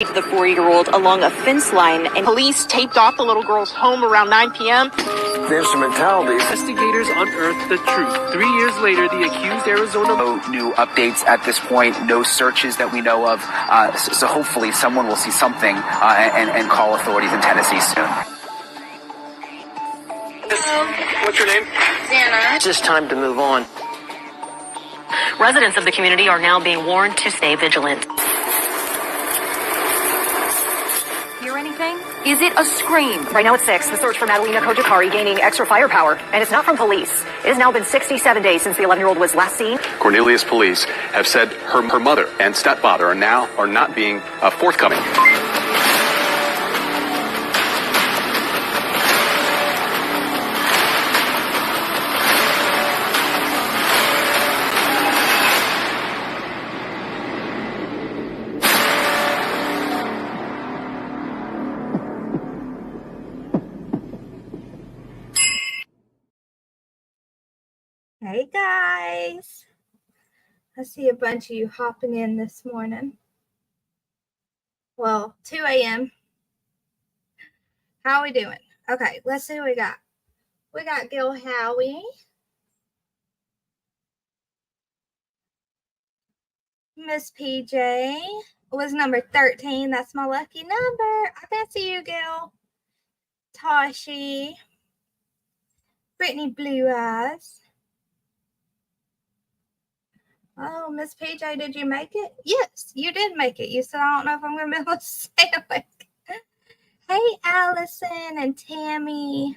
The 4-year-old along a fence line, and police taped off the little girl's home around 9 p.m. The instrumentalities. Investigators unearthed the truth. 3 years later, the accused Arizona... No new updates at this point, no searches that we know of, so hopefully someone will see something and call authorities in Tennessee soon. What's your name? Xana. It's just time to move on. Residents of the community are now being warned to stay vigilant. Hear anything? Is it a scream? Right now it's 6. The search for Madalena Kojakari gaining extra firepower. And it's not from police. It has now been 67 days since the 11-year-old was last seen. Cornelius police have said her mother and stepfather are not being forthcoming. Hey guys, I see a bunch of you hopping in this morning. Well, 2 a.m. How are we doing? Okay, let's see what we got. We got Gil Howie. Miss PJ was number 13. That's my lucky number. I can see you, Gil. Toshi. Brittany Blue Eyes. Oh, Miss PJ, did you make it? Yes, you did make it. You said, I don't know if I'm going to be able to say it. Hey, Allison and Tammy.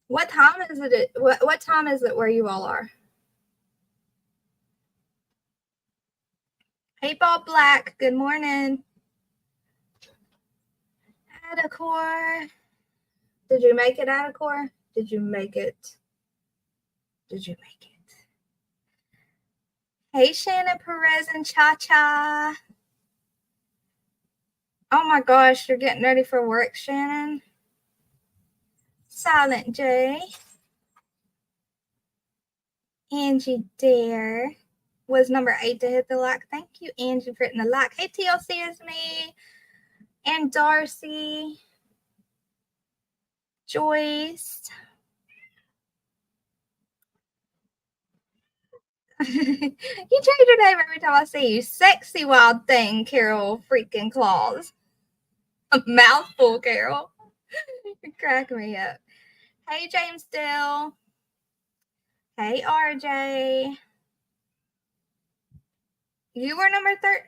What time is it? What time is it where you all are? Hey, Bob Black. Good morning. Adacor. Did you make it, Adacor? Did you make it? Did you make it? Hey, Shannon Perez and Cha-Cha. Oh my gosh, you're getting ready for work, Shannon. Silent J. Angie Dare was number 8 to hit the like. Thank you, Angie, for hitting the like. Hey, TLC is me. And Darcy. Joyce. You change your name every time I see you. Sexy wild thing, Carol freaking Claus. A mouthful, Carol. You crack me up. Hey, James Dill. Hey, RJ. You were number 13.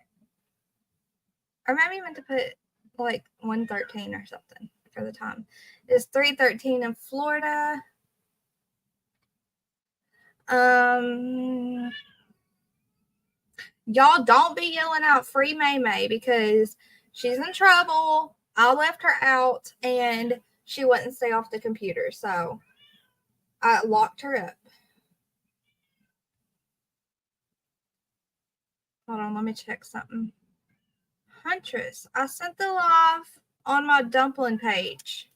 Or maybe you meant to put like 113 or something for the time. It's 3:13 in Florida. Y'all don't be yelling out free May May because she's in trouble. I left her out and she wouldn't stay off the computer. So I locked her up. Hold on, let me check something. Huntress, I sent the live on my dumpling page.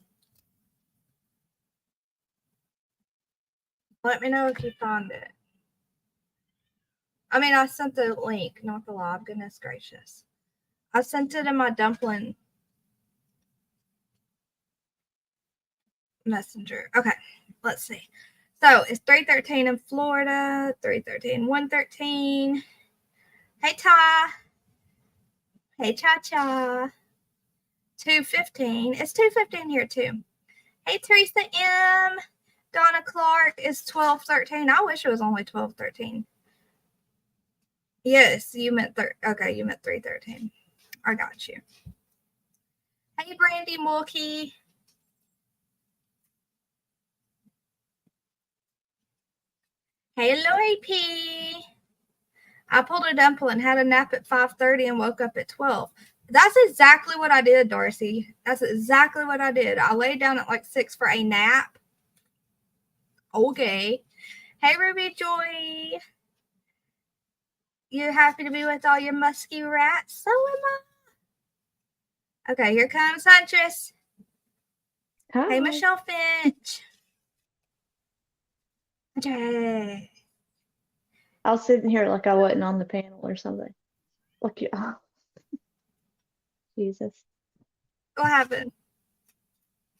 Let me know if you found it. I mean, I sent the link, not the live. Goodness gracious. I sent it in my dumpling messenger. Okay, let's see. So it's 3:13 in Florida, 3:13, 1:13. Hey, Ty. Hey, Cha-Cha. 2:15. It's 2:15 here, too. Hey, Teresa M. Donna Clark is 12:13. I wish it was only 12:13. Yes, you meant okay, you meant 3:13. I got you. Hey, Brandy Mulkey. Hey, Lori P. I pulled a dumpling, had a nap at 5:30 and woke up at 12. That's exactly what I did, Darcy. That's exactly what I did. I laid down at like 6 for a nap. Okay. Hey, Ruby Joy. You're happy to be with all your musky rats? So am I. Okay, here comes Huntress. Hi. Hey, Michelle Finch. Okay. I was sitting here like I wasn't on the panel or something. Like, yeah. Jesus. What happened?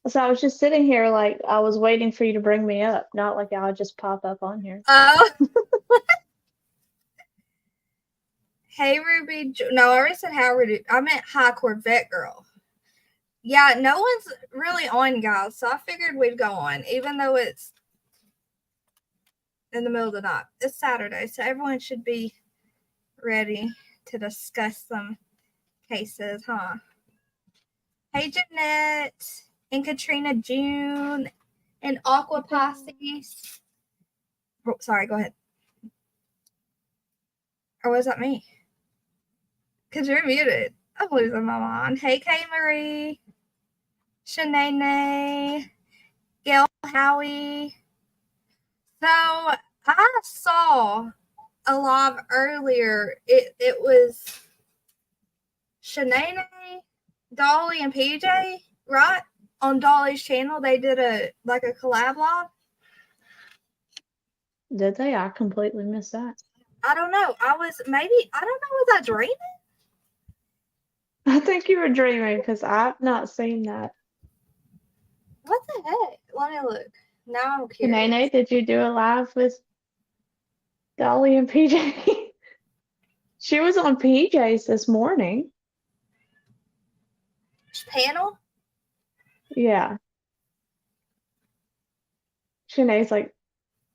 So I was just sitting here like I was waiting for you to bring me up, not like I would just pop up on here. Oh. Hey, Ruby. No, I already said how Ruby. I meant hi, Corvette girl. Yeah, no one's really on, guys, so I figured we'd go on, even though it's in the middle of the night. It's Saturday, so everyone should be ready to discuss some cases, huh? Hey, Jeanette and Katrina June and Aqua Pisces. Oh, sorry, go ahead. Or was that me? Because you're muted. I'm losing my mind. Hey, Kay Marie. Shanae, Gail Howie. So I saw a live earlier. It was Shanae, Dolly, and PJ, right? On Dolly's channel. They did a collab live. Did they? I completely missed that. I don't know. I don't know, was I dreaming? I think you were dreaming because I've not seen that. What the heck? Let me look. Now I'm curious. Nene, did you do a live with Dolly and PJ? She was on PJ's this morning. Panel? Yeah. Shanae's like,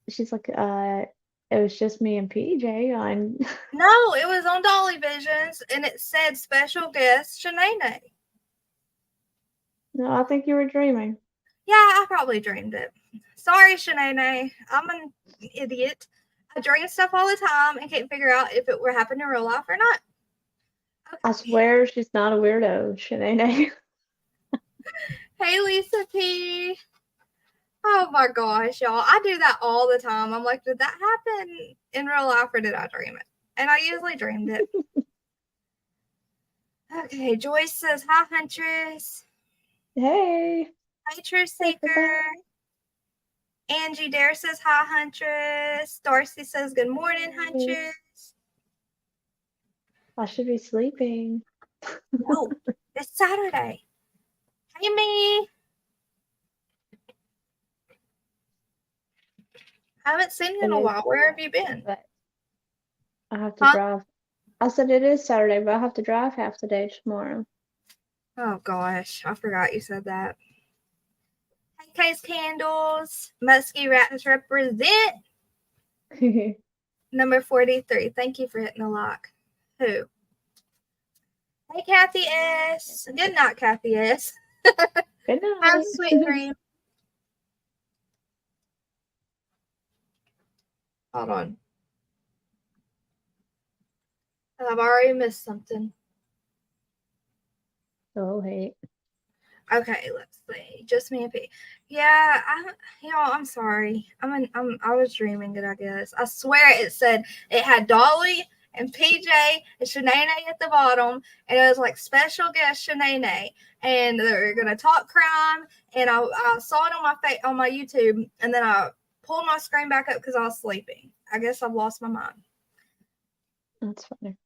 she's like, it was just me and PJ on. No, it was on Dolly Visions, and it said special guest Shanae. No, I think you were dreaming. Yeah, I probably dreamed it. Sorry, Shanae. I'm an idiot. I dream stuff all the time and can't figure out if it were happening in real life or not. Okay. I swear she's not a weirdo, Shanae. Hey, Lisa P. Oh my gosh, y'all. I do that all the time. I'm like, did that happen in real life or did I dream it? And I usually dreamed it. Okay, Joyce says, hi, Huntress. Hey. Hi, Truth Seeker. Angie Dare says, hi, Huntress. Darcy says, good morning, Huntress. I should be sleeping. No, it's Saturday. Hey, me. I haven't seen you in a while. Where have you been? I have to drive. I said it is Saturday, but I have to drive half the day tomorrow. Oh, gosh. I forgot you said that. Hey, Case Candles. Muskie Rats represent. Number 43. Thank you for hitting the lock. Who? Hey, Kathy S. Good night, Kathy S. Good night. Have a sweet dream. Hold on. I've already missed something. Oh, hey. Okay, let's see. Just me and P. Yeah, I'm sorry. I was dreaming it, I guess. I swear it said it had Dolly and PJ and Shanae at the bottom, and it was like special guest Shanae, and they're gonna talk crime. And I saw it on my YouTube, and then I pulled my screen back up because I was sleeping. I guess I've lost my mind. That's funny.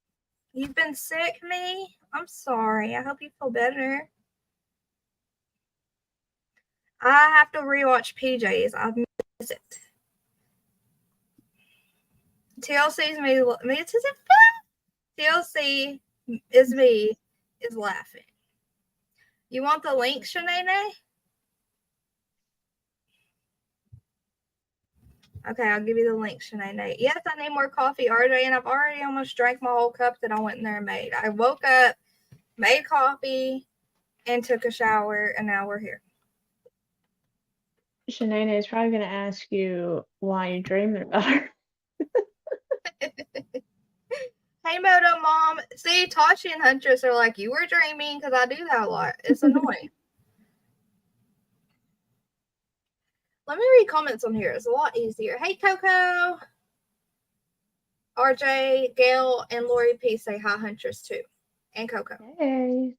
You've been sick, me? I'm sorry. I hope you feel better. I have to rewatch PJs. I've missed it. TLC is me. TLC is me is laughing. You want the link, Shanae? Okay, I'll give you the link, Shanae. Yes, I need more coffee, RJ, and I've already almost drank my whole cup that I went in there and made. I woke up, made coffee, and took a shower, and now we're here. Shanae is probably going to ask you why you're dreaming about her. Hey, Moto Mom. See, Tashi and Huntress are like, you were dreaming because I do that a lot. It's annoying. Let me read comments on here. It's a lot easier. Hey, Coco. RJ, Gail, and Lori P say hi, Huntress, too. And Coco. Hey.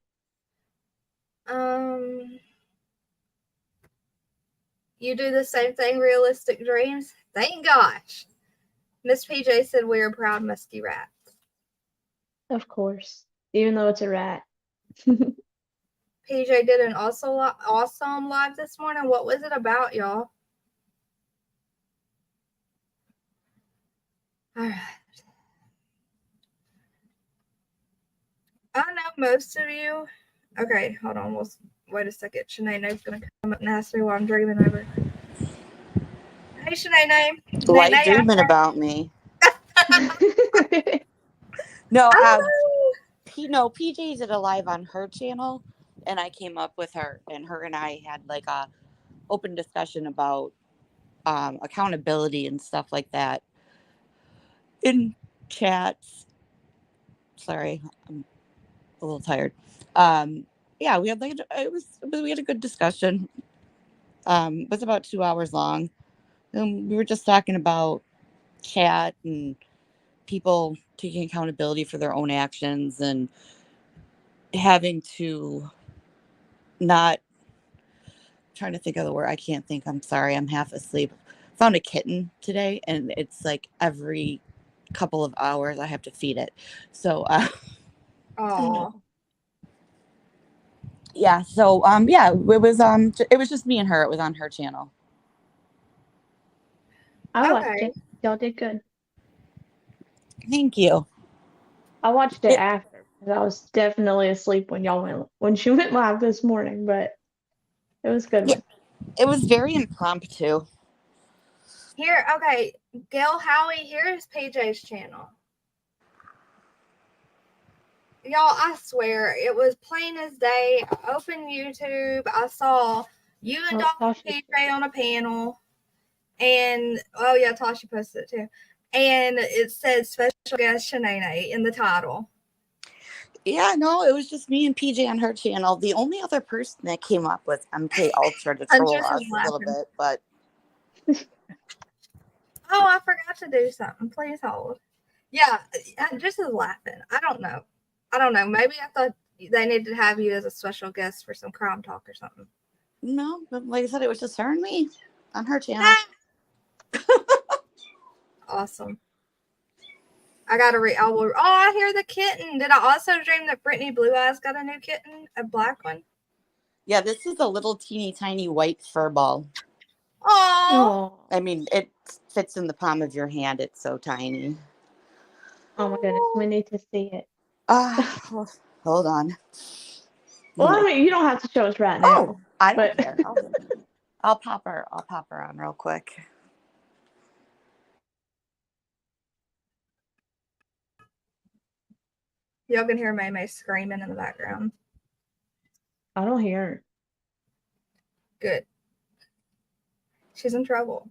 You do the same thing, realistic dreams? Thank gosh. Miss PJ said we are proud musky rats. Of course. Even though it's a rat. PJ did an awesome live this morning. What was it about, y'all? All right. I know most of you. Okay, hold on. Wait a second. Shanae's going to come up and ask me while I'm dreaming over. Hey, Shanae. Light dreaming about me. No, PJ did a live on her channel, and I came up with her, and her and I had like a open discussion about accountability and stuff like that in chats. Sorry, I'm a little tired. Yeah, we had we had a good discussion. It was about 2 hours long. We were just talking about chat and people taking accountability for their own actions and having to not trying to think of the word. I can't think. I'm sorry. I'm half asleep. Found a kitten today, and it's like every couple of hours I have to feed it. So, Oh. yeah. So, yeah, it was just me and her. It was on her channel. I watched it. Y'all did good. Thank you. I watched it after because I was definitely asleep when she went live this morning, but it was a good one. It was very impromptu. Here, okay, Gail Howie, here's PJ's channel. Y'all, I swear, it was plain as day. I opened YouTube. I saw you and Dr. PJ on a panel. And, oh yeah, Tasha posted it too. And it said special guest Shanae in the title. Yeah, no, it was just me and PJ on her channel. The only other person that came up was MK Ultra to troll us a little bit, but... Oh, I forgot to do something. Please hold. Yeah, just is laughing. I don't know. Maybe I thought they needed to have you as a special guest for some crime talk or something. No, but like I said, it was just her and me on her channel. Awesome. I gotta I hear the kitten. Did I also dream that Brittany Blue Eyes got a new kitten? A black one? Yeah, this is a little teeny tiny white fur ball. Oh. I mean, it fits in the palm of your hand. It's so tiny. Oh my goodness, we need to see it. Hold on. Well, I mean, you don't have to show us right now. Oh, I don't care. I'll pop her on real quick. Y'all can hear May screaming in the background. I don't hear her. Good. She's in trouble.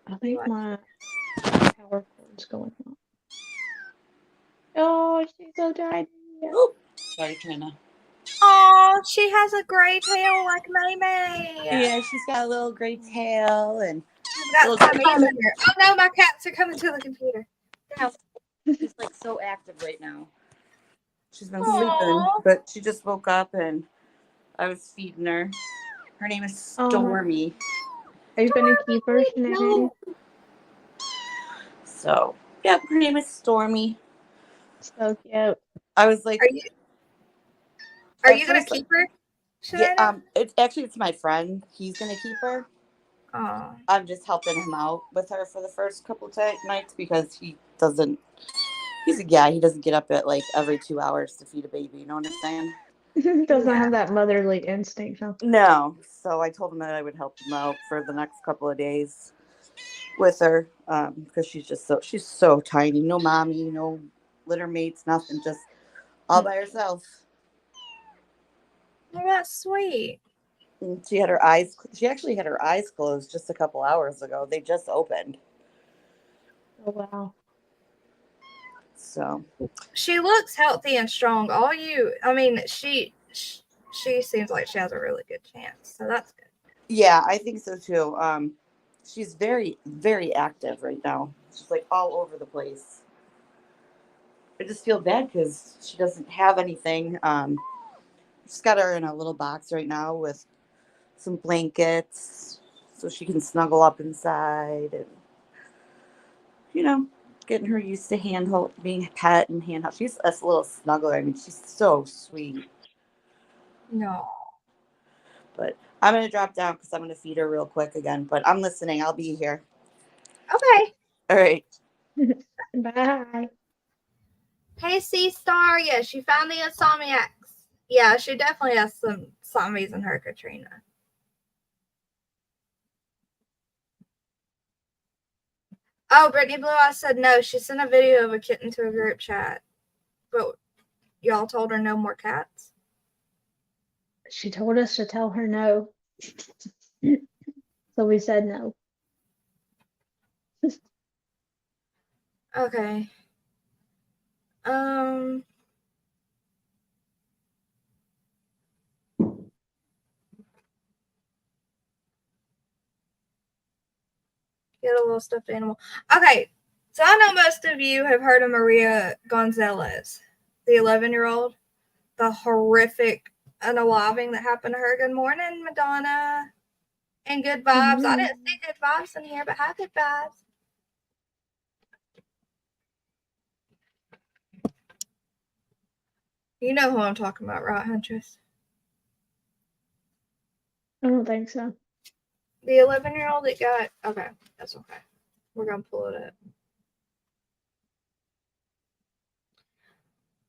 I think my power cord's going on. Oh, she's so tiny. Sorry, Trina. Oh, she has a gray tail like May. Yeah, she's got a little gray tail and. Oh no, my cats are coming to the computer. Down. She's like so active right now. She's been sleeping, but she just woke up and I was feeding her. Her name is Stormy. Are you going to keep her, Shanae? So, yeah, her name is Stormy. So cute. I was like, are you going to keep her? Yeah, it's my friend. He's going to keep her. Oh. I'm just helping him out with her for the first couple nights because he doesn't get up at like every 2 hours to feed a baby. You know what I'm saying? Doesn't have that motherly instinct, huh? No. So I told him that I would help him out for the next couple of days with her because she's so tiny. No mommy, no litter mates, nothing. Just all by herself. Oh, that's sweet. And she actually had her eyes closed just a couple hours ago. They just opened. Oh, wow. So she looks healthy and strong. She seems like she has a really good chance. So that's good. Yeah, I think so too. She's very, very active right now. She's like all over the place. I just feel bad because she doesn't have anything. Just got her in a little box right now with some blankets, so she can snuggle up inside, and getting her used to being a pet and handheld. She's a little snuggler. I mean, she's so sweet. No. But I'm gonna drop down because I'm gonna feed her real quick again. But I'm listening. I'll be here. Okay. All right. Bye. Hey, C Star. Yeah, she found the insomniacs. Yeah, she definitely has some zombies in her, Katrina. Oh, Brittany Blue Eyes said no. She sent a video of a kitten to a group chat. But y'all told her no more cats? She told us to tell her no. So we said no. Okay. Get a little stuffed animal. Okay. So I know most of you have heard of Maria Gonzalez, the 11-year-old. The horrific unaliving that happened to her. Good morning, Madonna. And good vibes. I didn't see good vibes in here, but have good vibes. You know who I'm talking about, right, Huntress? I don't think so. The 11-year-old that got... Okay, that's okay. We're going to pull it up.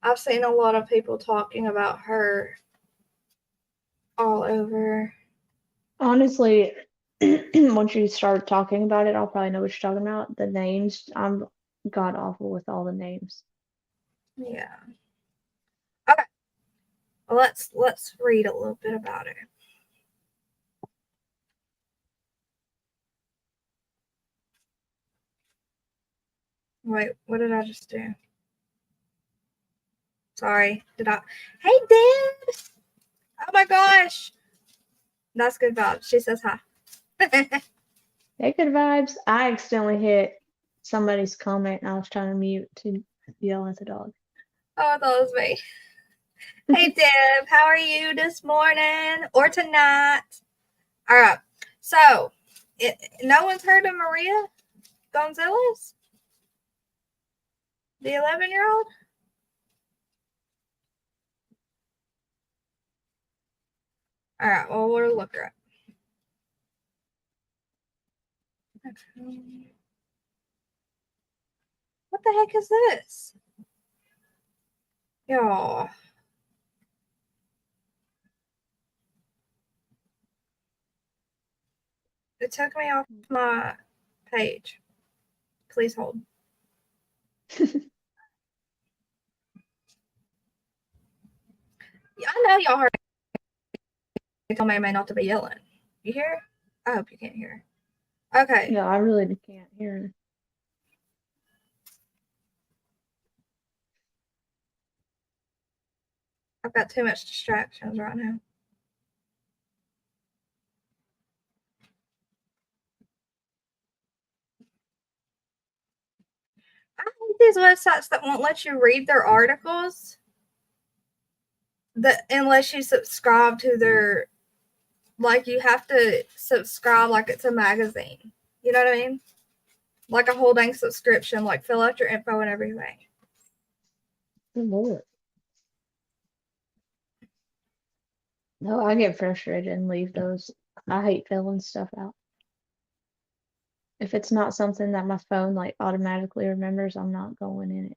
I've seen a lot of people talking about her all over. Honestly, once you start talking about it, I'll probably know what you're talking about. The names, I'm god awful with all the names. Yeah. Okay. Well, let's read a little bit about her. Wait, what did I just do? Sorry, did I? Hey, Dad! Oh my gosh! That's good vibes. She says hi. Hey, good vibes. I accidentally hit somebody's comment and I was trying to mute to yell at the dog. Oh, I thought it was me. Hey, Deb, how are you this morning or tonight? All right. So, no one's heard of Maria Gonzalez? The 11-year-old? All right. Well, we'll look her up. What the heck is this? Y'all. It took me off my page. Please hold. Yeah, I know y'all heard me tell my man not to be yelling. You hear? I hope you can't hear. Okay. No, I really can't hear her. I've got too much distractions right now. I hate these websites that won't let you read their articles unless you subscribe to their, like, you have to subscribe like it's a magazine. You know what I mean? Like a whole dang subscription, like fill out your info and everything. Good Lord. No, I get frustrated and leave those. I hate filling stuff out. If it's not something that my phone like automatically remembers, I'm not going in it.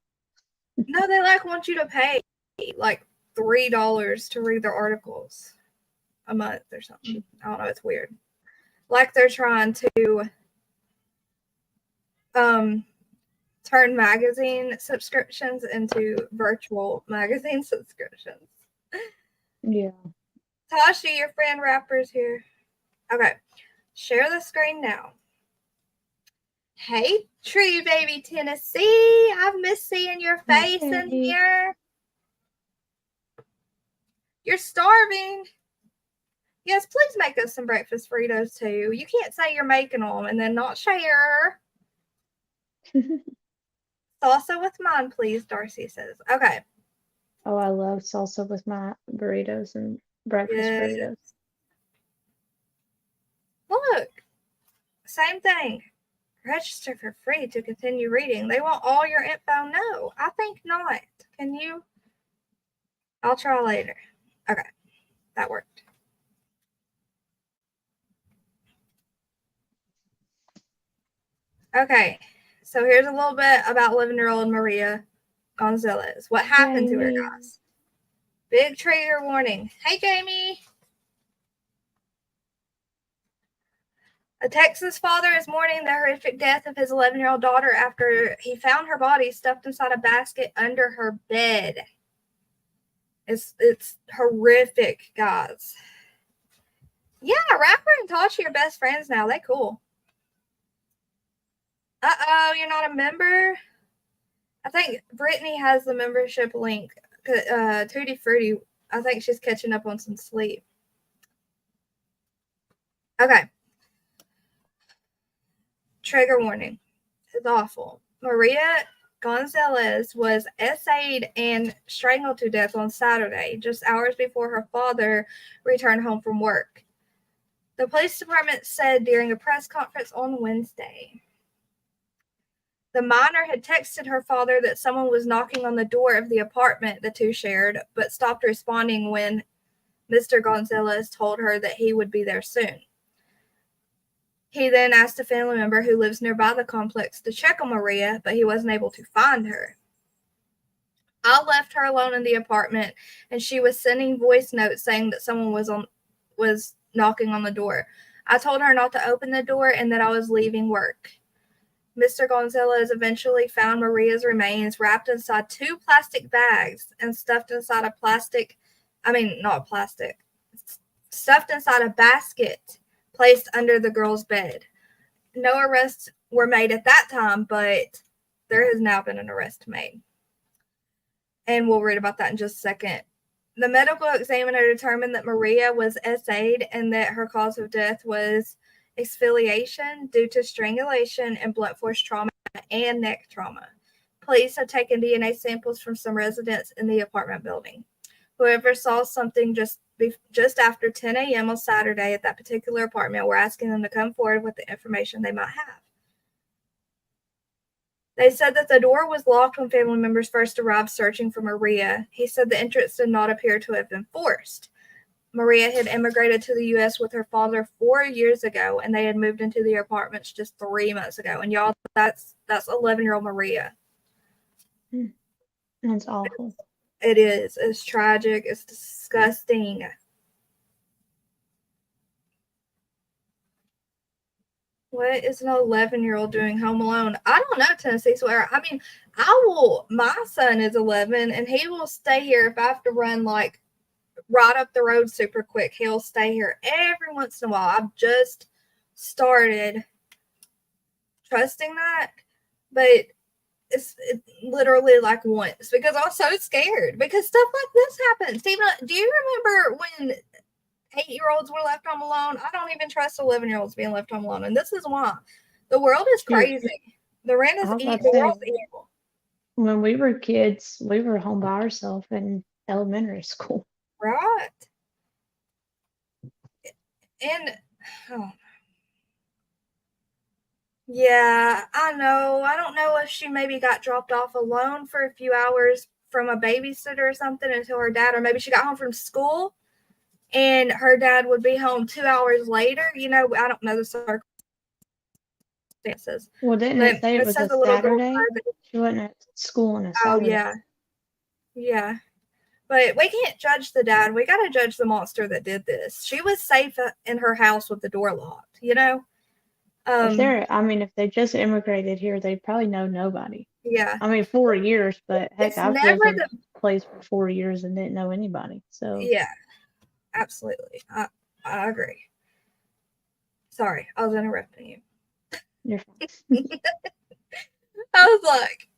No, they like want you to pay like $3 to read their articles a month or something. I don't know. It's weird. Like they're trying to turn magazine subscriptions into virtual magazine subscriptions. Yeah. Tasha, your friend rapper's here. Okay. Share the screen now. Hey, Tree Baby Tennessee. I've missed seeing your face in here. You're starving. Yes, please make us some breakfast burritos too. You can't say you're making them and then not share. Salsa with mine, please, Darcy says. Okay. Oh, I love salsa with my burritos and breakfast burritos. Look. Same thing. Register for free to continue reading. They want all your info. No, I think not. Can you? I'll try later. Okay, that worked. Okay, so here's a little bit about 11-year-old Maria Gonzalez. What happened to her, guys? Big trigger warning. Hey, Jamie. A Texas father is mourning the horrific death of his 11-year-old daughter after he found her body stuffed inside a basket under her bed. It's horrific, guys. Yeah, Rapper and Tashi are best friends now. They cool. Uh-oh, you're not a member? I think Brittany has the membership link. Tutti Frutti, I think she's catching up on some sleep. Okay. Trigger warning. It's awful. Maria Gonzalez was essayed and strangled to death on Saturday, just hours before her father returned home from work. The police department said during a press conference on Wednesday. The minor had texted her father that someone was knocking on the door of the apartment the two shared, but stopped responding when Mr. Gonzalez told her that he would be there soon. He then asked a family member who lives nearby the complex to check on Maria, but he wasn't able to find her. I left her alone in the apartment, and she was sending voice notes saying that someone was knocking on the door. I told her not to open the door and that I was leaving work. Mr. Gonzalez eventually found Maria's remains wrapped inside 2 plastic bags and stuffed inside stuffed inside a basket placed under the girl's bed. No arrests were made at that time, but there has now been an arrest made. And we'll read about that in just a second. The medical examiner determined that Maria was essayed and that her cause of death was asphyxiation due to strangulation and blunt force trauma and neck trauma. Police have taken DNA samples from some residents in the apartment building. Whoever saw something just after 10 a.m. on Saturday at that particular apartment, we're asking them to come forward with the information they might have. They said that the door was locked when family members first arrived searching for Maria. He said the entrance did not appear to have been forced. Maria had immigrated to the U.S. with her father 4 years ago, and they had moved into the apartments just 3 months ago. And y'all, that's 11-year-old Maria. That's awful. It is. It's tragic. It's disgusting. What is an 11-year-old doing home alone? I don't know, Tennessee Swear. I mean, my son is 11, and he will stay here if I have to run, like, right up the road super quick. He'll stay here every once in a while. I've just started trusting that, but it's literally like once because I was so scared because stuff like this happens. Steven, do you remember when 8-year-olds were left home alone? I don't even trust 11-year-olds being left home alone, and this is why. The world is crazy. The world's evil. When we were kids, we were home by ourselves in elementary school. Right. And yeah, I know. I don't know if she maybe got dropped off alone for a few hours from a babysitter or something until her dad, or maybe she got home from school and her dad would be home 2 hours later. You know, I don't know the circumstances. Well, didn't it say it was a Saturday? She wasn't at school on a Saturday. Oh, yeah. But we can't judge the dad. We got to judge the monster that did this. She was safe in her house with the door locked, you know? If they just immigrated here, they probably know nobody. Yeah. 4 years, but heck, I've lived in a place for 4 years and didn't know anybody. So yeah, absolutely. I agree. Sorry, I was interrupting you. You're fine. I was like,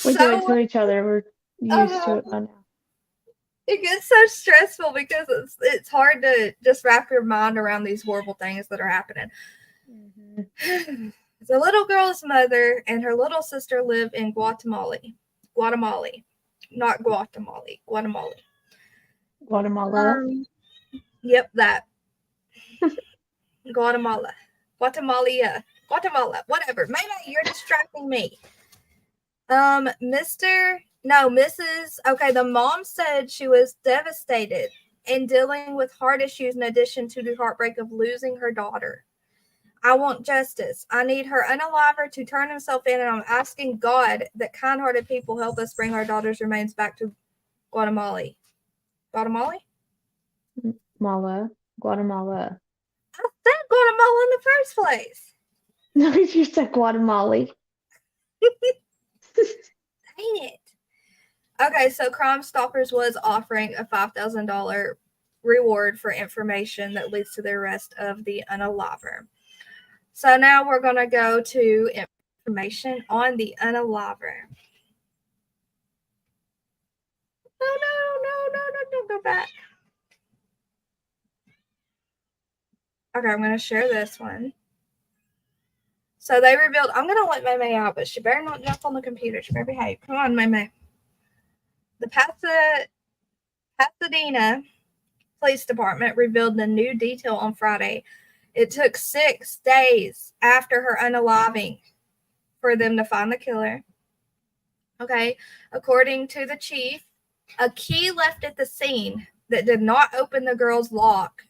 we do it to each other. We're used to it by now. It gets so stressful because it's hard to just wrap your mind around these horrible things that are happening. Mm-hmm. The little girl's mother and her little sister live in Guatemala. Yep, that. Guatemala. Guatemala, whatever. Maybe you're distracting me. Mrs. Okay, the mom said she was devastated and dealing with heart issues in addition to the heartbreak of losing her daughter. I want justice. I need her unaliver to turn himself in, and I'm asking God that kind-hearted people help us bring our daughter's remains back to Guatemala. Guatemala? Guatemala. I said Guatemala in the first place. No, you said Guatemala. Dang it. Okay, so Crime Stoppers was offering a $5,000 reward for information that leads to the arrest of the unaliver. So now we're going to go to information on the unaliver. No, go back. Okay, I'm going to share this one. So they revealed, I'm going to let May May out, but she better not jump on the computer. She better behave. Come on, May May. The Pasadena Police Department revealed the new detail on Friday. It took 6 days after her unaliving for them to find the killer. Okay, according to the chief, a key left at the scene that did not open the girl's lock,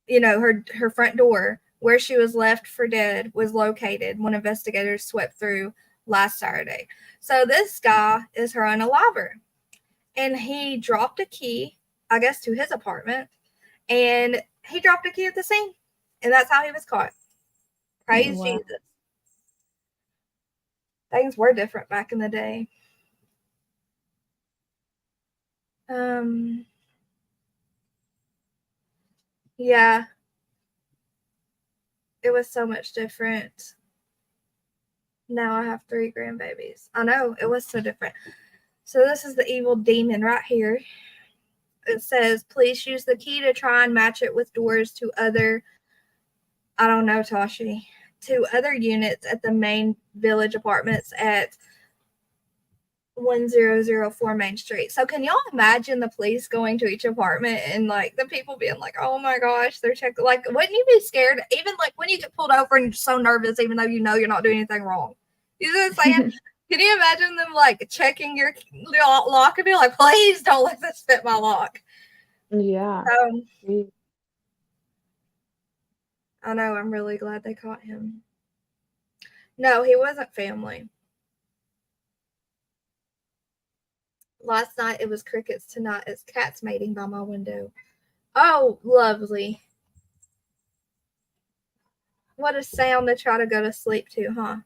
her front door, where she was left for dead, was located when investigators swept through last Saturday. So this guy is her unaliver. And he dropped a key, I guess, to his apartment. And he dropped a key at the scene. And that's how he was caught. Praise Jesus. Things were different back in the day. Yeah. It was so much different. Now I have 3 grandbabies. I know, it was so different. So this is the evil demon right here. It says, please use the key to try and match it with doors to other, I don't know, Tashi, to other units at the main village apartments at 1004 Main Street. So can y'all imagine the police going to each apartment and like the people being like, oh my gosh, they're checking. Like, wouldn't you be scared? Even like when you get pulled over and you're so nervous, even though you know you're not doing anything wrong. You know what I'm saying? Can you imagine them like checking your lock and be like, please don't let this fit my lock? Yeah. I know. I'm really glad they caught him. No, he wasn't family. Last night it was crickets. Tonight it's cats mating by my window. Oh, lovely. What a sound to try to go to sleep to, huh?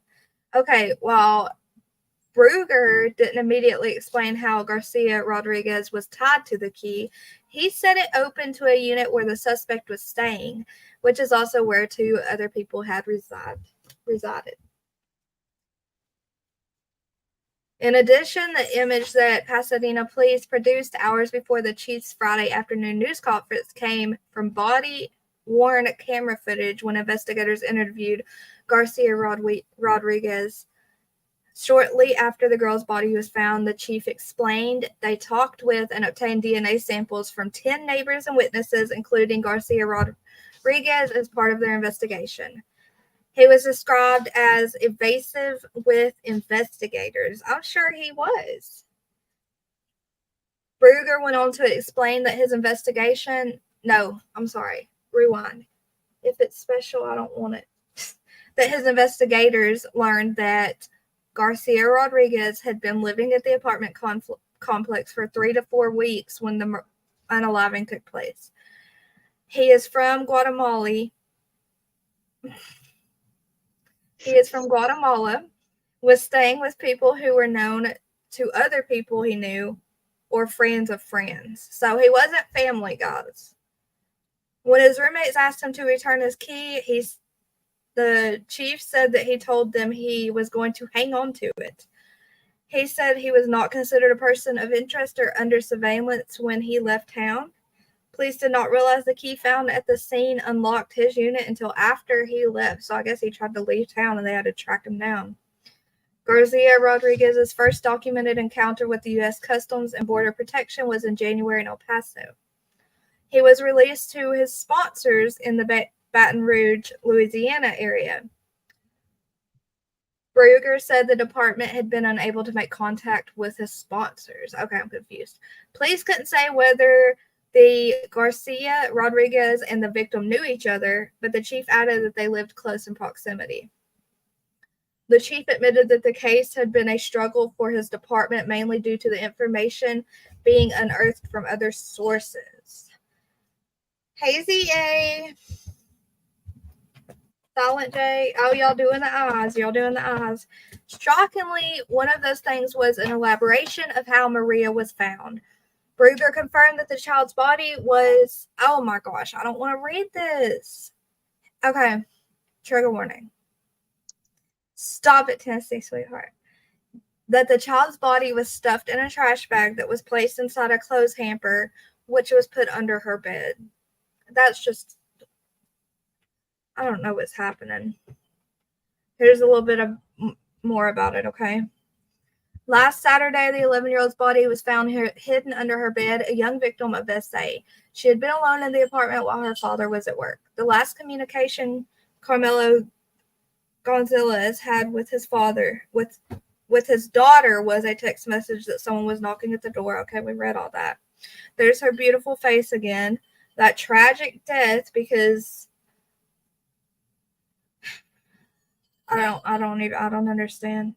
Okay, well, Brugger didn't immediately explain how Garcia Rodriguez was tied to the key. He said it opened to a unit where the suspect was staying, which is also where 2 other people had resided. In addition, the image that Pasadena police produced hours before the chief's Friday afternoon news conference came from body-worn camera footage when investigators interviewed Garcia Rodriguez. Shortly after the girl's body was found, the chief explained they talked with and obtained DNA samples from 10 neighbors and witnesses, including Garcia Rodriguez, as part of their investigation. He was described as evasive with investigators. I'm sure he was. Brugger went on to explain that his investigation... No, I'm sorry. Rewind. If it's special, I don't want it. That his investigators learned that Garcia Rodriguez had been living at the apartment complex for 3 to 4 weeks when the unaliving took place. He is from Guatemala. Was staying with people who were known to other people he knew or friends of friends. So he wasn't family, guys. When his roommates asked him to return his key, the chief said that he told them he was going to hang on to it. He said he was not considered a person of interest or under surveillance when he left town. Police did not realize the key found at the scene unlocked his unit until after he left. So I guess he tried to leave town and they had to track him down. Garcia Rodriguez's first documented encounter with the U.S. Customs and Border Protection was in January in El Paso. He was released to his sponsors in the Baton Rouge, Louisiana area. Bruger said the department had been unable to make contact with his sponsors. Okay, I'm confused. Police couldn't say whether the Garcia, Rodriguez, and the victim knew each other, but the chief added that they lived close in proximity. The chief admitted that the case had been a struggle for his department, mainly due to the information being unearthed from other sources. Hazy A. Silent J. Oh, y'all doing the eyes. Y'all doing the eyes. Shockingly, one of those things was an elaboration of how Maria was found. Bruger confirmed that the child's body was... Oh my gosh, I don't want to read this. Okay, trigger warning. Stop it, Tennessee, sweetheart. That the child's body was stuffed in a trash bag that was placed inside a clothes hamper, which was put under her bed. That's just... I don't know what's happening. Here's a little bit of more about it, okay? Last Saturday, the 11-year-old's body was found hidden under her bed, a young victim of SA. She had been alone in the apartment while her father was at work. The last communication Carmelo Gonzalez had with his father, with his daughter, was a text message that someone was knocking at the door. Okay, we read all that. There's her beautiful face again. That tragic death, because I don't understand.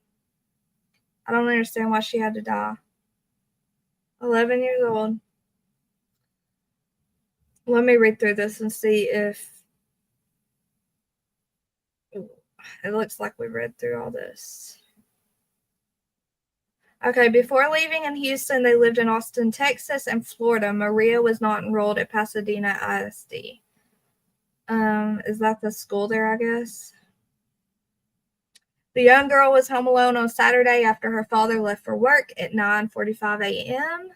I don't understand why she had to die. 11 years old. Let me read through this and see if it looks like we read through all this. Okay, before leaving in Houston, they lived in Austin, Texas, and Florida. Maria was not enrolled at Pasadena ISD. Is that the school there, I guess? The young girl was home alone on Saturday after her father left for work at 9:45 a.m.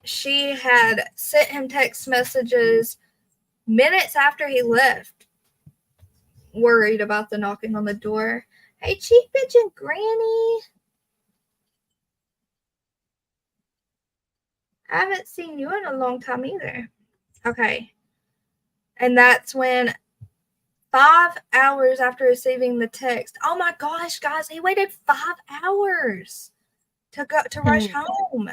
She had sent him text messages minutes after he left, worried about the knocking on the door. Hey, Cheek Pigeon Granny. I haven't seen you in a long time either. Okay. And that's when 5 hours after receiving the text. Oh my gosh, guys, he waited 5 hours to rush home.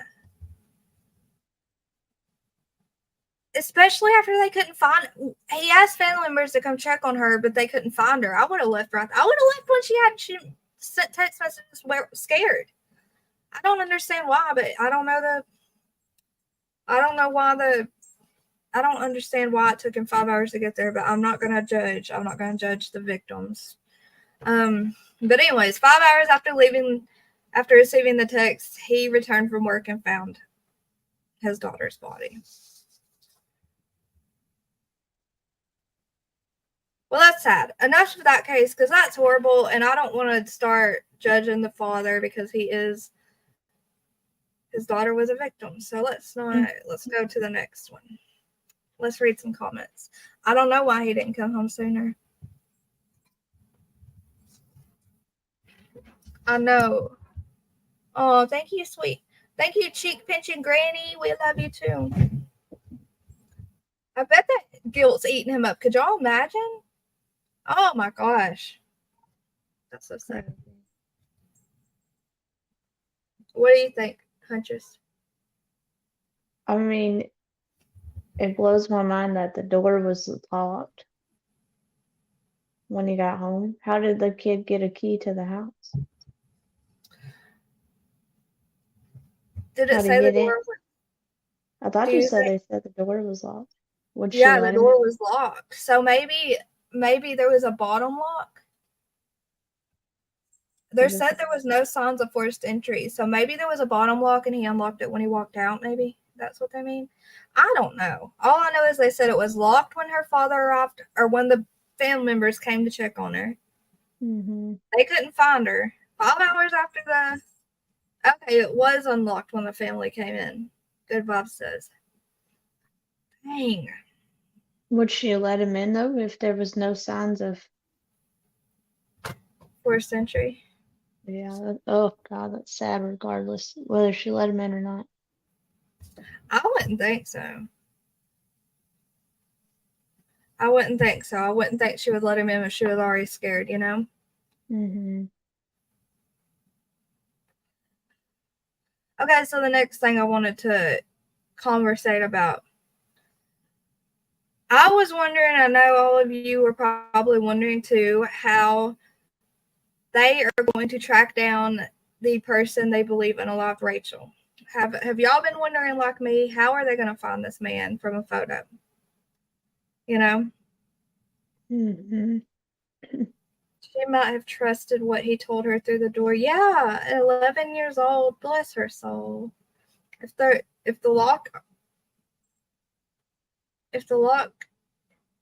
Especially after they couldn't find. He asked family members to come check on her, but they couldn't find her. I would have left right. I would have left when she sent text messages scared. I don't understand why, but I don't understand why it took him 5 hours to get there, but I'm not gonna judge. I'm not gonna judge the victims. But anyways, 5 hours after receiving the text, he returned from work and found his daughter's body. Well, that's sad. Enough of that case, because that's horrible, and I don't want to start judging the father because his daughter was a victim. So let's go to the next one. Let's read some comments. I don't know why he didn't come home sooner. I know. Oh, thank you, sweet. Thank you, Cheek Pinching Granny. We love you too. I bet that guilt's eating him up. Could y'all imagine? Oh my gosh. That's so sad. What do you think, Huntress? I mean, it blows my mind that the door was locked when he got home. How did the kid get a key to the house? Did it say the door was... I thought you said they said the door was locked. Yeah, the door was locked. So maybe there was a bottom lock. They said there was no signs of forced entry. So maybe there was a bottom lock and he unlocked it when he walked out, maybe. That's what they mean. I don't know. All I know is they said it was locked when her father arrived, or when the family members came to check on her. Mm-hmm. They couldn't find her. 5 hours after okay, it was unlocked when the family came in. Good Bob says. Dang. Would she let him in, though, if there was no signs of forced entry? Yeah. Oh, God, that's sad regardless, whether she let him in or not. I wouldn't think so. I wouldn't think so. I wouldn't think she would let him in if she was already scared, you know? Mm-hmm. Okay, so the next thing I wanted to conversate about. I was wondering, I know all of you were probably wondering too, how they are going to track down the person they believe unalived Rachel. Have y'all been wondering, like me, how are they going to find this man from a photo? You know? Mm-hmm. She might have trusted what he told her through the door. Yeah, 11 years old, bless her soul. If the lock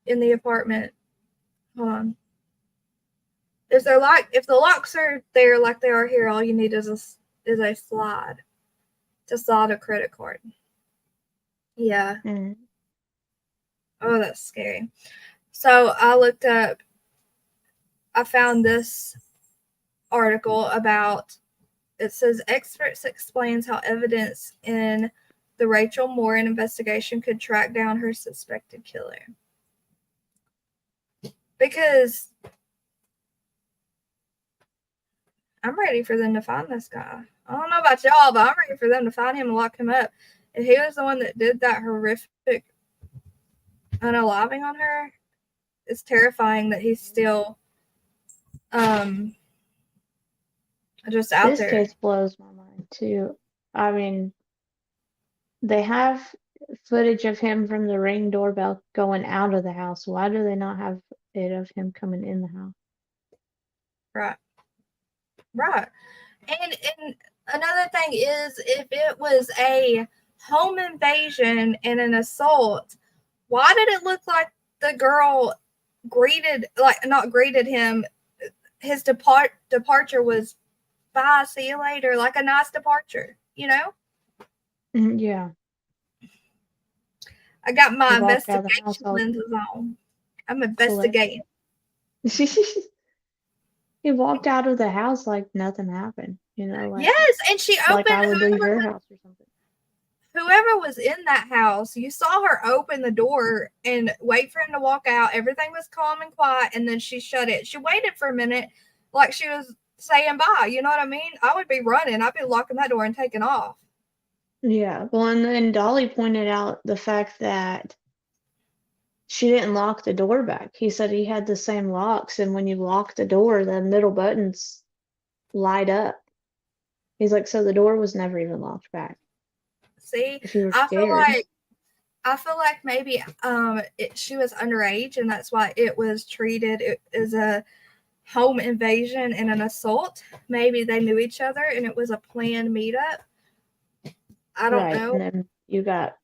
in the apartment, hold on. If the locks are there like they are here, all you need is a slide to slide a credit card. Yeah. Mm. Oh, that's scary. So I found this article about, it says experts explains how evidence in the Rachel Morin investigation could track down her suspected killer. Because I'm ready for them to find this guy. I don't know about y'all, but I'm ready for them to find him and lock him up. If he was the one that did that horrific unaliving on her, it's terrifying that he's still just out This there. case blows my mind too. I mean, they have footage of him from the Ring doorbell going out of the house. Why do they not have it of him coming in the house? Right. And another thing is, if it was a home invasion and an assault, why did it look like the girl not greeted him? His departure was bye, see you later, like a nice departure, you know? Yeah. I got my He walked out of the investigation house all lenses on. I'm investigating. He walked out of the house like nothing happened, you know, like Yes, and she like opened I would leave your house or something. whoever was in that house, you saw her open the door and wait for him to walk out. Everything was calm and quiet, and then she shut it. She waited for a minute like she was saying bye. You know what I mean? I would be running. I'd be locking that door and taking off. Yeah. Well, and then Dolly pointed out the fact that she didn't lock the door back. He said he had the same locks, and when you lock the door, the middle buttons light up. He's like, so the door was never even locked back. See, If you were I scared. feel like maybe she was underage, and that's why it was treated as a home invasion and an assault. Maybe they knew each other and it was a planned meetup. I don't Right. know. And then you got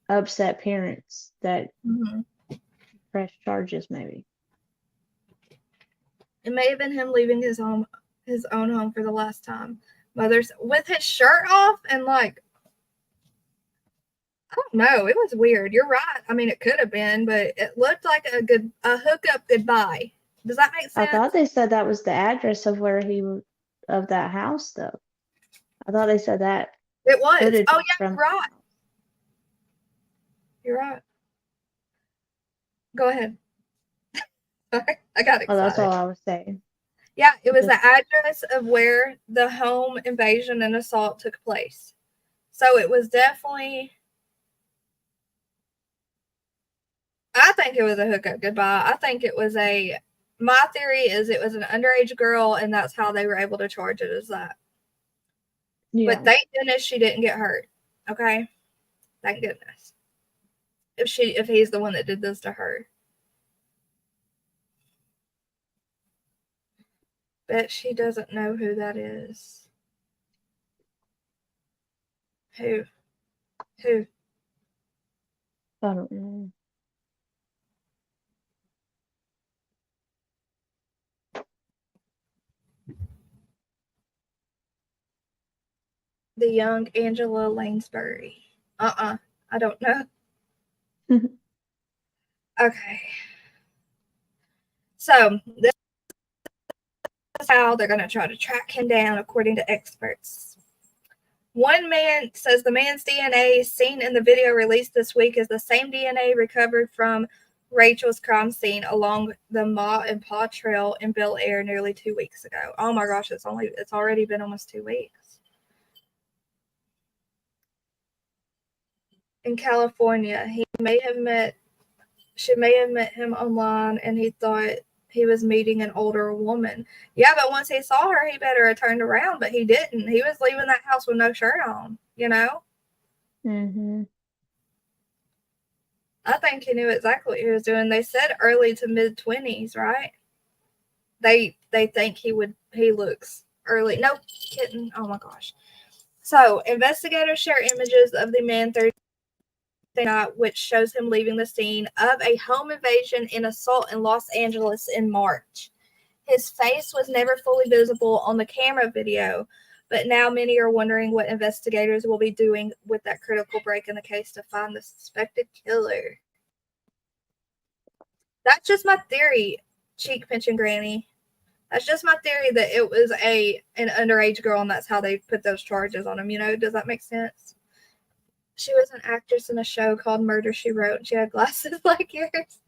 upset parents that press charges, maybe. It may have been him leaving his own home for the last time. Mother's with his shirt off and like, I don't know. It was weird. You're right. I mean, it could have been, but it looked like a hookup goodbye. Does that make sense? I thought they said that was the address of where of that house, though. I thought they said that. It was. footage Oh was yeah, from you're right. You're right. Go ahead. Sorry, I got excited. Oh, that's all I was saying. Yeah, it was the address of where the home invasion and assault took place. So it was definitely, I think it was a hookup goodbye. I think it was my theory is it was an underage girl, and that's how they were able to charge it as that. Yeah. But thank goodness she didn't get hurt. Okay? Thank goodness. If he's the one that did this to her. Bet she doesn't know who that is. Who? I don't know. The young Angela Lansbury. I don't know. Okay. So this is how they're going to try to track him down, according to experts. One man says the man's DNA seen in the video released this week is the same DNA recovered from Rachel's crime scene along the Ma and Pa Trail in Bel Air nearly 2 weeks ago. Oh my gosh, it's already been almost 2 weeks. In California, she may have met him online and he thought he was meeting an older woman. Yeah, but once he saw her, he better have turned around, but he didn't. He was leaving that house with no shirt on, you know? Mm-hmm. I think he knew exactly what he was doing. They said early to mid-20s, right? They think he looks early. No kidding. Oh my gosh. So, investigators share images of the man Thursday night, which shows him leaving the scene of a home invasion and assault in Los Angeles in March. His face was never fully visible on the camera video, but now many are wondering what investigators will be doing with that critical break in the case to find the suspected killer. That's just my theory, cheek pinching granny. That's just my theory that it was an underage girl and that's how they put those charges on him. You know, does that make sense? She was an actress in a show called Murder, She Wrote, and she had glasses like yours.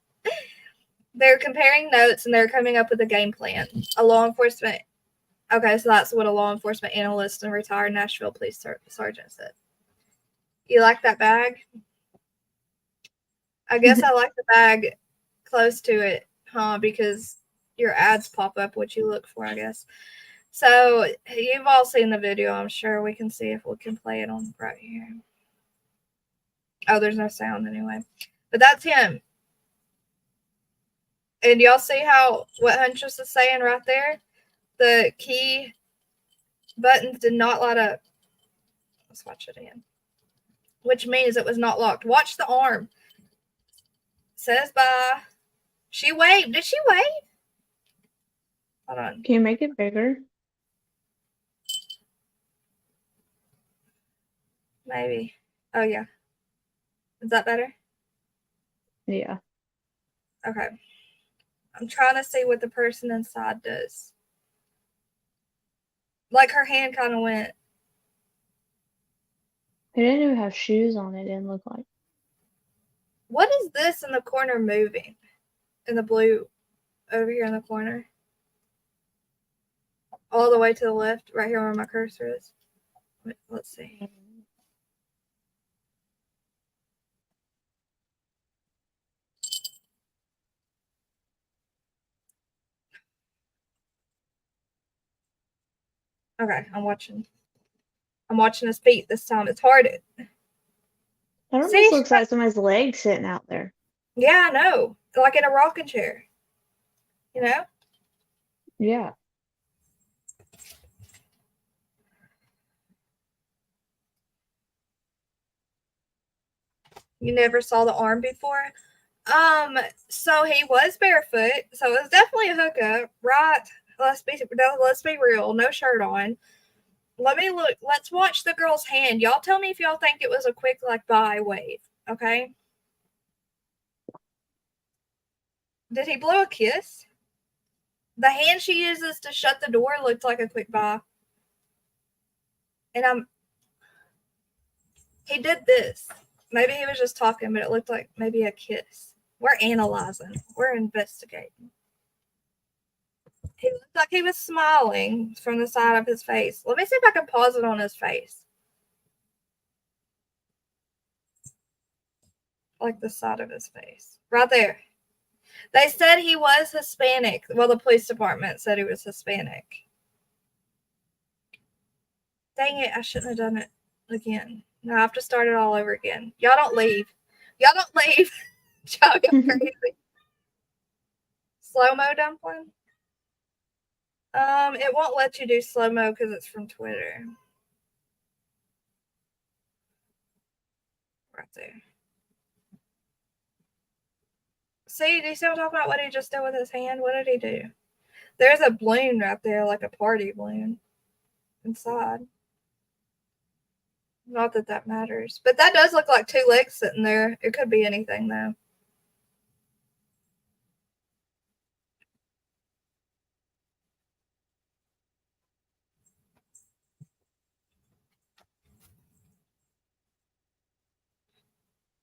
They're comparing notes and they're coming up with a game plan. A law enforcement. Okay, so that's what a law enforcement analyst and retired Nashville police sergeant said. You like that bag? I guess I like the bag close to it, huh? Because your ads pop up what you look for, I guess. So you've all seen the video, I'm sure. We can see if we can play it on right here. Oh, there's no sound anyway. But that's him. And y'all see what Huntress is saying right there? The key buttons did not light up. Let's watch it again. Which means it was not locked. Watch the arm. Says bye. She waved. Did she wave? Hold on. Can you make it bigger? Maybe. Oh, yeah. Is that better? Yeah. Okay. I'm trying to see what the person inside does. Like her hand kind of went. They didn't even have shoes on, it didn't look like. What is this in the corner moving? In the blue over here in the corner? All the way to the left, right here where my cursor is. Let's see. Okay, I'm watching his feet this time. It's hard. That almost looks like somebody's leg sitting out there. Yeah, I know. Like in a rocking chair. You know? Yeah. You never saw the arm before? So he was barefoot, so it was definitely a hookup, right? Let's be real. No shirt on. Let me look. Let's watch the girl's hand. Y'all tell me if y'all think it was a quick like bye wave, okay? Did he blow a kiss? The hand she uses to shut the door looked like a quick bye. And he did this. Maybe he was just talking, but it looked like maybe a kiss. We're analyzing. We're investigating. He looked like he was smiling from the side of his face. Let me see if I can pause it on his face. Like the side of his face. Right there. They said he was Hispanic. Well, the police department said he was Hispanic. Dang it, I shouldn't have done it again. Now I have to start it all over again. Y'all don't leave. Y'all don't leave. Y'all crazy. Slow-mo dumpling? It won't let you do slow-mo because it's from Twitter. Right there. See, do you see what I'm talking about? What he just did with his hand? What did he do? There's a balloon right there, like a party balloon inside. Not that that matters. But that does look like two legs sitting there. It could be anything, though.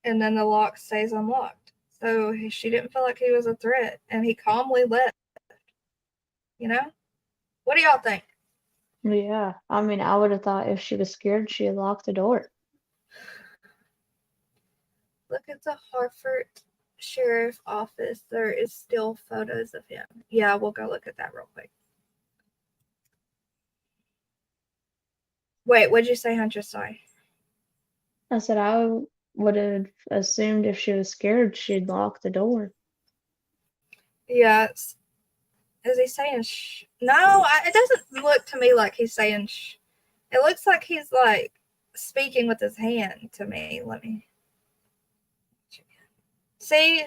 And then the lock stays unlocked. So she didn't feel like he was a threat, and he calmly left. You know? What do y'all think? Yeah. I mean, I would have thought if she was scared, she'd lock the door. Look at the Hartford Sheriff Office. There is still photos of him. Yeah, we'll go look at that real quick. Wait, what'd you say, Hunter? Sorry. I said I would have assumed if she was scared, she'd lock the door. Yeah, is he saying shh? No, it doesn't look to me like he's saying shh. It looks like he's like speaking with his hand to me. Let me see.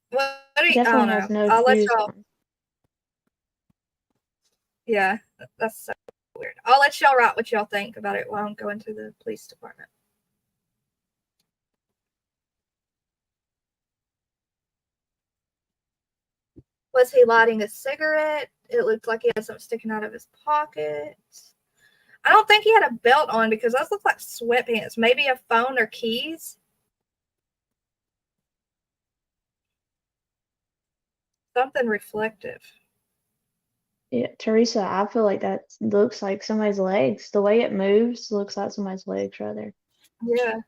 What do you, I don't Definitely has know. no I'll let shoes y'all. on. Yeah, that's so weird. I'll let y'all write what y'all think about it while I'm going to the police department. Was he lighting a cigarette? It looked like he had something sticking out of his pocket. I don't think he had a belt on because those look like sweatpants. Maybe a phone or keys. Something reflective. Yeah, Teresa, I feel like that looks like somebody's legs. The way it moves looks like somebody's legs right there. Yeah.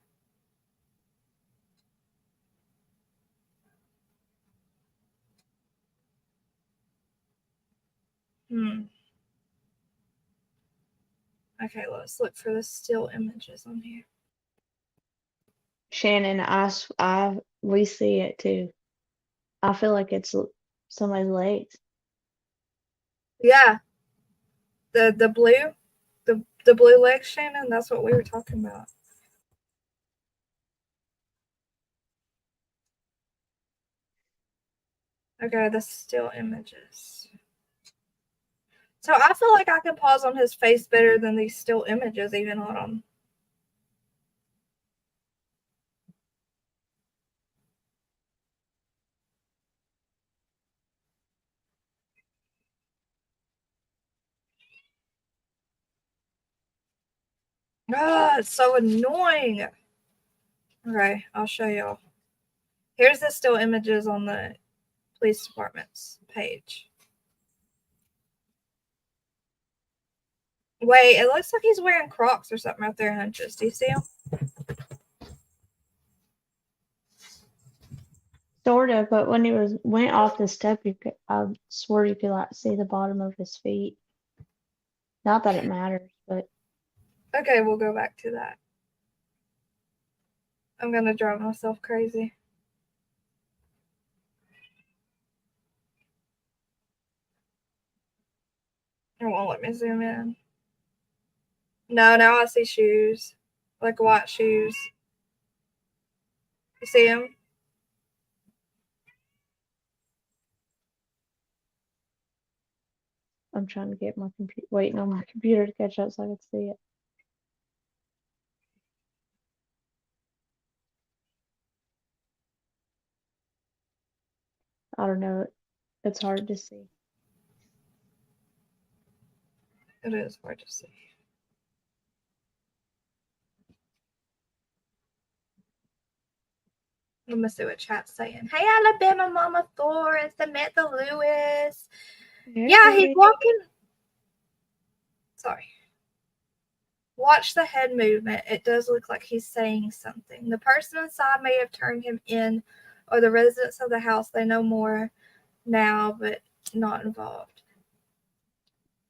Okay, let's look for the still images on here. Shannon, we see it too. I feel like it's somebody's legs. Yeah. The blue, the blue leg, Shannon. That's what we were talking about. Okay, the still images. So I feel like I can pause on his face better than these still images, even on him. Ah, it's so annoying. Okay, I'll show y'all. Here's the still images on the police department's page. Wait, it looks like he's wearing Crocs or something out there, Hunches. Do you see him? Sort of, but when he went off the step, I swear you could like see the bottom of his feet. Not that it matters, but Okay, we'll go back to that. I'm gonna drive myself crazy. It won't let me zoom in. No, now I see shoes. Like white shoes. You see them? I'm trying to get my computer, waiting on my computer to catch up so I can see it. I don't know. It's hard to see. It is hard to see. Let me see what chat's saying. Hey, Alabama Mama Thor and Samantha Lewis. Yeah, he's walking. Sorry. Watch the head movement. It does look like he's saying something. The person inside may have turned him in, or the residents of the house. They know more now, but not involved.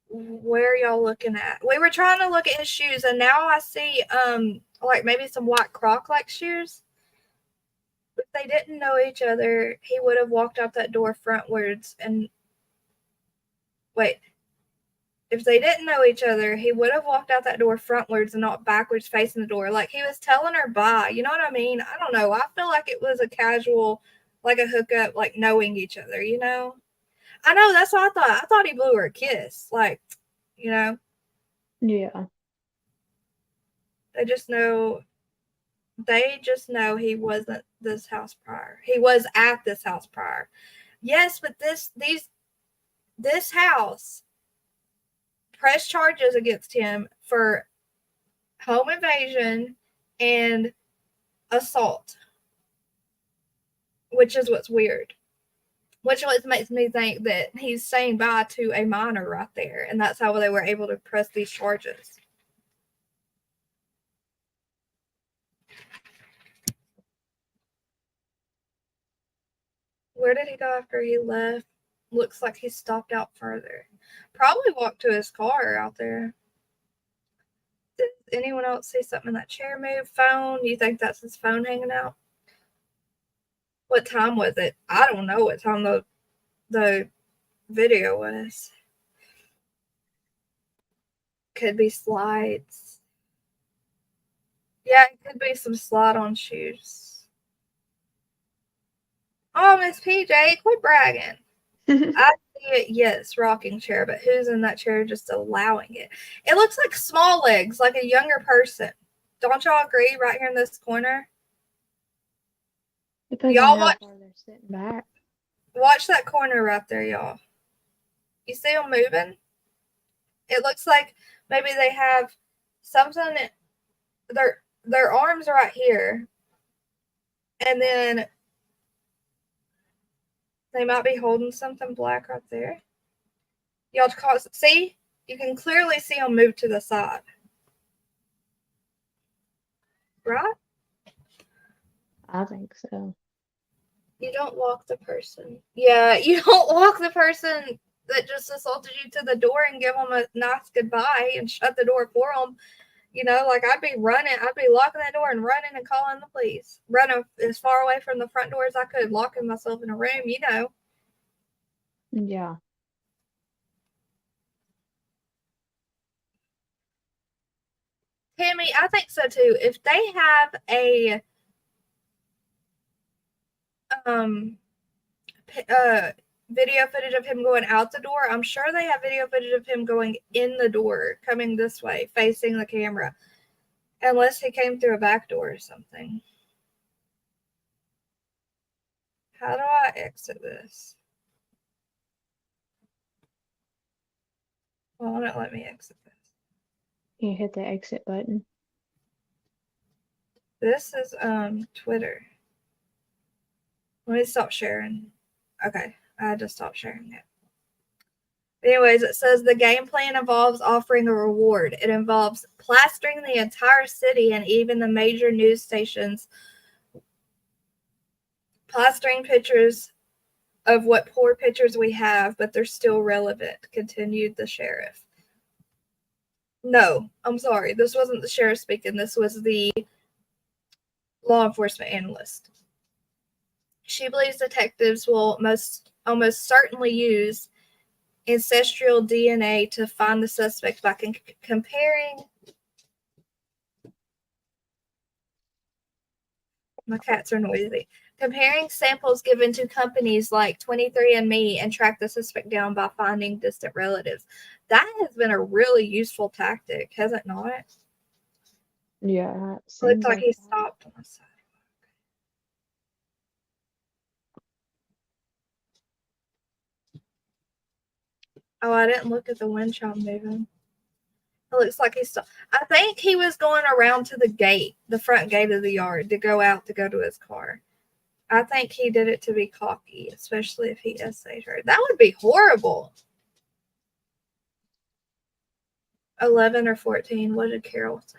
Where are y'all looking at? We were trying to look at his shoes, and now I see like maybe some white Croc-like shoes. If they didn't know each other, he would have walked out that door frontwards and wait. If they didn't know each other, he would have walked out that door frontwards and not backwards facing the door. Like he was telling her bye. You know what I mean? I don't know. I feel like it was a casual, like a hookup, like knowing each other, you know? I know, that's what I thought. I thought he blew her a kiss. Like, you know? Yeah. They just know he wasn't this house prior. He was at this house prior. Yes, but this house pressed charges against him for home invasion and assault. which is what's weird. Which makes me think that he's saying bye to a minor right there, and that's how they were able to press these charges. Where did he go after he left? Looks like he stopped out further. Probably walked to his car out there. Did anyone else see something in that chair move? Phone? You think that's his phone hanging out? What time was it? I don't know what time the video was. Could be slides. Yeah, it could be some slide-on shoes. Oh, Miss PJ, quit bragging. I see it, yes, rocking chair, but who's in that chair just allowing it? It looks like small legs, like a younger person. Don't y'all agree right here in this corner? Depends Y'all on how far they're sitting back. watch that corner right there, y'all. You see them moving? It looks like maybe they have something, their arms right here, and then they might be holding something black right there. Y'all see? You can clearly see them move to the side. Right? I think so. You don't walk the person. Yeah, you don't walk the person that just assaulted you to the door and give them a nice goodbye and shut the door for them. You know, like I'd be locking that door and running and calling the police. Running as far away from the front door as I could, locking myself in a room, you know. Yeah. Tammy, I think so too. If they have a video footage of him going out the door, I'm sure they have video footage of him going in the door, coming this way, facing the camera. Unless he came through a back door or something. How do I exit this? Well, why not let me exit this? You hit the exit button. This is Twitter. Let me stop sharing. Okay, I had to stop sharing it. Anyways, it says the game plan involves offering a reward. It involves plastering the entire city and even the major news stations, plastering pictures of what poor pictures we have, but they're still relevant, continued the sheriff. No, I'm sorry. This wasn't the sheriff speaking. This was the law enforcement analyst. She believes detectives will almost certainly use ancestral DNA to find the suspect by comparing. My cats are noisy. Comparing samples given to companies like 23andMe and track the suspect down by finding distant relatives. That has been a really useful tactic, has it not? Yeah, it Looks seems like he that. stopped on the side. Oh, I didn't look at the wind chime moving. It looks like he stopped. I think he was going around to the gate, the front gate of the yard, to go out to go to his car. I think he did it to be cocky, especially if he essayed her. That would be horrible. 11 or 14. What did Carol say?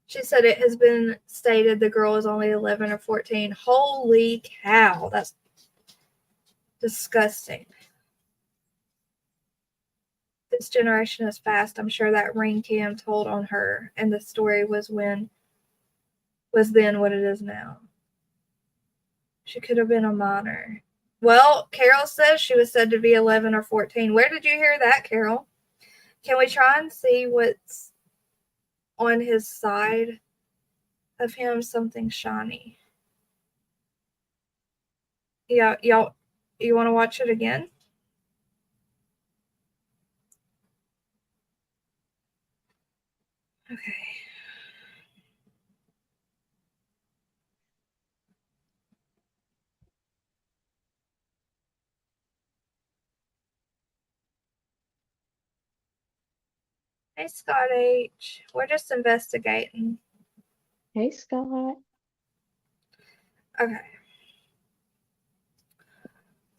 She said it has been stated the girl is only 11 or 14. Holy cow. That's disgusting. This generation is fast. I'm sure that ring cam told on her, and the story was then what it is now. She could have been a minor. Well, Carol says she was said to be 11 or 14. Where did you hear that, Carol? Can we try and see what's on his side of him? Something shiny. Yeah, y'all, you want to watch it again? Okay. Hey, Scott H. We're just investigating. Hey, Scott. Okay.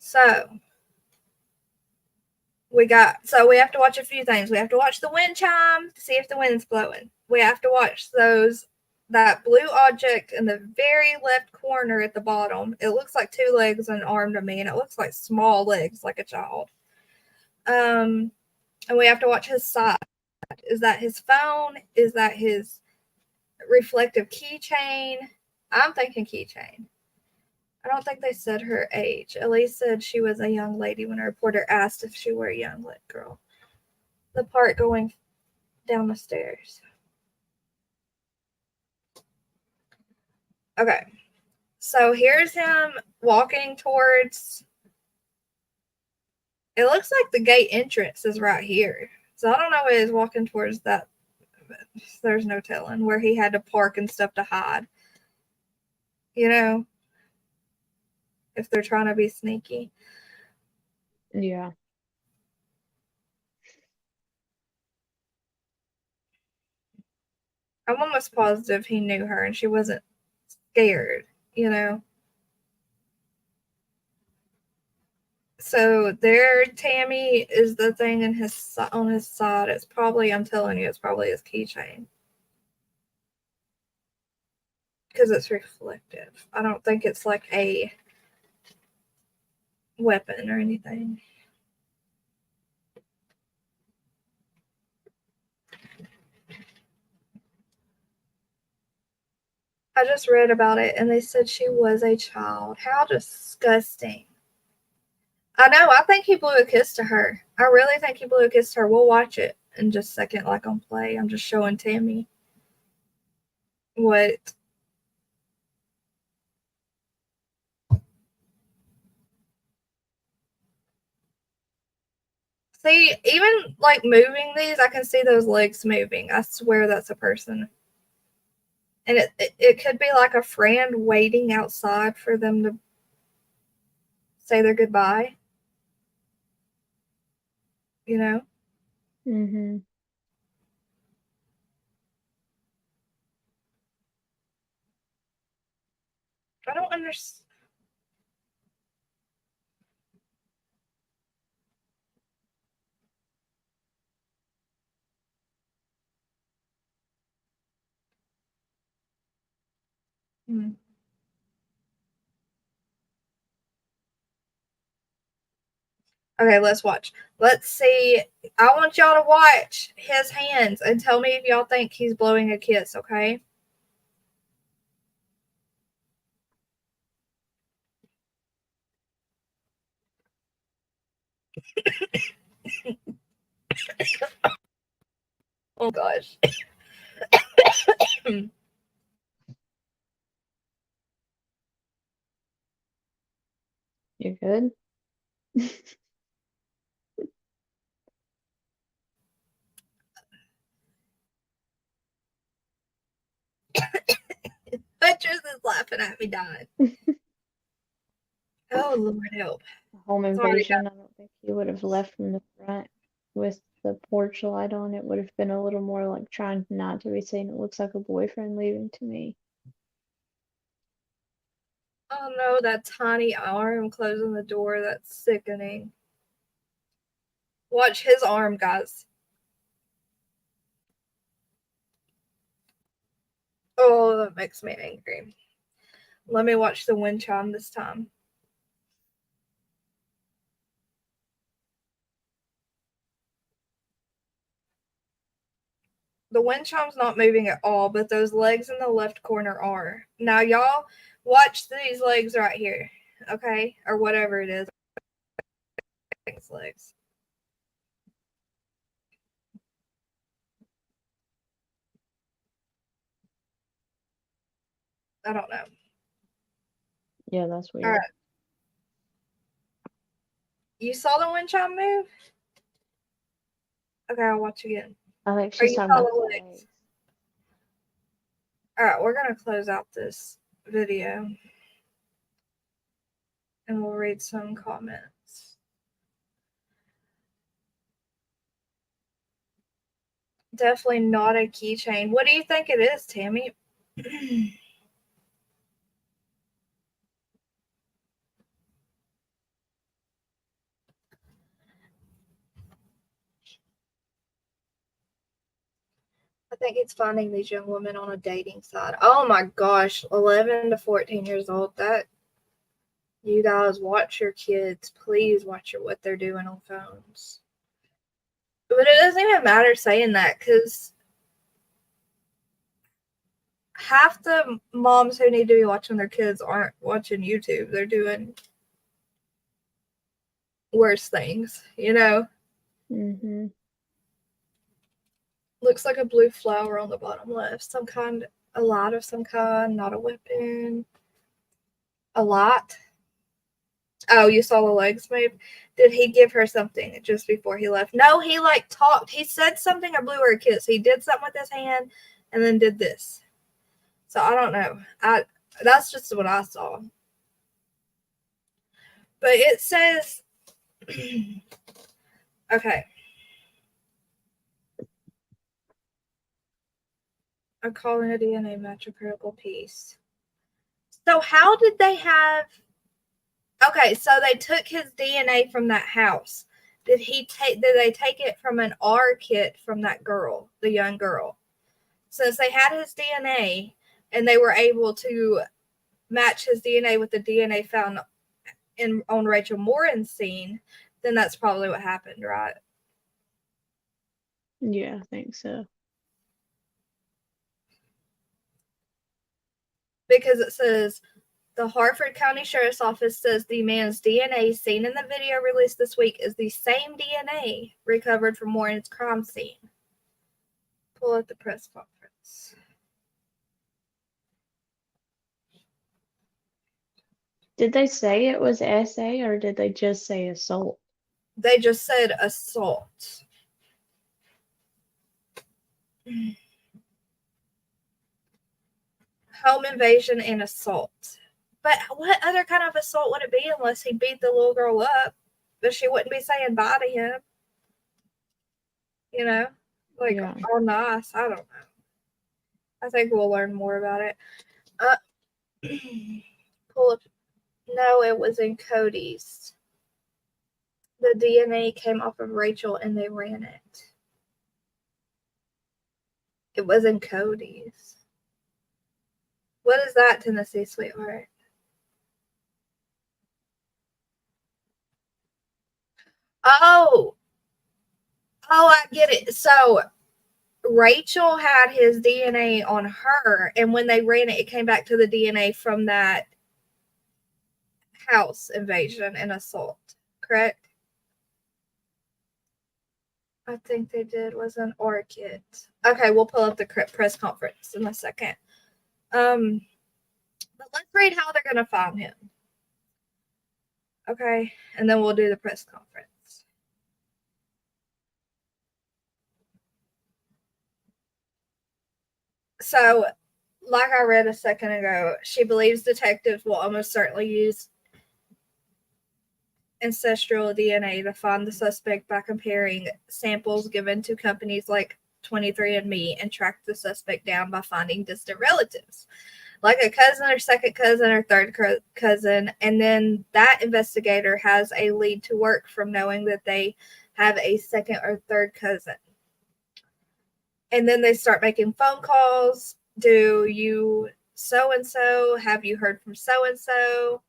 So we have to watch a few things. We have to watch the wind chime to see if the wind's blowing. We have to watch that blue object in the very left corner at the bottom. It looks like 2 legs and an arm to me, and it looks like small legs, like a child. And we have to watch his side. Is that his phone? Is that his reflective keychain? I'm thinking keychain. I don't think they said her age. Elise said she was a young lady when a reporter asked if she were a young girl. The part going down the stairs. Okay. So here's him walking towards. It looks like the gate entrance is right here. So I don't know if he's walking towards that. There's no telling where he had to park and stuff to hide. You know? If they're trying to be sneaky. Yeah. I'm almost positive he knew her and she wasn't scared, you know? So there, Tammy is the thing on his side. It's probably, I'm telling you, it's probably his keychain. Because it's reflective. I don't think it's like a weapon or anything. I just read about it and they said she was a child. How disgusting. I know. I think he blew a kiss to her. I really think he blew a kiss to her. We'll watch it in just a second, like on play. I'm just showing Tammy what. See, even like moving these, I can see those legs moving. I swear that's a person. And it could be like a friend waiting outside for them to say their goodbye. You know? Mm-hmm. I don't understand. Okay, let's watch. Let's see. I want y'all to watch his hands and tell me if y'all think he's blowing a kiss, okay? Oh gosh. You're good? Huntress is laughing at me dying. Oh Lord help. Home Sorry, invasion, I don't think he would have left from the front with the porch light on. It would have been a little more like trying not to be seen. It looks like a boyfriend leaving to me. Oh no, that tiny arm closing the door. That's sickening. Watch his arm, guys. Oh, that makes me angry. Let me watch the wind chime this time. The wind chime's not moving at all, but those legs in the left corner are. Now, y'all, watch these legs right here, okay? Or whatever it is. These legs. I don't know. Yeah, that's weird. All right. You saw the wind chime move? Okay, I'll watch again. I think Or she's you talking saw about the the legs? legs. All right, we're going to close out this video. And we'll read some comments. Definitely not a keychain. What do you think it is, Tammy? think it's finding these young women on a dating site. Oh my gosh, 11 to 14 years old. That you guys watch your kids. Please watch what they're doing on phones. But it doesn't even matter saying that because half the moms who need to be watching their kids aren't watching YouTube. They're doing worse things, you know? Mm-hmm. Looks like a blue flower on the bottom left. Some kind, a lot of some kind, not a weapon. A lot. Oh, you saw the legs move? Did he give her something just before he left? No, he like talked. He said something or blew her a kiss. He did something with his hand and then did this. So I don't know. That's just what I saw. But it says, okay. I'm calling a DNA match a critical piece. So how did they have? Okay, so they took his DNA from that house. Did they take it from an R kit from that girl, the young girl? Since they had his DNA and they were able to match his DNA with the DNA found on Rachel Morin's scene, then that's probably what happened, right? Yeah, I think so. Because it says the Harford County Sheriff's Office says the man's DNA seen in the video released this week is the same DNA recovered from Morin's crime scene. Pull up the press conference. Did they say it was SA or did they just say assault? They just said assault. Home invasion and assault. But what other kind of assault would it be unless he beat the little girl up? But she wouldn't be saying bye to him. You know? Like, Yeah. all nice. I don't know. I think we'll learn more about it. Pull up. No, it was in Cody's. The DNA came off of Rachel and they ran it. It was in Cody's. What is that, Tennessee sweetheart? Oh, I get it. So Rachel had his DNA on her, and when they ran it, it came back to the DNA from that house invasion and assault, correct? I think they did was an orchid. Okay, we'll pull up the press conference in a second. But let's read how they're gonna find him. Okay, and then we'll do the press conference. So, like I read a second ago, she believes detectives will almost certainly use ancestral DNA to find the suspect by comparing samples given to companies like 23andMe and track the suspect down by finding distant relatives, like a cousin or second cousin or third cousin. And then that investigator has a lead to work from knowing that they have a second or third cousin. And then they start making phone calls. Do you so-and-so? Have you heard from so-and-so?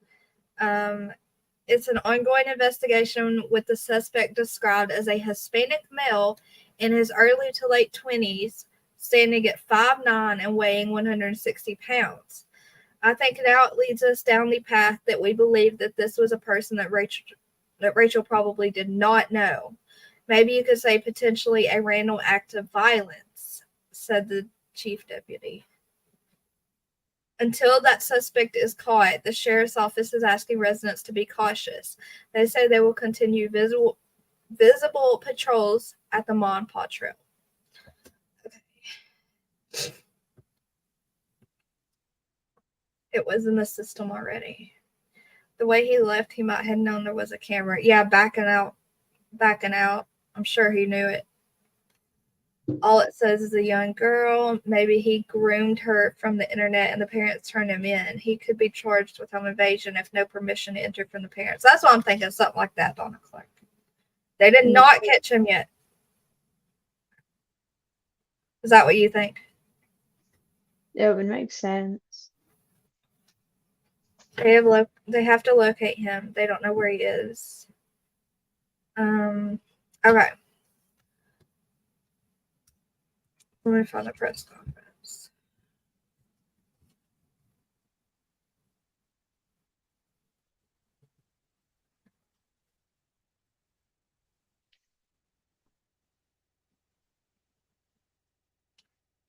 It's an ongoing investigation with the suspect described as a Hispanic male in his early to late 20s, standing at 5'9" and weighing 160 pounds. I think now it leads us down the path that we believe that this was a person that Rachel probably did not know. Maybe you could say potentially a random act of violence, said the chief deputy. Until that suspect is caught, the sheriff's office is asking residents to be cautious. They say they will continue visible patrols at the Mon Pa Trail. Okay. It was in the system already. The way he left, he might have known there was a camera. Yeah, backing out. I'm sure he knew it. All it says is a young girl. Maybe he groomed her from the internet and the parents turned him in. He could be charged with home invasion if no permission to enter from the parents. That's what I'm thinking, something like that, Donna Clark. They did not catch him yet. Is that what you think? It would make sense. They have to locate him. They don't know where he is. Okay. Let me find the press conference.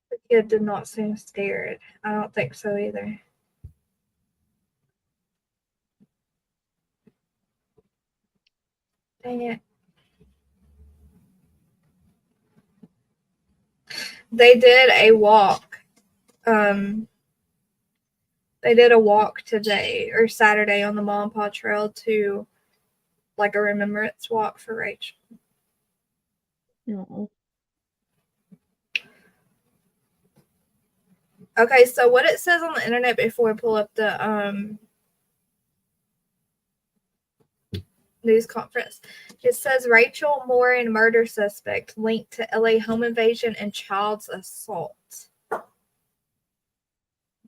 The kid did not seem scared. I don't think so either. Dang it. They did a walk. They did a walk today or Saturday on the Mom and Pa Trail to like a remembrance walk for Rachel. No. Okay, so what it says on the internet before we pull up the news conference, it says Rachel Morin murder suspect linked to LA home invasion and child's assault.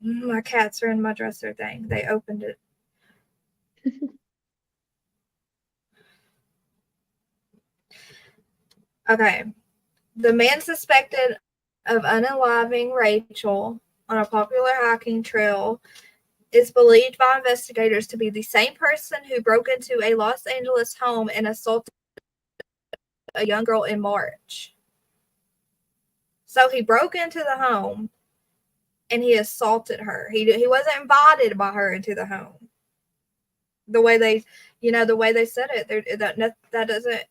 My cats are in my dresser thing. They opened it. Okay. The man suspected of unaliving Rachel on a popular hiking trail is believed by investigators to be the same person who broke into a Los Angeles home and assaulted a young girl in March. So he broke into the home and he assaulted her. He wasn't invited by her into the home. The way they said it,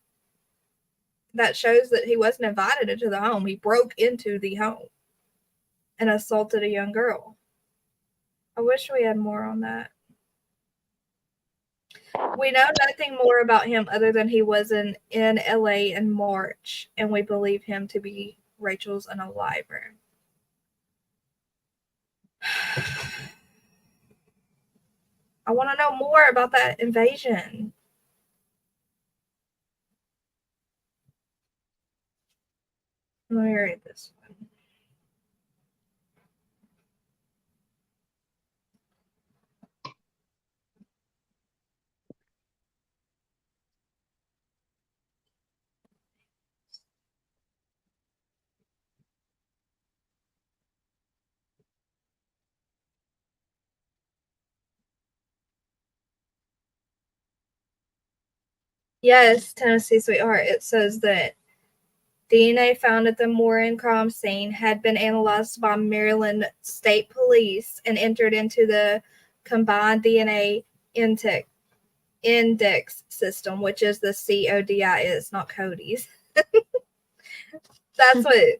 that shows that he wasn't invited into the home. He broke into the home and assaulted a young girl. I wish we had more on that. We know nothing more about him other than he was in LA in March, and we believe him to be Rachel's unaliver. I want to know more about that invasion. Let me read this one. Yes, Tennessee sweetheart. It says that DNA found at the Morin crime scene had been analyzed by Maryland State Police and entered into the combined DNA index system, which is the CODIS, not Cody's. That's what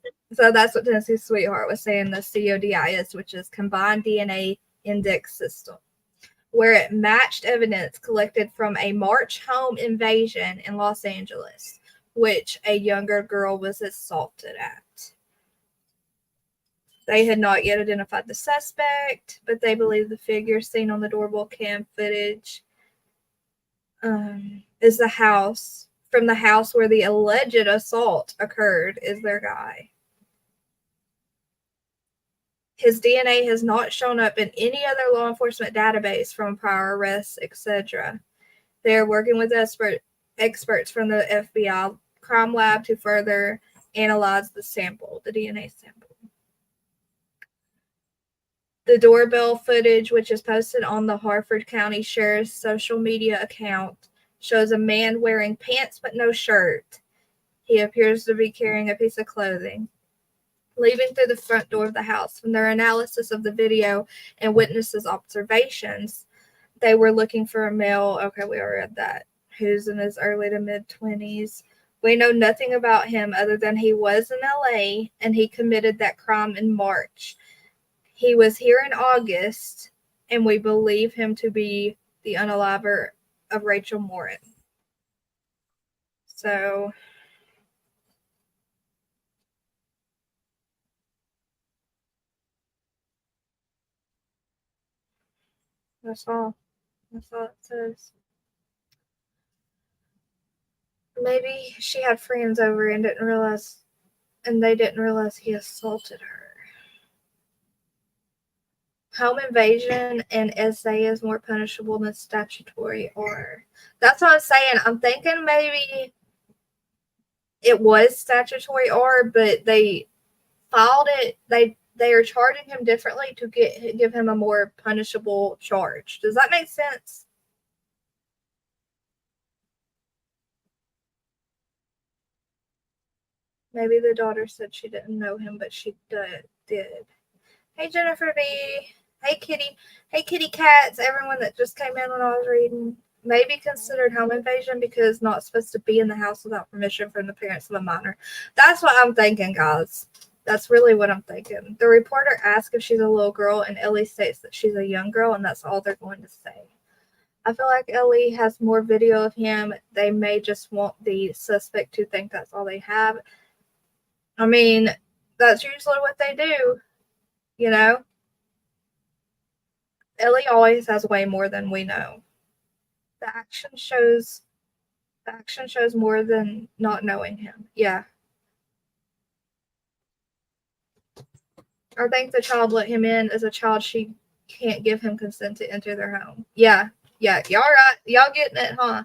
Tennessee Sweetheart was saying, the CODIS, which is combined DNA index system, where it matched evidence collected from a March home invasion in Los Angeles, which a younger girl was assaulted at. They had not yet identified the suspect, but they believe the figure seen on the doorbell cam footage is the house where the alleged assault occurred is their guy. His DNA has not shown up in any other law enforcement database from prior arrests, etc. They are working with experts from the FBI crime lab to further analyze the DNA sample. The doorbell footage, which is posted on the Harford County Sheriff's social media account, shows a man wearing pants but no shirt. He appears to be carrying a piece of clothing, leaving through the front door of the house. From their analysis of the video and witnesses' observations, they were looking for a male, okay, we already read that, who's in his early to mid-20s. We know nothing about him other than he was in LA and he committed that crime in March. He was here in August, and we believe him to be the unaliver of Rachel Morin. So that's all. That's all it says. Maybe she had friends over and didn't realize and they didn't realize he assaulted her. Home invasion and SA is more punishable than statutory or. That's what I'm saying. I'm thinking maybe it was statutory or, but they filed it. They are charging him differently to give him a more punishable charge. Does that make sense? Maybe the daughter said she didn't know him, but she did. Hey, Jennifer B. Hey, Kitty. Hey, kitty cats. Everyone that just came in when I was reading. May be considered home invasion because not supposed to be in the house without permission from the parents of a minor. That's what I'm thinking, guys. That's really what I'm thinking. The reporter asked if she's a little girl, and Ellie states that she's a young girl, and that's all they're going to say. I feel like Ellie has more video of him. They may just want the suspect to think that's all they have. I mean, that's usually what they do, you know? Ellie always has way more than we know. The action shows more than not knowing him. Yeah. I think the child let him in as a child. She can't give him consent to enter their home. Yeah. Yeah. Y'all right. Y'all getting it, huh?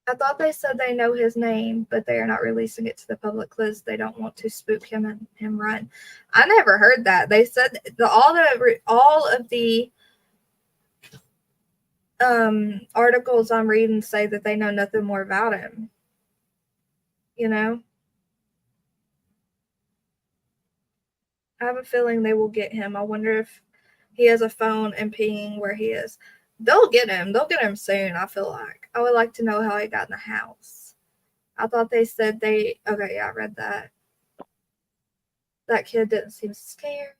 I thought they said they know his name, but they are not releasing it to the public because they don't want to spook him and him run. I never heard that. They said all of the articles I'm reading say that they know nothing more about him. You know? I have a feeling they will get him. I wonder if he has a phone and pinging where he is. They'll get him. They'll get him soon, I feel like. I would like to know how he got in the house. I thought they said okay, yeah, I read that. That kid didn't seem scared.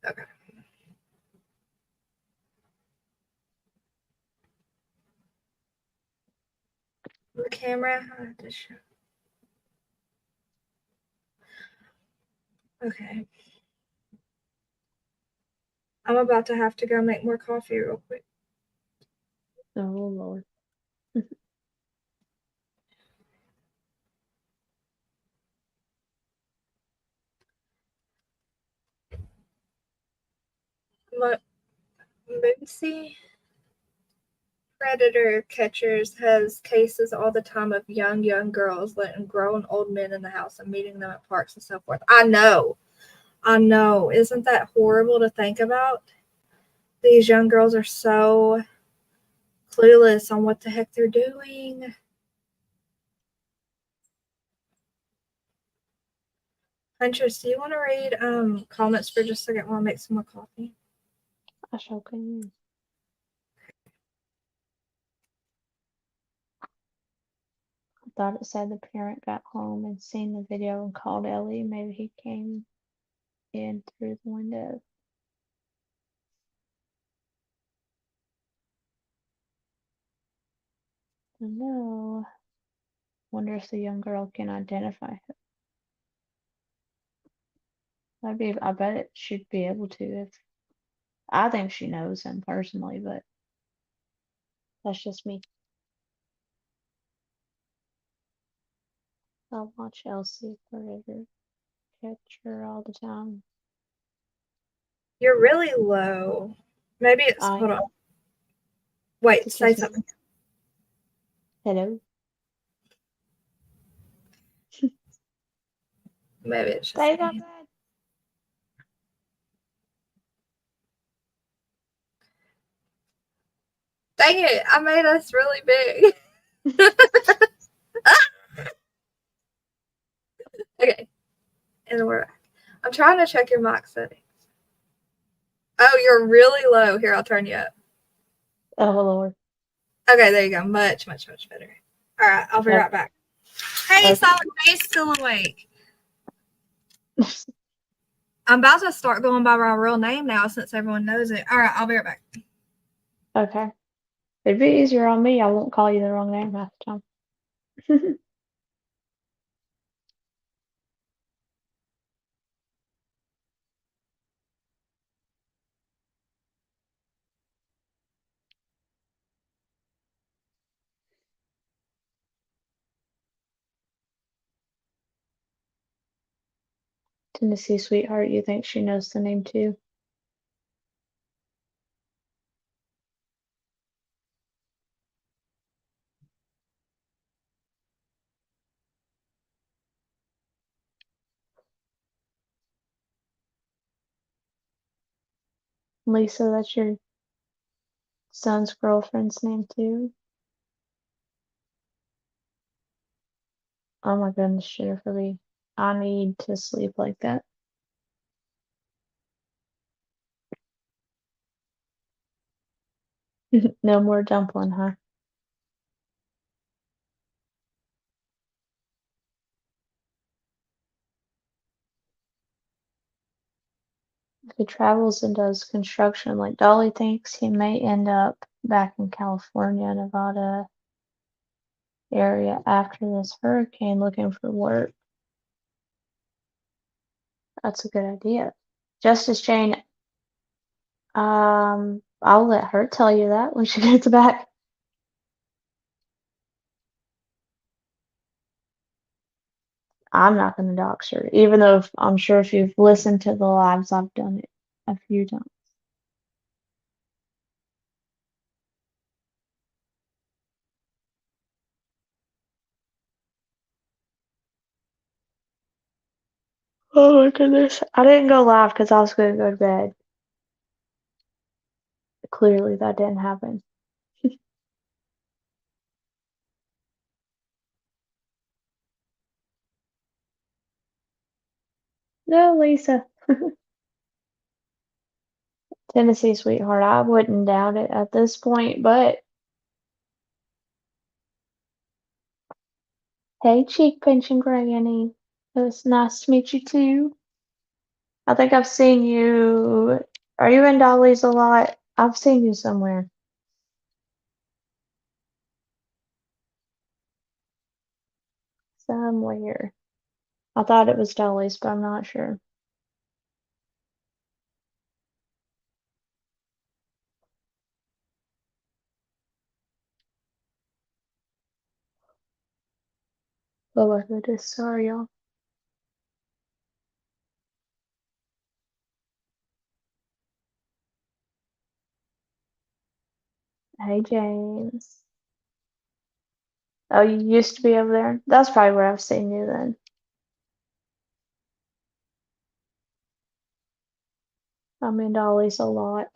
Okay. The camera. Okay. I'm about to have to go make more coffee real quick. Oh, Lord. Moosey Predator Catchers has cases all the time of young girls letting grown old men in the house and meeting them at parks and so forth. I know. Isn't that horrible to think about? These young girls are so clueless on what the heck they're doing. Huntress, do you want to read comments for just a second while I make some more coffee? I sure can. I thought it said the parent got home and seen the video and called Ellie. Maybe he came in through the window. No. Wonder if the young girl can identify him. I bet it should be able to. If I think she knows him personally, but that's just me. I watch Elsie Predator Catcher all the time. You're really low. Maybe it's hold on. Wait, It's say just me. something. Hello. Maybe it's just Say me. something. Dang it, I made us really big. Okay, and we're back. I'm trying to check your mic settings. Oh, you're really low. Here, I'll turn you up. Oh, Lord. Okay, there you go. Much better. All right, I'll be right back. Hey, Solid Face, still awake. I'm about to start going by my real name now since everyone knows it. All right, I'll be right back. Okay. It'd be easier on me. I won't call you the wrong name half the time. Tennessee sweetheart, you think she knows the name too? Lisa, that's your son's girlfriend's name too? Oh my goodness, Jennifer, I need to sleep like that. No more dumpling, huh? If he travels and does construction like Dolly thinks, he may end up back in California, Nevada area after this hurricane looking for work. That's a good idea. Justice Jane, I'll let her tell you that when she gets back. I'm not gonna dox her, even though I'm sure if you've listened to the lives, I've done it a few times. Oh my goodness. I didn't go live because I was gonna go to bed. Clearly that didn't happen. No, Lisa. Tennessee sweetheart, I wouldn't doubt it at this point, but hey, cheek pinching granny. It was nice to meet you too. I think I've seen you. Are you in Dolly's a lot? I've seen you somewhere. Somewhere. I thought it was Dolly's, but I'm not sure. Oh my goodness, sorry y'all. Hey James. Oh, you used to be over there? That's probably where I've seen you then. I'm in Dolly's a lot.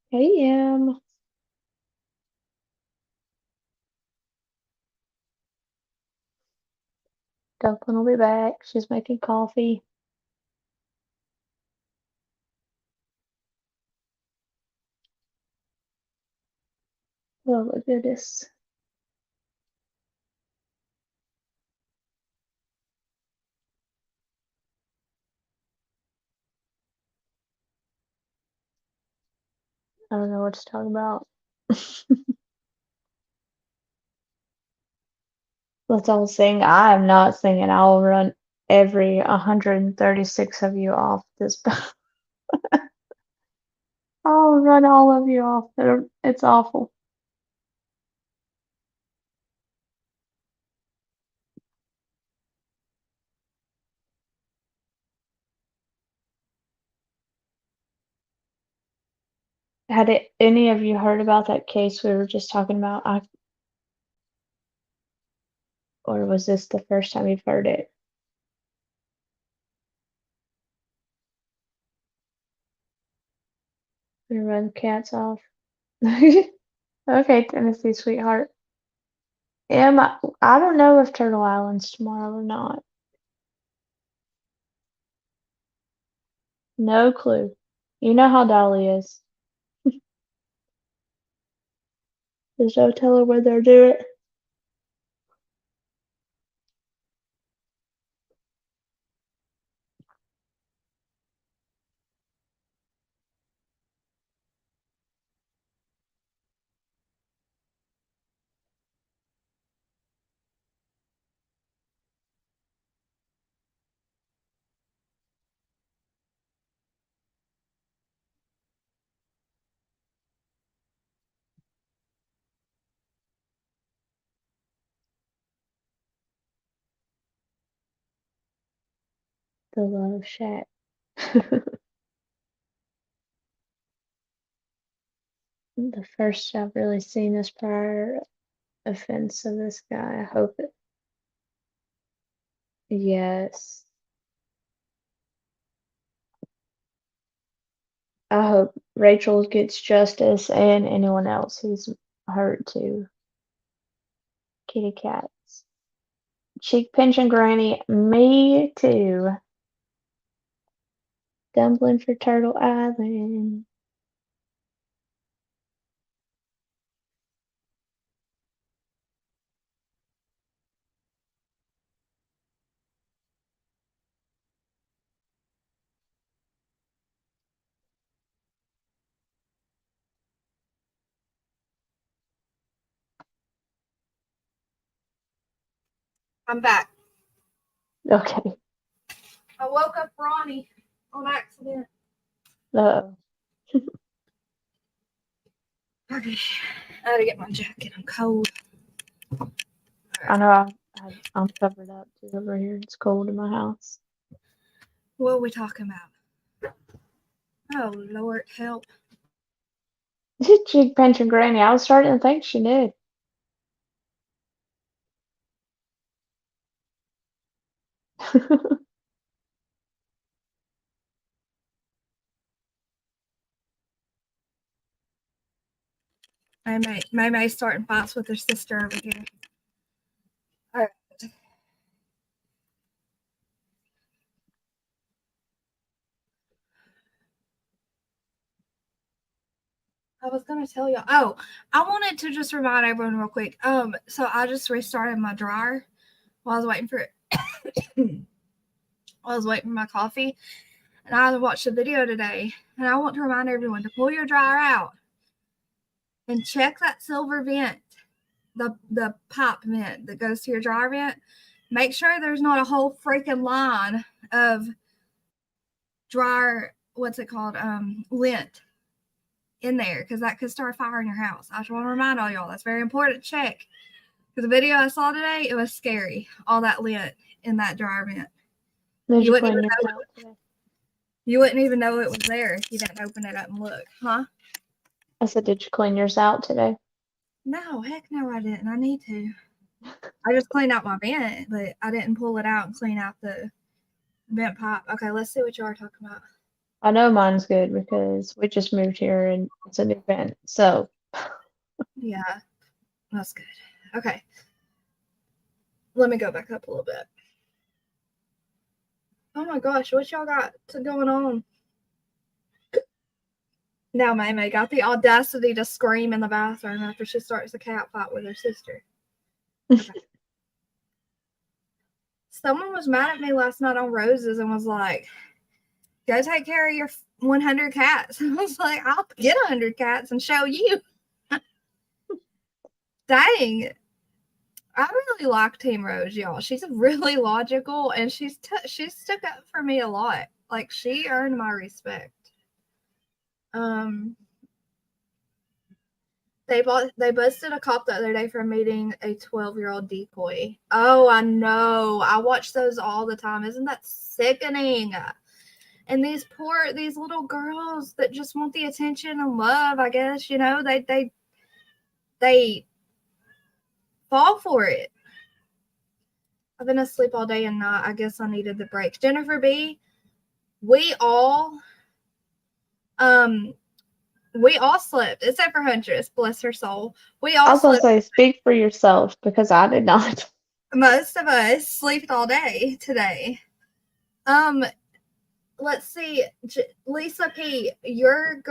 Hey Em. Dumpling will be back. She's making coffee. Oh my goodness. I don't know what to talk about. Let's all sing. I am not singing. I'll run every 136 of you off this. I'll run all of you off. It's awful. Any of you heard about that case we were just talking about? Or was this the first time you've heard it? We run cats off. Okay, Tennessee sweetheart. I don't know if Turtle Island's tomorrow or not. No clue. You know how Dolly is. There's no telling when they'll do it. The Love Shack. The first I've really seen this prior offense of this guy. I hope it. Yes. I hope Rachel gets justice and anyone else who's hurt too. Kitty cats. Cheek pinching granny. Me too. Dumpling for Turtle Island. I'm back. Okay. I woke up Ronnie on accident. Uh-oh. Okay. I gotta get my jacket. I'm cold. I know I'm covered up too over here. It's cold in my house. What are we talking about? Oh, Lord, help. Cheek pinching granny. I was starting to think she knew. May's starting fights with her sister over here. All right. I was gonna tell you. Oh, I wanted to just remind everyone real quick. So I just restarted my dryer while I was waiting for it. while I was waiting for my coffee, and I watched a video today. And I want to remind everyone to pull your dryer out and check that silver vent, the pipe vent that goes to your dryer vent. Make sure there's not a whole freaking line of dryer. What's it called? Lint in there, because that could start a fire in your house. I just want to remind all y'all that's very important to check, because the video I saw today, it was scary. All that lint in that dryer vent. Did You you wouldn't clean even yours know out today? You wouldn't even know it was there if you didn't open it up and look, huh? I said, did you clean yours out today? No, heck no, I didn't. I need to. I just cleaned out my vent, but I didn't pull it out and clean out the vent pipe. Okay, let's see what you are talking about. I know mine's good because we just moved here and it's a new vent. So Yeah, that's good. Okay. Let me go back up a little bit. Oh my gosh, what y'all got going on? Now, May got the audacity to scream in the bathroom after she starts a cat fight with her sister. Okay. Someone was mad at me last night on Roses and was like, go take care of your 100 cats. I was like, I'll get 100 cats and show you. Dang. I really like Team Rose, y'all. She's really logical, and she's stuck up for me a lot. Like, she earned my respect. They busted a cop the other day for meeting a 12-year-old decoy. Oh, I know. I watch those all the time. Isn't that sickening? And these little girls that just want the attention and love, I guess, they fall for it. I've been asleep all day and night. I guess I needed the break. Jennifer B, we all slept, except for Huntress, bless her soul. We all I was going to slept. say, speak for yourself because I did not. Most of us slept all day today. Let's see. Lisa P, your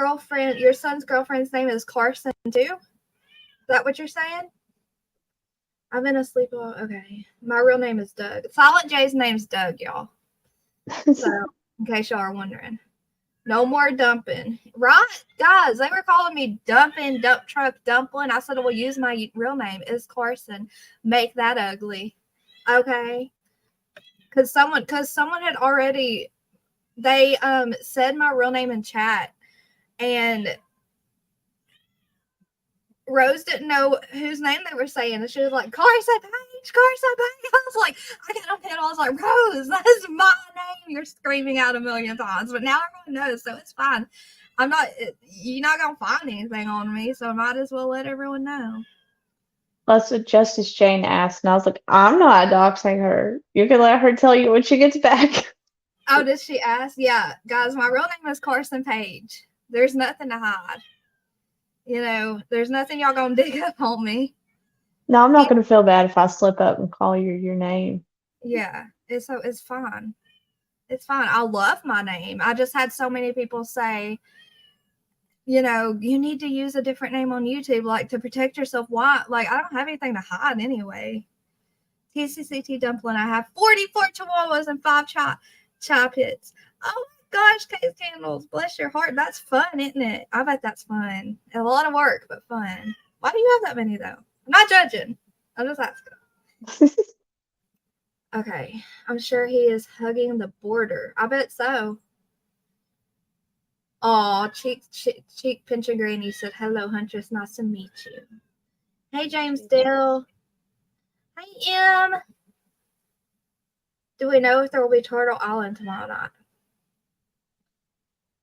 son's girlfriend's name is Carson too? Is that what you're saying? I've been asleep all. Okay. My real name is Doug. Silent J's name's Doug, y'all. So, in case y'all are wondering. No more dumping. Right? Guys, they were calling me dumping, dump truck, dumpling. I said, well, use my real name. It's Carson. Make that ugly. Okay. Because someone had already, they said my real name in chat, and Rose didn't know whose name they were saying, and she was like, Carson, hey, Page, Carson Page. I was like, I got on panel. I was like, Rose, that is my name. You're screaming out a million times, but now everyone knows, so it's fine. You're not gonna find anything on me, so I might as well let everyone know. That's what Justice Jane asked, and I was like, I'm not doxing her. You can let her tell you when she gets back. Oh, did she ask? Yeah, guys, my real name is Carson Page. There's nothing to hide. There's nothing y'all gonna dig up on me. No, I'm not gonna feel bad if I slip up and call you your name. Yeah, it's fine. It's fine. I love my name. I just had so many people say, you need to use a different name on YouTube, like, to protect yourself. Why? Like, I don't have anything to hide anyway. TCCT Dumpling, I have 44 chihuahuas and 5 chop hits. Oh my gosh, Case Candles, bless your heart. That's fun, isn't it? I bet that's fun. A lot of work, but fun. Why do you have that many, though? I'm not judging. I'm just asking. Okay, I'm sure he is hugging the border. I bet so. Aw, cheek pinching granny said, hello, Huntress. Nice to meet you. Hey, James Dale. Hey, Em. Do we know if there will be Turtle Island tomorrow night?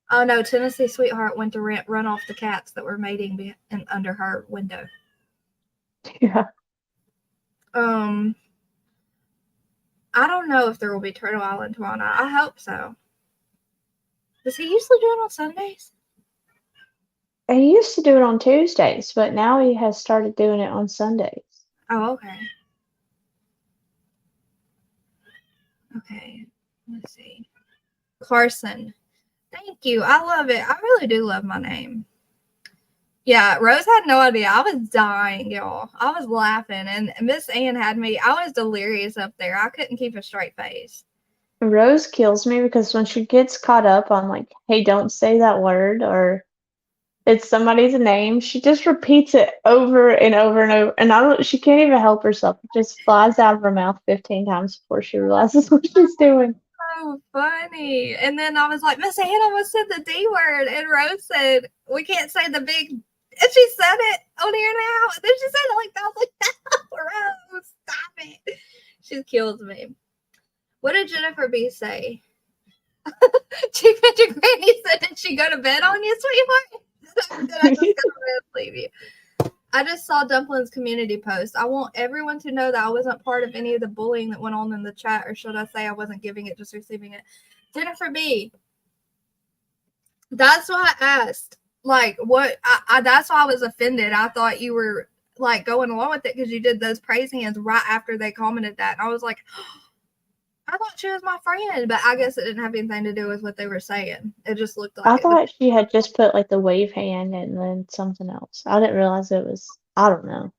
Oh, no, Tennessee Sweetheart went to run off the cats that were mating under her window. Yeah. I don't know if there will be Turtle Island tomorrow night. I hope so. Does he usually do it on Sundays? He used to do it on Tuesdays, but now he has started doing it on Sundays. Oh, okay. Okay, let's see. Carson. Thank you. I love it. I really do love my name. Yeah, Rose had no idea. I was dying, y'all. I was laughing, and Miss Ann had me. I was delirious up there. I couldn't keep a straight face. Rose kills me because when she gets caught up on, like, hey, don't say that word, or it's somebody's name, she just repeats it over and over and over, and she can't even help herself. It just flies out of her mouth 15 times before she realizes what she's doing. So funny. And then I was like, Miss Ann almost said the D word, and Rose said, we can't say the big, and she said it on here now. And then she said it like that. I was like, no, Rose, stop it. She kills me. What did Jennifer B say? Chief Pitcher Granny said, did she go to bed on you, sweetheart? Did I just go to bed and leave you? I just saw Dumpling's community post. I want everyone to know that I wasn't part of any of the bullying that went on in the chat, or should I say I wasn't giving it, just receiving it. Jennifer B, that's why I asked. Like, what? That's why I was offended. I thought you were, like, going along with it because you did those praise hands right after they commented that. And I was like, I thought she was my friend, but I guess it didn't have anything to do with what they were saying. It just looked like I thought she had just put, like, the wave hand and then something else. I didn't realize it was, I don't know.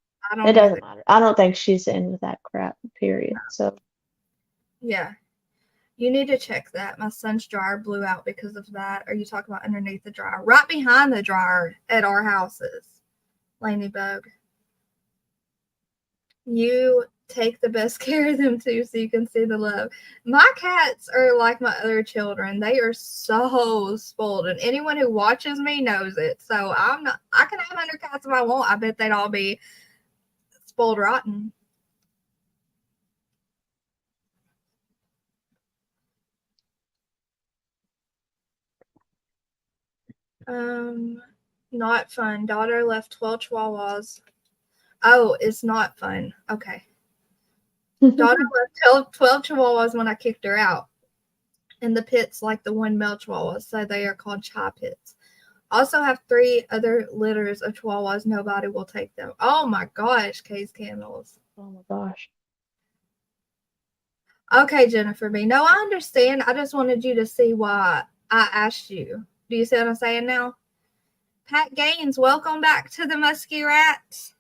It doesn't matter. I don't think she's in with that crap, period. So, yeah. You need to check that. My son's dryer blew out because of that. Are you talking about underneath the dryer? Right behind the dryer at our houses. Lanybug. You take the best care of them too, so you can see the love. My cats are like my other children. They are so spoiled, and anyone who watches me knows it. So I can have 100 cats if I want. I bet they'd all be spoiled rotten. Not fun. Daughter left 12 chihuahuas. Oh, it's not fun. Okay. Daughter left 12 chihuahuas when I kicked her out. And the pits like the one male chihuahua, so they are called chai pits. Also have 3 other litters of chihuahuas. Nobody will take them. Oh my gosh, Case Candles. oh my gosh. Okay, Jennifer B. No, I understand. I just wanted you to see why I asked you. Do you see what I'm saying now? Pat Gaines, welcome back to the Muskie Rats.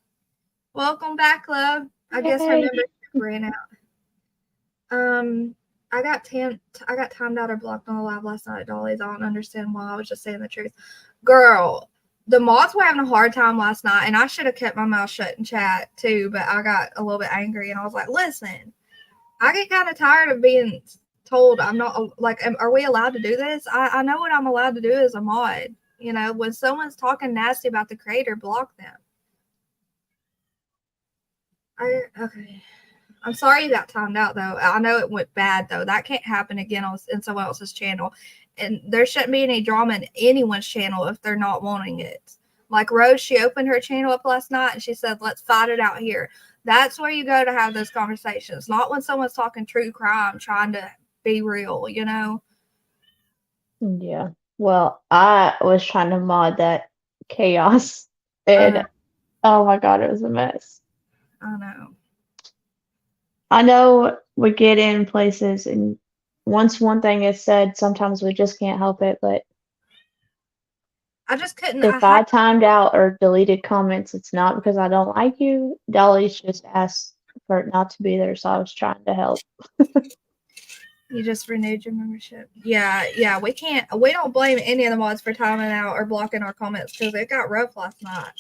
Welcome back, love. I guess her membership ran out. I got timed out or blocked on the live last night at Dolly's. I don't understand why. I was just saying the truth. Girl, the mods were having a hard time last night, and I should have kept my mouth shut in chat too, but I got a little bit angry, and I was like, listen, I get kind of tired of being told I'm not, like, are we allowed to do this? I know what I'm allowed to do as a mod. You know, when someone's talking nasty about the creator, block them. Okay. I'm sorry you got timed out, though. I know it went bad, though. That can't happen again in someone else's channel. And there shouldn't be any drama in anyone's channel if they're not wanting it. Like Rose, she opened her channel up last night and she said, let's fight it out here. That's where you go to have those conversations, not when someone's talking true crime, trying to be real, you know? Yeah. Well, I was trying to mod that chaos, and oh my God, it was a mess. I know. I know we get in places, and once one thing is said, sometimes we just can't help it. But I just couldn't. if I timed out or deleted comments, it's not because I don't like you. Dolly's just asked for it not to be there, so I was trying to help. You just renewed your membership. Yeah. We don't blame any of the mods for timing out or blocking our comments because it got rough last night.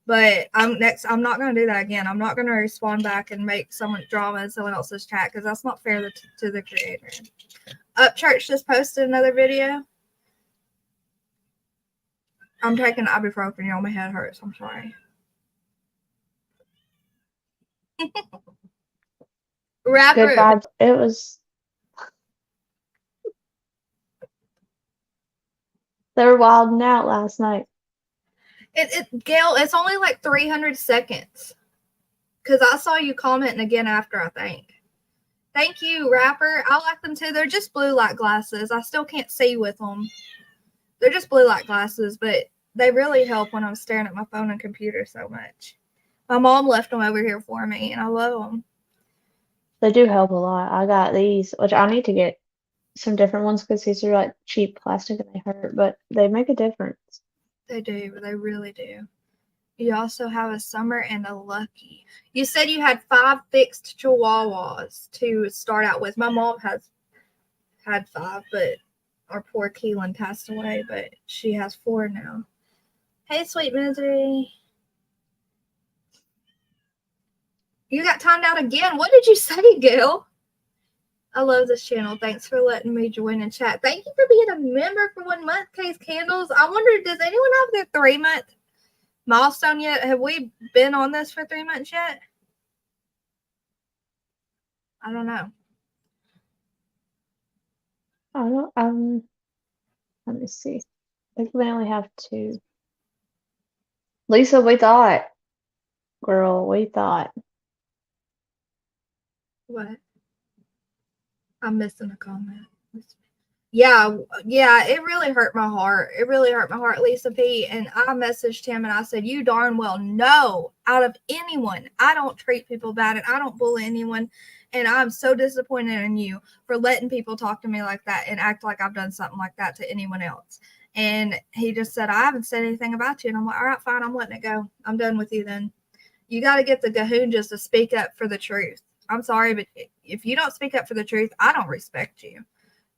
But I'm not going to do that again. I'm not going to respond back and make someone drama in someone else's chat because that's not fair to the creator. Upchurch just posted another video. I'm taking ibuprofen, y'all. My head hurts. I'm sorry. Rapper. Good vibes. It was. They were wilding out last night. Gail, it's only like 300 seconds. Because I saw you commenting again after, I think. Thank you, Rapper. I like them too. They're just blue light glasses. I still can't see with them. They're just blue light glasses, but they really help when I'm staring at my phone and computer so much. My mom left them over here for me, and I love them. They do help a lot. I got these, which I need to get some different ones because these are like cheap plastic and they hurt, but they make a difference. They do. They really do. You also have a Summer and a Lucky. You said you had 5 fixed chihuahuas to start out with. My mom has had 5, but our poor Keelan passed away, but she has 4 now. Hey, Sweet Misery. You got timed out again. What did you say, Gail? I love this channel. Thanks for letting me join and chat. Thank you for being a member for 1 month, Case Candles. I wonder, does anyone have their 3-month milestone yet? Have we been on this for 3 months yet? I don't know. Let me see. I think we only have 2. Lisa, we thought. Girl, we thought. What? I'm missing a comment. Yeah, it really hurt my heart. It really hurt my heart, Lisa P. And I messaged him and I said, you darn well know, out of anyone, I don't treat people bad and I don't bully anyone. And I'm so disappointed in you for letting people talk to me like that and act like I've done something like that to anyone else. And he just said, I haven't said anything about you. And I'm like, all right, fine, I'm letting it go. I'm done with you then. You got to get the Gahoon just to speak up for the truth. I'm sorry, but if you don't speak up for the truth, I don't respect you.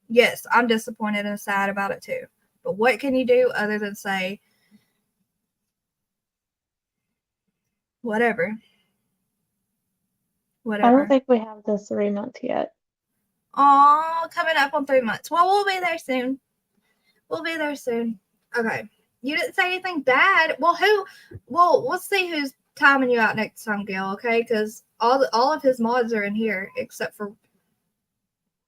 Yes, I'm disappointed and sad about it too. But what can you do other than say, whatever? I don't think we have the 3 month yet. Oh, coming up on 3 months. Well, we'll be there soon. Okay. You didn't say anything bad. Well, we'll see who's timing you out next time, Gail, okay? Because all of his mods are in here except for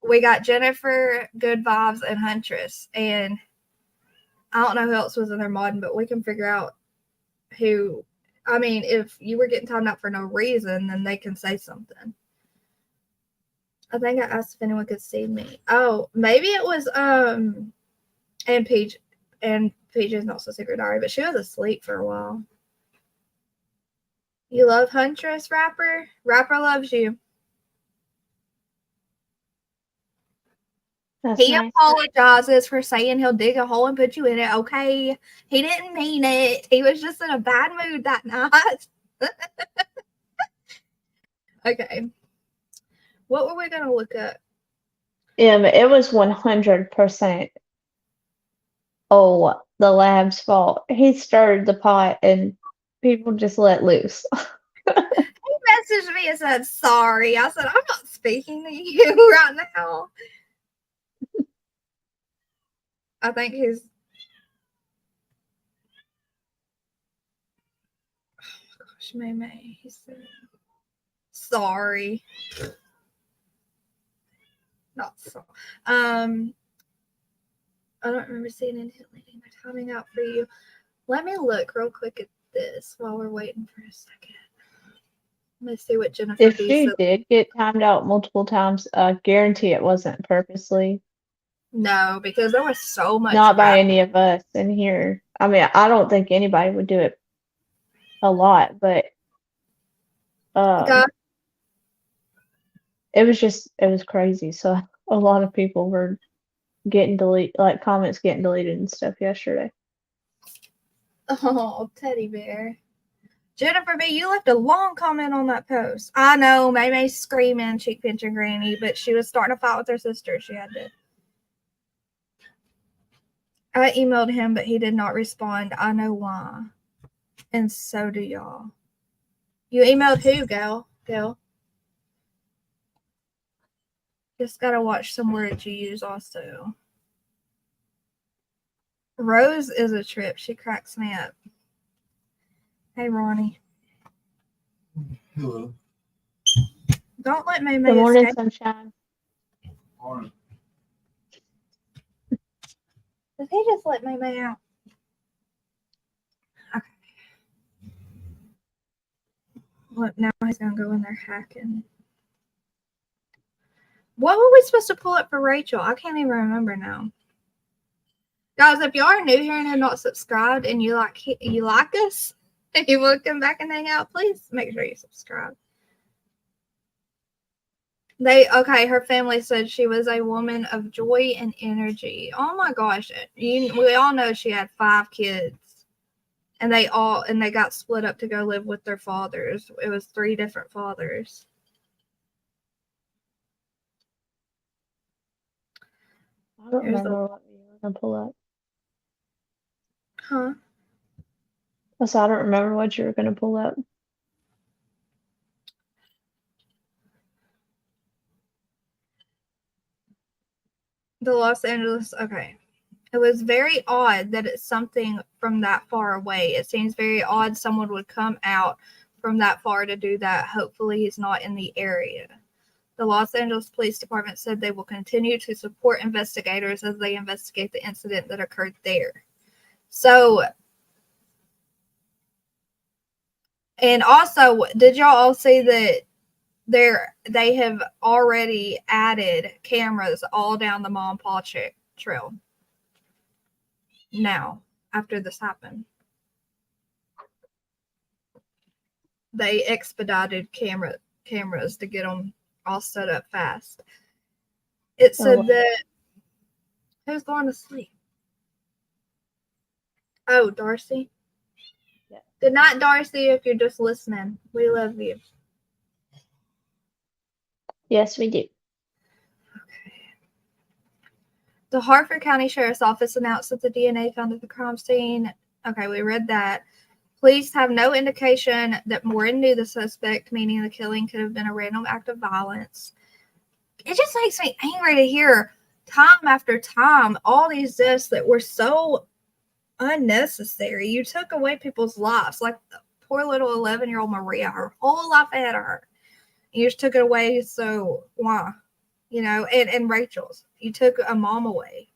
we got Jennifer, Good Vibes, and Huntress. And I don't know who else was in their modding, but we can figure out who. I mean, if you were getting timed out for no reason, then they can say something. I think I asked if anyone could see me. Oh, maybe it was and Peach, and Peach's not so secret diary, but she was asleep for a while. You love Huntress, Rapper? Rapper loves you. He apologizes for saying he'll dig a hole and put you in it. Okay. He didn't mean it. He was just in a bad mood that night. Okay. What were we going to look up? It was 100% the lab's fault. He stirred the pot and people just let loose. He messaged me and said, sorry. I said, I'm not speaking to you right now. I think his. Oh my gosh, May. He said, sorry. Not so. I don't remember seeing anything leaving my timing out for you. Let me look real quick at this while we're waiting for a second. Let me see what Jennifer If B she said. did get timed out multiple times, guarantee it wasn't purposely. No, because there was so much. Not by any of us in here. I mean, I don't think anybody would do it a lot, but God, it was crazy. So a lot of people were getting like comments getting deleted and stuff yesterday. oh, teddy bear. Jennifer B, you left a long comment on that post. I know, Maymay's screaming, cheek pinching Granny, but she was starting to fight with her sister. She had to. I emailed him, but he did not respond. I know why. And so do y'all. You emailed who, Gal? Just gotta watch some words you use also. Rose is a trip. She cracks me up. Hey, Ronnie. Hello. Don't let me Good morning, sunshine. Morning. Did he just let me out? Okay. Look, now he's gonna go in there hacking. What were we supposed to pull up for Rachel? I can't even remember now. Guys, if y'all are new here and have not subscribed and you like us and you want to come back and hang out, please make sure you subscribe. Her family said she was a woman of joy and energy. Oh my gosh. We all know she had 5 kids. And they got split up to go live with their fathers. It was 3 different fathers. I don't remember what you were gonna pull up. Huh? So I don't remember what you were gonna pull up. The Los Angeles, okay. It was very odd that it's something from that far away. It seems very odd someone would come out from that far to do that. Hopefully he's not in the area. The Los Angeles Police Department said they will continue to support investigators as they investigate the incident that occurred there. So, and also, did y'all all see that they have already added cameras all down the Mom Paw trail now after this happened? They expedited cameras to get them all set up fast. It said that who's going to sleep? Oh, Darcy. Yeah. Good night, Darcy. If you're just listening, we love you. Yes, we do. Okay. The Harford County Sheriff's Office announced that the DNA found at the crime scene. Okay, we read that. Police have no indication that Morin knew the suspect, meaning the killing could have been a random act of violence. It just makes me angry to hear time after time all these deaths that were so unnecessary. You took away people's lives, like the poor little 11-year-old Maria. Her whole life ahead of her. You just took it away, so why? You know, and Rachel's. You took a mom away.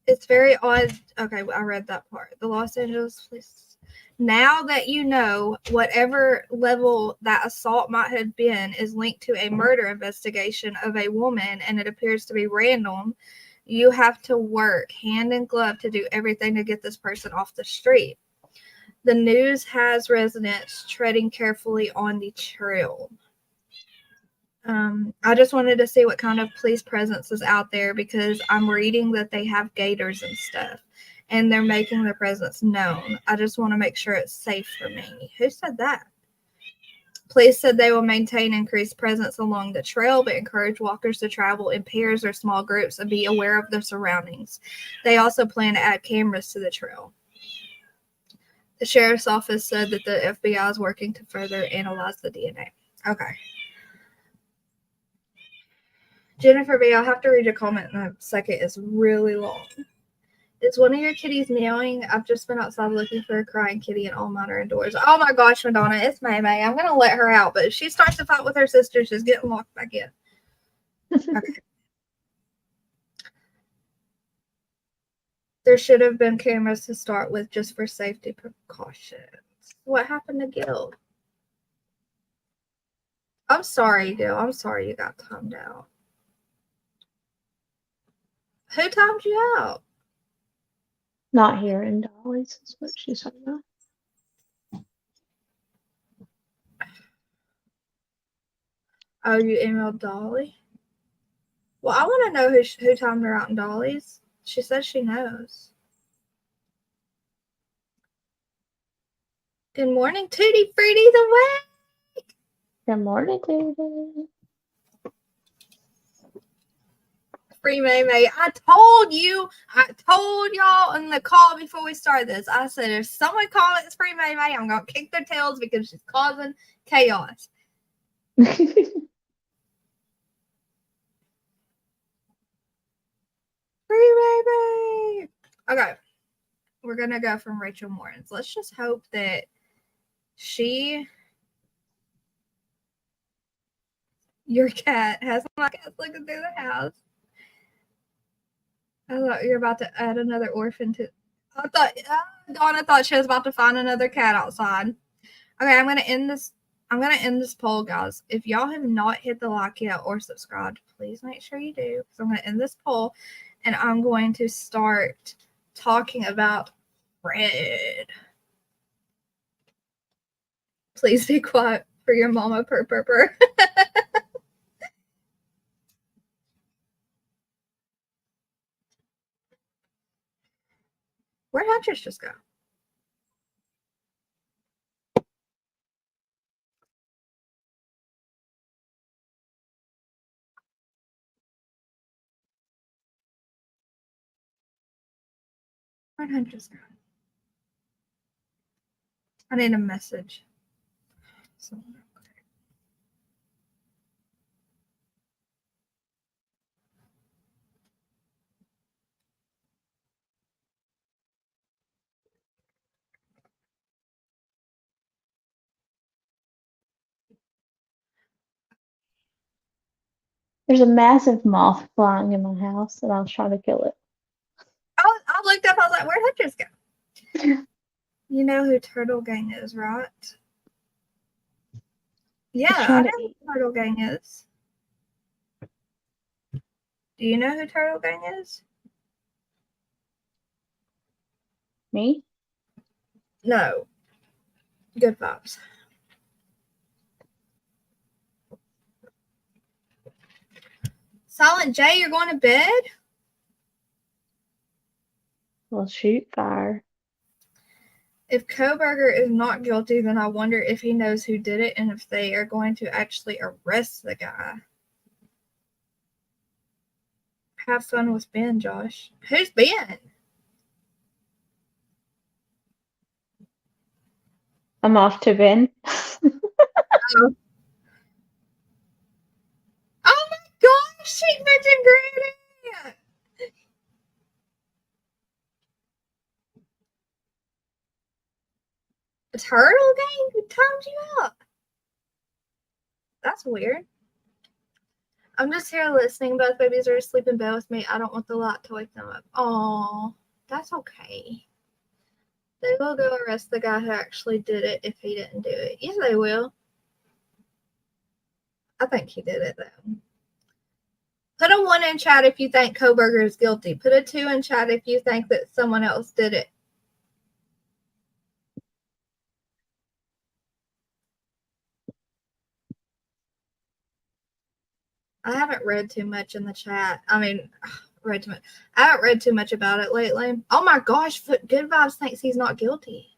It's very odd. Okay, I read that part. The Los Angeles Police. Now that you know whatever level that assault might have been is linked to a murder investigation of a woman and it appears to be random, you have to work hand in glove to do everything to get this person off the street. The news has residents treading carefully on the trail. I just wanted to see what kind of police presence is out there because I'm reading that they have gators and stuff and they're making their presence known. I just want to make sure it's safe for me. Who said that? Police said they will maintain increased presence along the trail, but encourage walkers to travel in pairs or small groups and be aware of their surroundings. They also plan to add cameras to the trail. The sheriff's office said that the FBI is working to further analyze the DNA. Okay. Jennifer B, I'll have to read your comment in a second. It's really long. Is one of your kitties meowing? I've just been outside looking for a crying kitty and all mine are indoors. Oh my gosh, Madonna, it's May May. I'm going to let her out, but if she starts to fight with her sister, she's getting locked back in. Okay. There should have been cameras to start with just for safety precautions. What happened to Gil? I'm sorry, Gil. I'm sorry you got timed out. Who timed you out? Not here in Dolly's is what she's talking about. Oh, you emailed Dolly? Well, I want to know who timed her out in Dolly's. She says she knows. Good morning, Tutti Frutti the way. Good morning, David. Free May May. I told y'all in the call before we started this. I said if someone calls it Free May May, I'm gonna kick their tails because she's causing chaos. Free May May. Okay. We're gonna go from Rachel Morin. So let's just hope that your cat has my cat looking through the house. I thought you were about to add another orphan to. Donna thought she was about to find another cat outside. Okay, I'm gonna end this poll, guys. If y'all have not hit the like yet or subscribed, please make sure you do. So I'm gonna end this poll, and I'm going to start talking about Fred. Please be quiet for your mama, purr. Where'd Huntress just go? Where'd Huntress go? I need a message. There's a massive moth flying in my house, and I was trying to kill it. I looked up. I was like, "Where'd Huntress go?" You know who Turtle Gang is, right? Yeah, I know who Turtle Gang is. Do you know who Turtle Gang is? Me? No. Good vibes. Silent J, you're going to bed? Well, shoot fire. If Koberger is not guilty, then I wonder if he knows who did it and if they are going to actually arrest the guy. Have fun with Ben, Josh. Who's Ben? I'm off to Ben. Oh my gosh, she mentioned Granny! A turtle gang? Who timed you up? That's weird. I'm just here listening. Both babies are asleep in bed with me. I don't want the light to wake them up. Oh, that's okay. They will go arrest the guy who actually did it if he didn't do it. Yes, they will. I think he did it, though. Put a 1 in chat if you think Koberger is guilty. Put a 2 in chat if you think that someone else did it. I haven't read too much in the chat. I mean, read too much. I haven't read too much about it lately. Oh my gosh, Good Vibes thinks he's not guilty.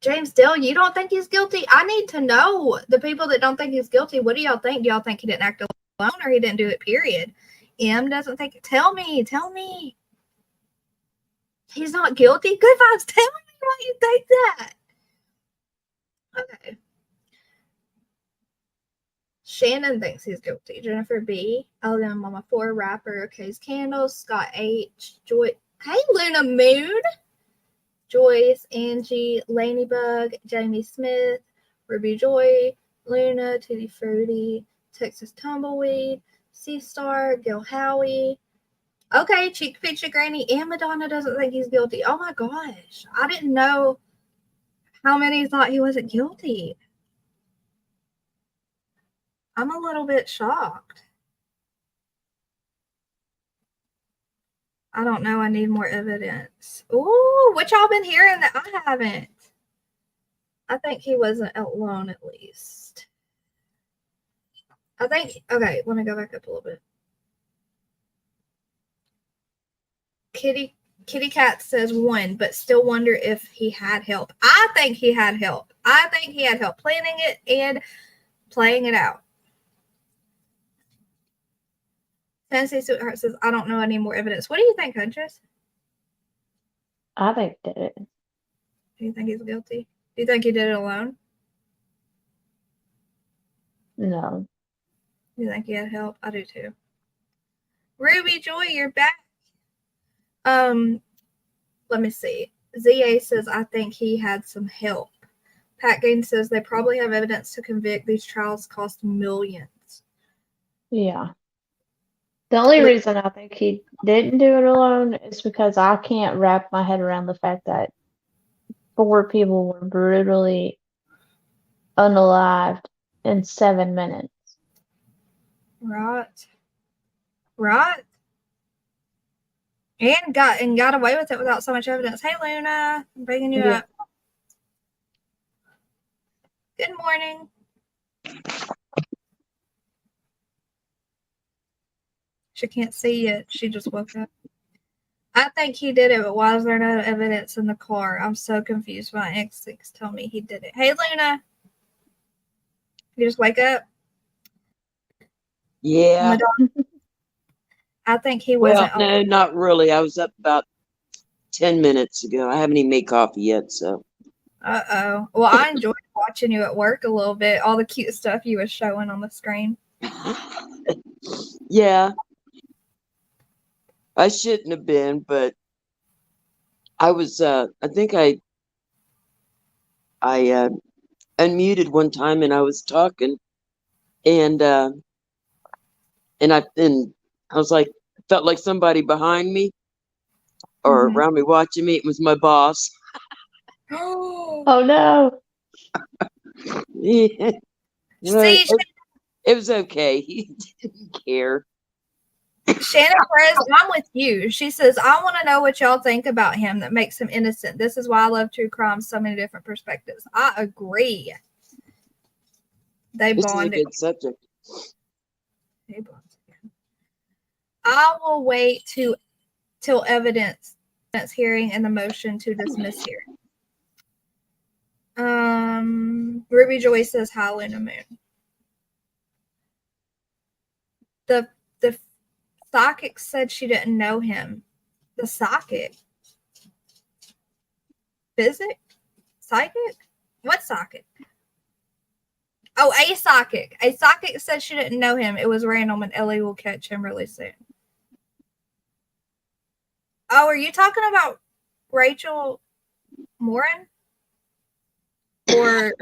James Dale, you don't think he's guilty? I need to know. The people that don't think he's guilty, what do y'all think? Do y'all think he didn't act alone or he didn't do it, period? M doesn't think. Tell me. He's not guilty? Good Vibes, tell me why you think that. Okay. Shannon thinks he's guilty. Jennifer B. Alabama Mama 4. Rapper K's Candles. Scott H. Joy. Hey, Luna Moon. Joyce. Angie. Lanybug. Jamie Smith. Ruby Joy. Luna. Tutti Fruity. Texas Tumbleweed. Sea Star. Gil Howie. Okay, Cheek Picture Granny. And Madonna doesn't think he's guilty. Oh my gosh. I didn't know how many thought he wasn't guilty. I'm a little bit shocked. I don't know. I need more evidence. Ooh, what y'all been hearing that I haven't? I think he wasn't alone at least. I think, okay, let me go back up a little bit. Kitty Cat says 1, but still wonder if he had help. I think he had help. I think he had help planning it and playing it out. Tennessee Sweetheart says, I don't know any more evidence. What do you think, Huntress? I think he did it. Do you think he's guilty? Do you think he did it alone? No. Do you think he had help? I do too. Ruby Joy, you're back. Let me see. ZA says, I think he had some help. Pat Gaines says they probably have evidence to convict. These trials cost millions. Yeah. The only reason I think he didn't do it alone is because I can't wrap my head around the fact that 4 people were brutally unalived in 7 minutes. Right. And got away with it without so much evidence. Hey, Luna, I'm bringing you up. Good morning. She can't see yet. She just woke up. I think he did it, but why is there no evidence in the car? I'm so confused. My X6 told me he did it. Hey, Luna. You just wake up? Yeah. I think he wasn't. Well, no, not really. I was up about 10 minutes ago. I haven't even made coffee yet, so. Uh-oh. Well, I enjoyed watching you at work a little bit. All the cute stuff you were showing on the screen. Yeah. I shouldn't have been, but I was, I think I unmuted one time and I was talking and I was like, felt like somebody behind me or around me watching me. It was my boss. Oh no. Yeah. See, it was okay. He didn't care. Shannon Perez, I'm with you. She says, I want to know what y'all think about him that makes him innocent. This is why I love true crime, so many different perspectives. I agree. They This is a bonded. good subject. I will wait till evidence hearing and the motion to dismiss hearing. Ruby Joy says, hi, Luna Moon. The psychic said she didn't know him. The psychic? Psychic? What psychic? Oh, a psychic. A psychic said she didn't know him. It was random and Ellie will catch him really soon. Oh, are you talking about Rachel Morin? Or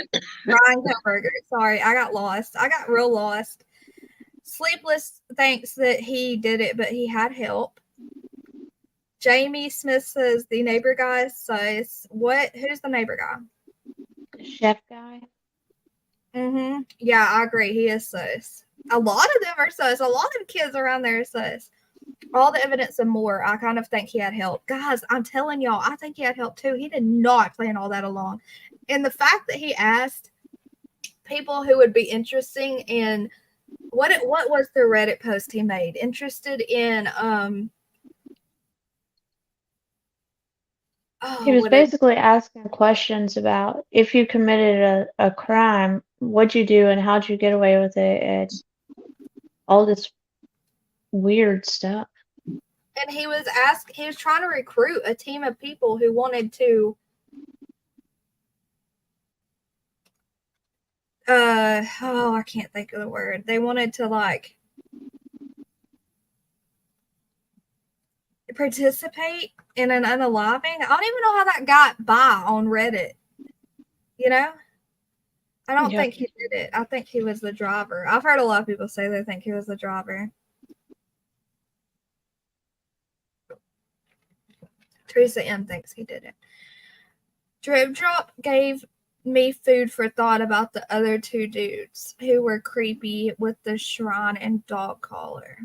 Ryan Koberger? Sorry, I got lost. I got real lost. Sleepless thinks that he did it, but he had help. Jamie Smith says the neighbor guy says, what? Who's the neighbor guy? Chef guy. Yeah, I agree. He is sus. A lot of them are sus. A lot of kids around there are sus. All the evidence and more, I kind of think he had help. Guys, I'm telling y'all, I think he had help too. He did not plan all that along. And the fact that he asked people who would be interesting in what was the Reddit post he made? Interested in he was basically asking questions about if you committed a crime, what'd you do and how'd you get away with it and all this weird stuff. And he was trying to recruit a team of people who wanted to I can't think of the word. They wanted to like participate in an unaliving. I don't even know how that got by on Reddit. You know? I don't think he did it. I think he was the driver. I've heard a lot of people say they think he was the driver. Teresa M thinks he did it. Drip Drop gave me food for thought about the other two dudes who were creepy with the shrine and dog collar.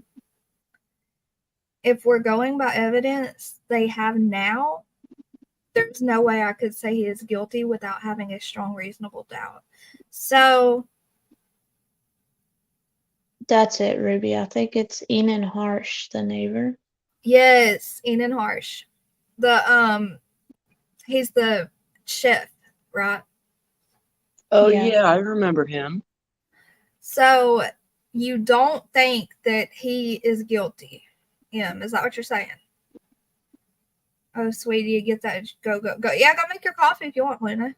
If we're going by evidence they have now, there's no way I could say he is guilty without having a strong reasonable doubt. So That's it, Ruby. I think it's Enan Harsh, the neighbor. yes, Enan Harsh. He's the chef, right? Oh yeah, I remember him. So you don't think that he is guilty? Is that what you're saying? Oh, sweetie, you get that. Go. Yeah, go make your coffee if you want, Luna.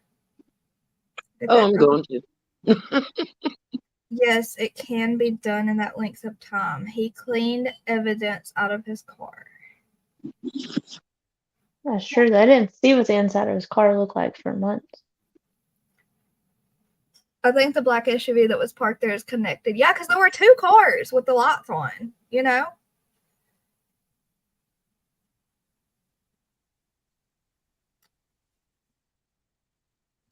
Oh, I'm going to. Yes, it can be done in that length of time. He cleaned evidence out of his car. That's true. They didn't see what the inside of his car looked like for months. I think the black SUV that was parked there is connected. Yeah, because there were two cars with the lights on, you know?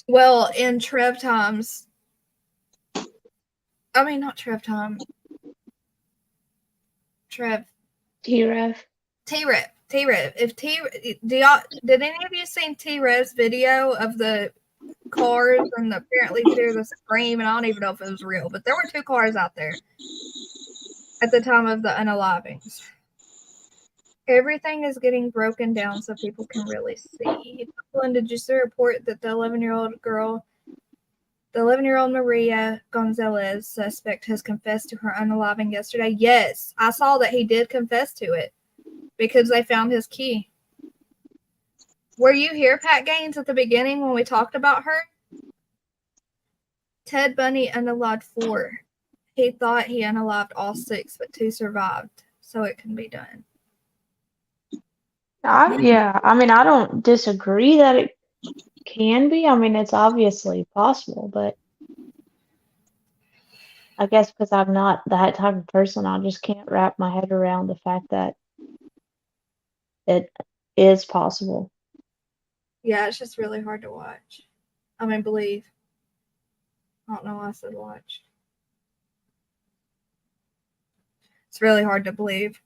Well, in Trev times, I mean, not Trev time. Trev. T-Rev. T-Rev. If did any of you seen T-Rev's video of the cars and apparently you could hear the scream, and I don't even know if it was real, but there were two cars out there at the time of the unalivings. Everything is getting broken down so people can really see. Did you see a report that the 11-year-old girl, the 11-year-old Maria Gonzalez suspect has confessed to her unaliving yesterday? Yes, I saw that he did confess to it because they found his key. Were you here, Pat Gaines, at the beginning when we talked about her? Ted Bundy unalived 4. He thought he unalived all 6, but 2 survived, so it can be done. Yeah, I mean, I don't disagree that it can be. I mean, it's obviously possible, but I guess because I'm not that type of person, I just can't wrap my head around the fact that it is possible. Yeah, it's just really hard to watch. I mean, believe. I don't know why I said watch. It's really hard to believe.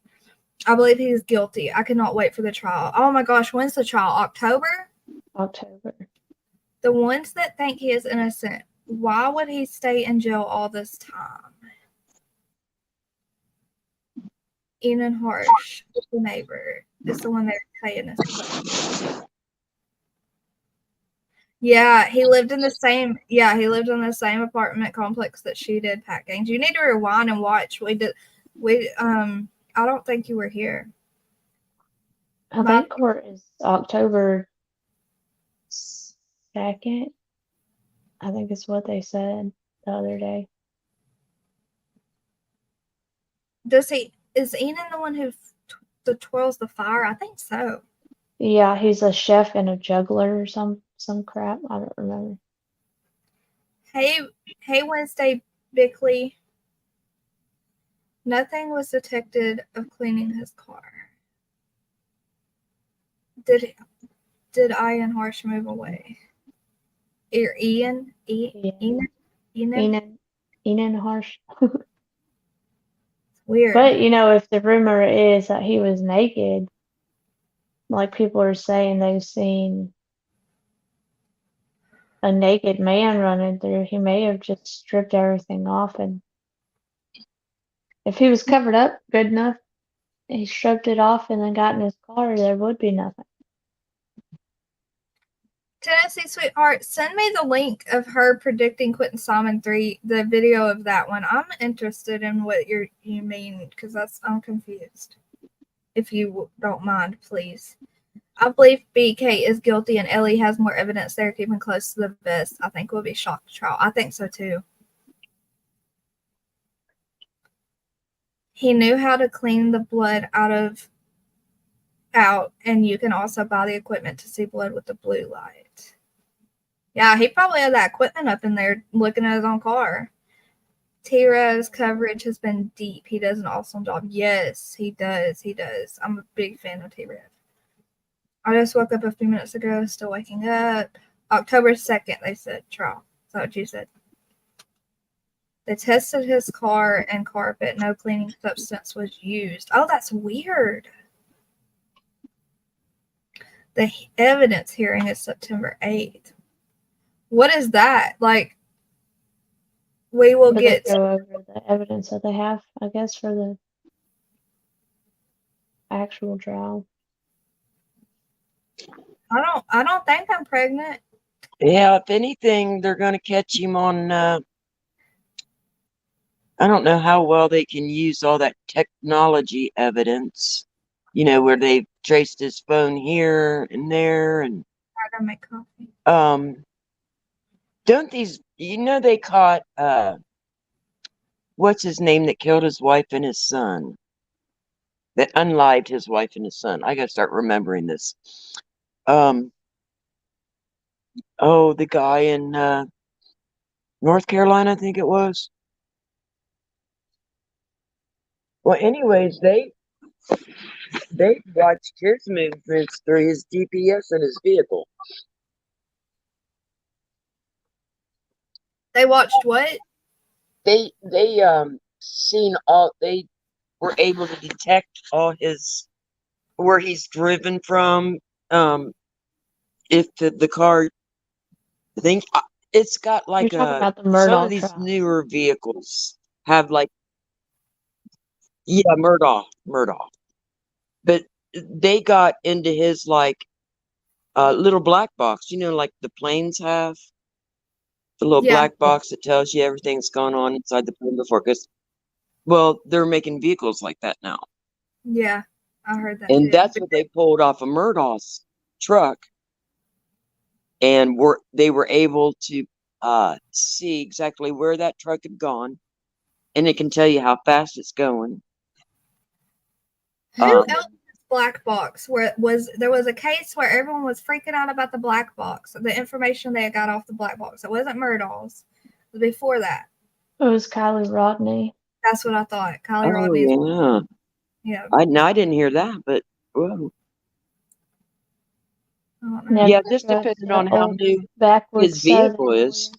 I believe he is guilty. I cannot wait for the trial. Oh my gosh, when's the trial? October? October. The ones that think he is innocent, why would he stay in jail all this time? Enan Harsh, the neighbor, is the one they're saying is. Yeah, he lived in the same. Yeah, he lived in the same apartment complex that she did. Pat Gaines, you need to rewind and watch. I don't think you were here. I think court is October 2nd. I think is what they said the other day. Is Enan the one who twirls the fire? I think so. Yeah, he's a chef and a juggler or some crap. I don't remember. Hey, Wednesday Bickley. Nothing was detected of cleaning his car. Did Ian Harsh move away? Or Ian Harsh. Weird. But if the rumor is that he was naked, like people are saying they've seen a naked man running through, he may have just stripped everything off, and if he was covered up good enough, he stripped it off and then got in his car, there would be nothing. Tennessee Sweetheart, send me the link of her predicting Quentin Simon 3, the video of that one. I'm interested in what you mean, because I'm confused. If you don't mind, please. I believe BK is guilty and Ellie has more evidence they're keeping close to the vest. I think we'll be shocked trial. I think so too. He knew how to clean the blood out, and you can also buy the equipment to see blood with the blue light. Yeah, he probably had that equipment up in there looking at his own car. T-Rev's coverage has been deep. He does an awesome job. Yes, he does. He does. I'm a big fan of T-Rev. I just woke up a few minutes ago, still waking up. October 2nd, they said, trial. Is that what you said? They tested his car and carpet. No cleaning substance was used. Oh, that's weird. The evidence hearing is September 8th. What is that? Like, we will get... go over the evidence that they have, I guess, for the actual trial. I don't think I'm pregnant. Yeah, if anything, they're going to catch him on, I don't know how well they can use all that technology evidence, you know, where they've traced his phone here and there. And, I gotta make coffee. don't these, you know, they caught, what's his name that killed his wife and his son? That unlived his wife and his son. I got to start remembering this. Oh, the guy in North Carolina, I think it was. Well, anyways, they watched his movements through his GPS in his vehicle. They watched what? They seen all. They were able to detect all his where he's driven from. If the car, I think it's got like You're talking about the some Murdaugh of these trial. newer vehicles have like, yeah, Murdaugh. But they got into his like little black box, you know, like the planes have the little Yeah. black box that tells you everything's going on inside the plane before. Because, well, they're making vehicles like that now, Yeah, I heard that and too. that's what they pulled off of Murdaugh's truck, and they were able to see exactly where that truck had gone, and it can tell you how fast it's going. Who else's black box? There was a case where everyone was freaking out about the black box, the information they had got off the black box. It wasn't Murdaugh's. It was before that. It was Kylie Rodney. That's what I thought. Kylie Oh Rodney's. yeah, Yeah. I didn't hear that, but whoa. Never Yeah, just trust depending the on how old new backwards his vehicle Southern is.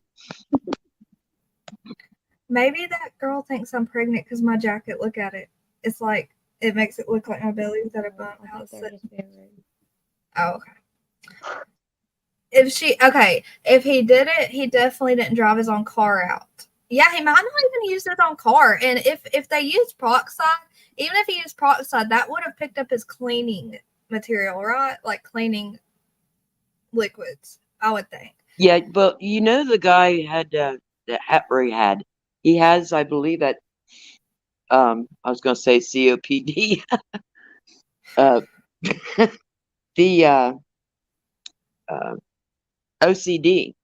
Maybe that girl thinks I'm pregnant because my jacket. Look at it. It's like it makes it look like my belly without a bump. How it's sitting. Oh, okay. If he did it, he definitely didn't drive his own car out. Yeah, he might not even use his own car. And if they used peroxide, even if he used peroxide, that would have picked up his cleaning material, right? Like cleaning liquids, I would think. Yeah, but you know the guy he has, I believe, that I was going to say COPD. The OCD.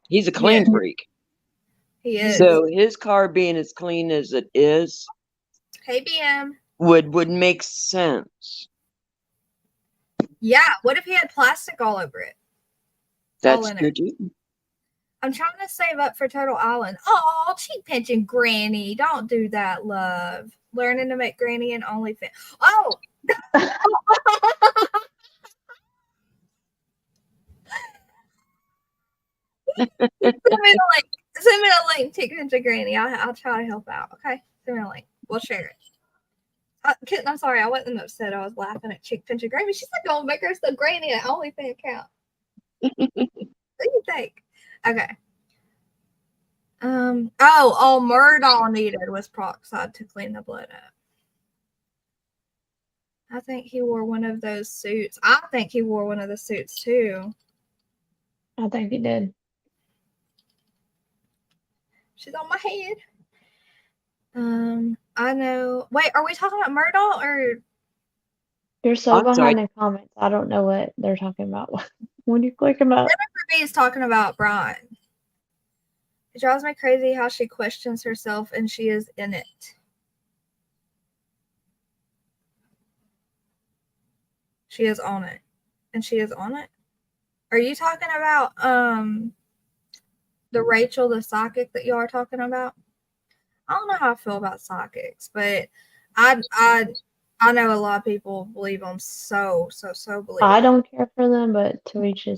He's a clean freak. He is. So his car being as clean as it is, Hey, BM. would make sense. Yeah. What if he had plastic all over it? That's good. I'm trying to save up for Turtle Island. Oh, cheek pinching Granny. Don't do that, love. Learning to make Granny an OnlyFans. Oh! Send me the link. Cheek pinching Granny. I'll try to help out. Okay? Send me the link. We'll share it. I'm sorry. I wasn't upset. I was laughing at cheek pinching Granny. She's like, gonna make her the Granny an OnlyFans account. What do you think? Okay. All Murdaugh needed was peroxide to clean the blood up. I think he wore one of those suits. I think he wore one of the suits too. I think he did. She's on my head. I know. Wait, are we talking about Murdaugh or? You're so behind in comments. I don't know what they're talking about. When you click them up. Jennifer B is talking about Brian. It drives me crazy how she questions herself and she is in it. She is on it. And she is on it. Are you talking about the Rachel, the psychic that you are talking about? I don't know how I feel about psychics, but I know a lot of people believe them so believe I them. don't care for them, but to each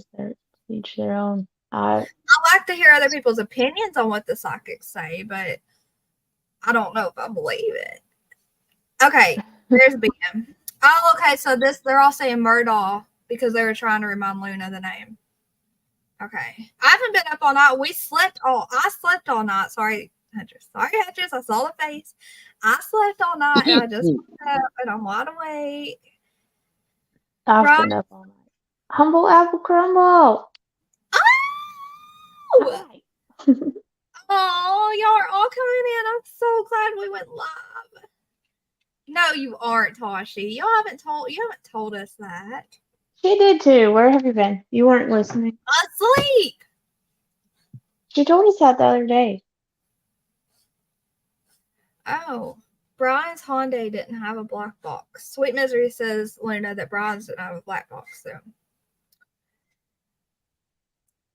their own. I like to hear other people's opinions on what the psychics say, but I don't know if I believe it. Okay, there's BM. Oh, okay, so they're all saying Murdaugh because they were trying to remind Luna the name. Okay. I haven't been up all night. I slept all night. Sorry, Huntress. I saw the face. I slept all night and I just woke up and I'm wide awake. I've been up all night. Humble apple crumble. Oh! Oh, y'all are all coming in. I'm so glad we went live. No, you aren't, Tashi. You haven't told us that. She did too. Where have you been? You weren't listening. Asleep. She told us that the other day. Oh, Brian's Hyundai didn't have a black box. Sweet Misery says, Luna, that Brian's didn't have a black box, so.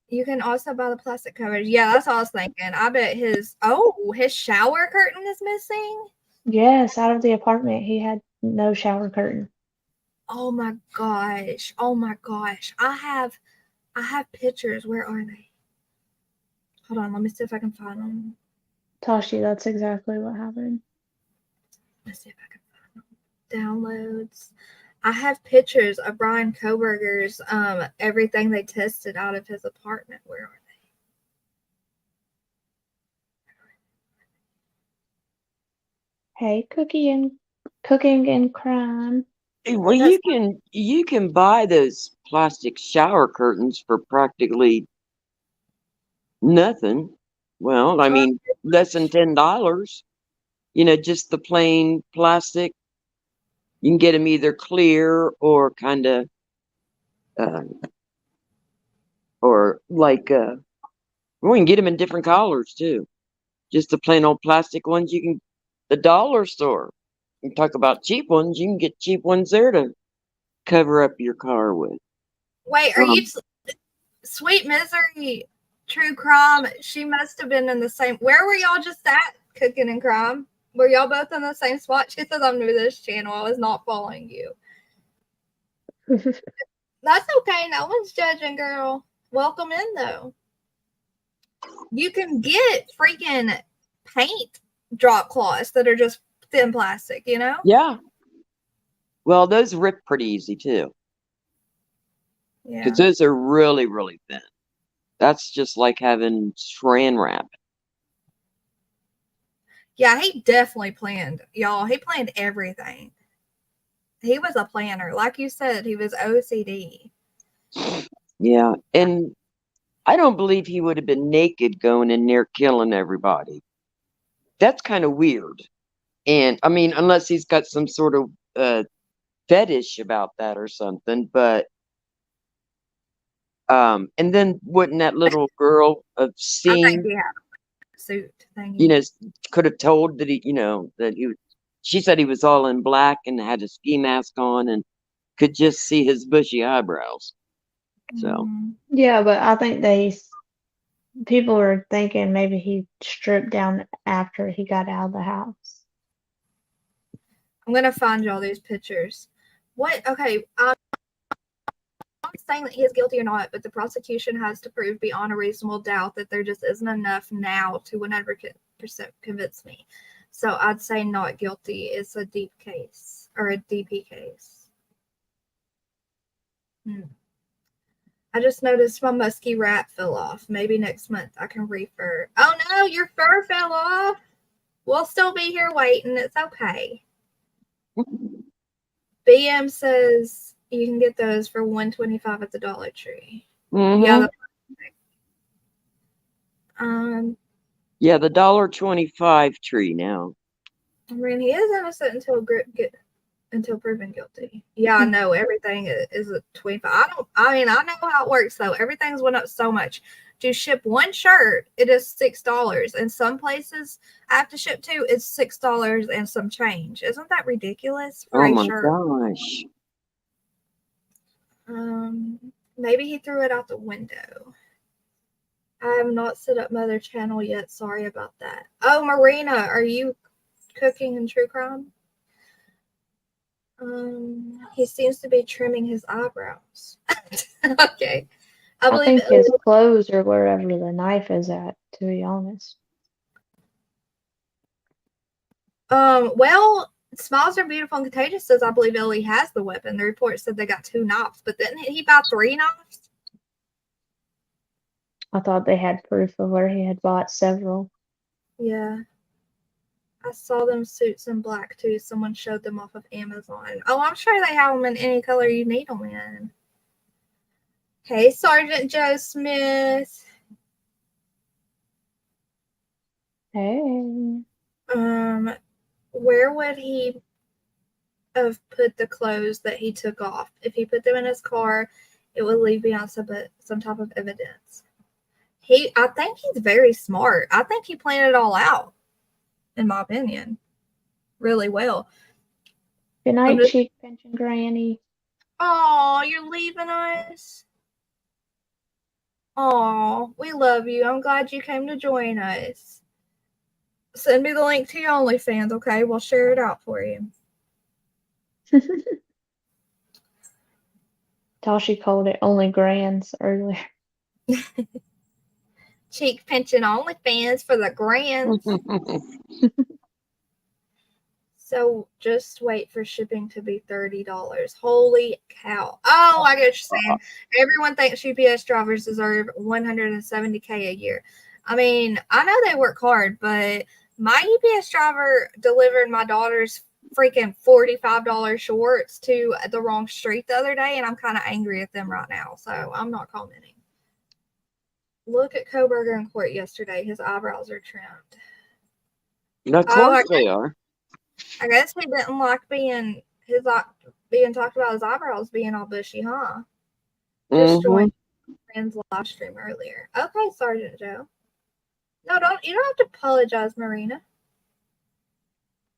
You can also buy the plastic covers. Yeah, that's what I was thinking. I bet his shower curtain is missing. Yes, out of the apartment. He had no shower curtain. Oh my gosh. Oh my gosh. I have pictures. Where are they? Hold on, let me see if I can find them. Tashi, that's exactly what happened. Let's see if I can find them. Downloads. I have pictures of Brian Koberger's everything they tested out of his apartment. Where are they? Hey, cooking and crime. Well, you can buy those plastic shower curtains for practically nothing. Well, I mean, less than $10. Just the plain plastic. You can get them either clear or kind of, or like, we can get them in different colors too. Just the plain old plastic ones. The dollar store. You talk about cheap ones. You can get cheap ones there to cover up your car with. Wait, are you Sweet Misery, True Crime? She must have been in the same. Where were y'all just at? Cooking and Crime. Were y'all both in the same spot? She says I'm new to this channel. I was not following you. That's okay. No one's judging, girl. Welcome in, though. You can get freaking paint drop cloths that are just thin plastic, Yeah. Well, those rip pretty easy, too. Yeah. Because those are really, really thin. That's just like having saran wrap. Yeah, he definitely planned, y'all. He planned everything. He was a planner. Like you said, he was OCD. Yeah, and I don't believe he would have been naked going in there killing everybody. That's kind of weird. And, I mean, unless he's got some sort of fetish about that or something, but and then wouldn't that little girl have seen, I think he had a suit thing. Could have told that she said he was all in black and had a ski mask on and could just see his bushy eyebrows. So yeah, but I think people were thinking maybe he stripped down after he got out of the house. I'm gonna find y'all these pictures. What? Okay, I'm not saying that he is guilty or not, but the prosecution has to prove beyond a reasonable doubt that there just isn't enough now to 100% convince me. So I'd say not guilty. It's a deep case or a DP case. I just noticed my musky wrap fell off. Maybe next month I can refur. Oh no, your fur fell off. We'll still be here waiting. It's okay. BM says you can get those for $125 at the Dollar Tree. Yeah. Yeah, the $1.25 tree now. I mean, he is innocent until proven guilty. Yeah, I know everything is a 25. I know how it works though. Everything's went up so much. To ship one shirt, it is $6. In some places I have to ship two, it's $6 and some change. Isn't that ridiculous for Oh a my shirt? gosh. Maybe he threw it out the window. I have not set up Mother Channel yet. Sorry about that. Oh, Marina, are you cooking in true crime? He seems to be trimming his eyebrows. Okay. I I believe think his clothes are wherever the knife is at, to be honest. Well, Smiles Are Beautiful and Contagious says I believe Ellie has the weapon. The report said they got 2 knives, but didn't he buy 3 knives? I thought they had proof of where he had bought several. Yeah. I saw them suits in black too. Someone showed them off of Amazon. Oh, I'm sure they have them in any color you need them in. Hey, Sergeant Joe Smith. Hey. Where would he have put the clothes that he took off? If he put them in his car, it would leave behind some type of evidence. I think he's very smart. I think he planned it all out, in my opinion, really well. Good night, cheek pinching granny. Oh, you're leaving us? Oh, we love you. I'm glad you came to join us. Send me the link to your OnlyFans, okay? We'll share it out for you. Tashi called it only grands earlier. Cheek pinching OnlyFans for the grands. So just wait for shipping to be $30. Holy cow. Oh, I get what you're saying. Everyone thinks UPS drivers deserve $170K a year. I mean, I know they work hard, but my UPS driver delivered my daughter's freaking $45 shorts to the wrong street the other day, and I'm kind of angry at them right now, so I'm not commenting. Look at Koberger in court yesterday. His eyebrows are trimmed. Of course they are. I guess he didn't like being talked about his eyebrows being all bushy, huh? Just joined friend's live stream earlier. Okay, Sergeant Joe. No, you don't have to apologize, Marina.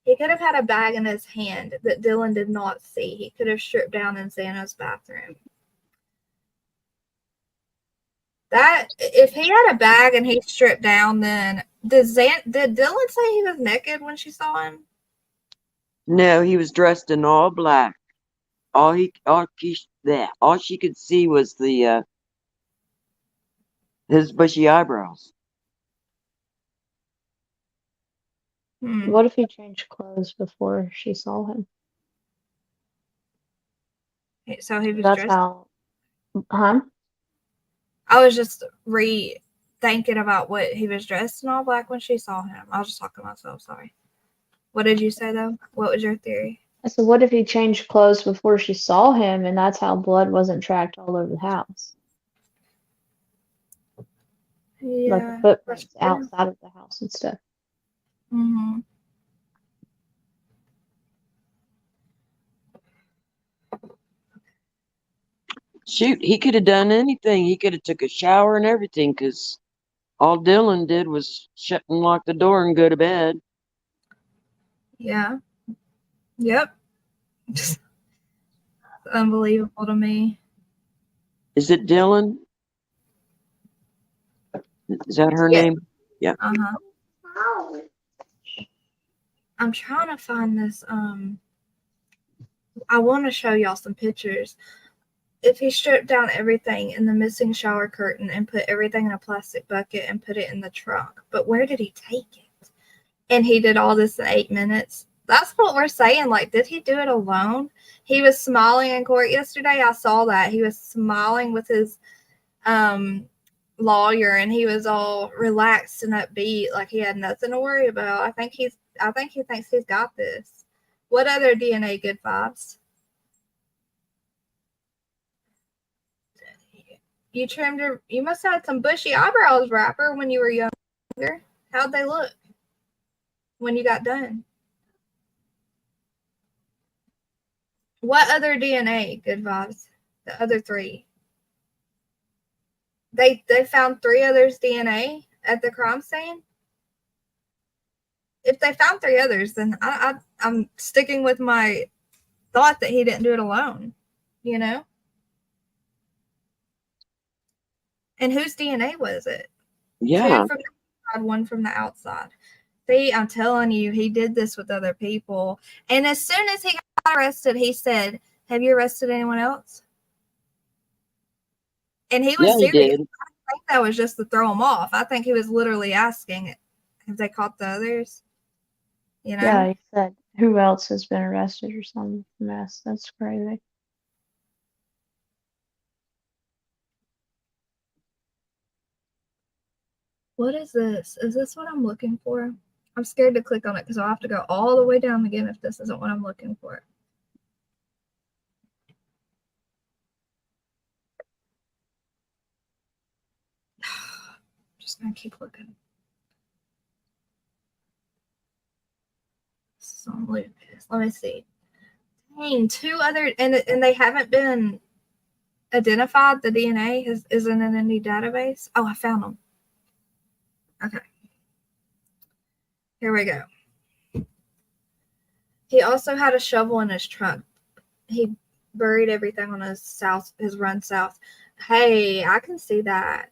He could have had a bag in his hand that Dylan did not see. He could have stripped down in Xana's bathroom. That if he had a bag and he stripped down, then did Dylan say he was naked when she saw him? No, he was dressed in all black. All she could see was his bushy eyebrows. What if he changed clothes before she saw him? So he was That's dressed. how. Huh? I was just thinking about what he was dressed in all black when she saw him. I was just talking to myself. Sorry. What did you say though? What was your theory? I said, what if he changed clothes before she saw him, and that's how blood wasn't tracked all over the house? Yeah, like the footprints outside of the house and stuff. Mm-hmm. Shoot, he could have done anything. He could have took a shower and everything, because all Dylan did was shut and lock the door and go to bed. Yeah. Yep. It's unbelievable to me. Is it Dylan? Is that her name? Yeah. Uh-huh. I'm trying to find this. I want to show y'all some pictures. If he stripped down everything in the missing shower curtain and put everything in a plastic bucket and put it in the trunk, but where did he take it? And he did all this in 8 minutes. That's what we're saying. Like, did he do it alone? He was smiling in court yesterday. I saw that. He was smiling with his lawyer, and he was all relaxed and upbeat, like he had nothing to worry about. I think he thinks he's got this. What other DNA good vibes? You must have had some bushy eyebrows, Rapper, when you were younger. How'd they look when you got done? What other DNA good vibes? The other 3. They found 3 others' DNA at the crime scene. If they found 3 others, then I'm sticking with my thought that he didn't do it alone. You know? And whose DNA was it? Yeah. 2 from the inside, 1 from the outside. See, I'm telling you, he did this with other people. And as soon as he got arrested, he said, "Have you arrested anyone else?" And he Yeah, was he serious. did. I think that was just to throw him off. I think he was literally asking, "Have they caught the others?" You know? Yeah, he said, who else has been arrested or some mess. That's crazy. What is this? Is this what I'm looking for? I'm scared to click on it because I'll have to go all the way down again if this isn't what I'm looking for. I'm just going to keep looking. This is on Lucas. Let me see. Dang, 2 other, and they haven't been identified. The DNA isn't in any database. Oh, I found them. Okay. Here we go. He also had a shovel in his trunk. He buried everything on his run south. Hey, I can see that.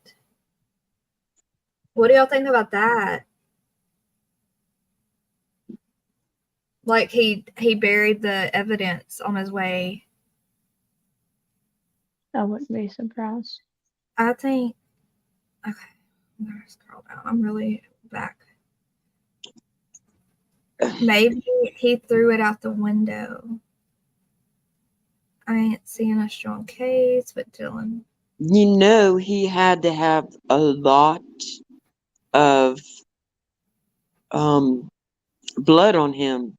What do y'all think about that? Like he buried the evidence on his way. I wouldn't be surprised. I think. Okay, I'm gonna scroll down. I'm really back. Maybe he threw it out the window. I ain't seeing a strong case, but Dylan. You know, he had to have a lot of blood on him.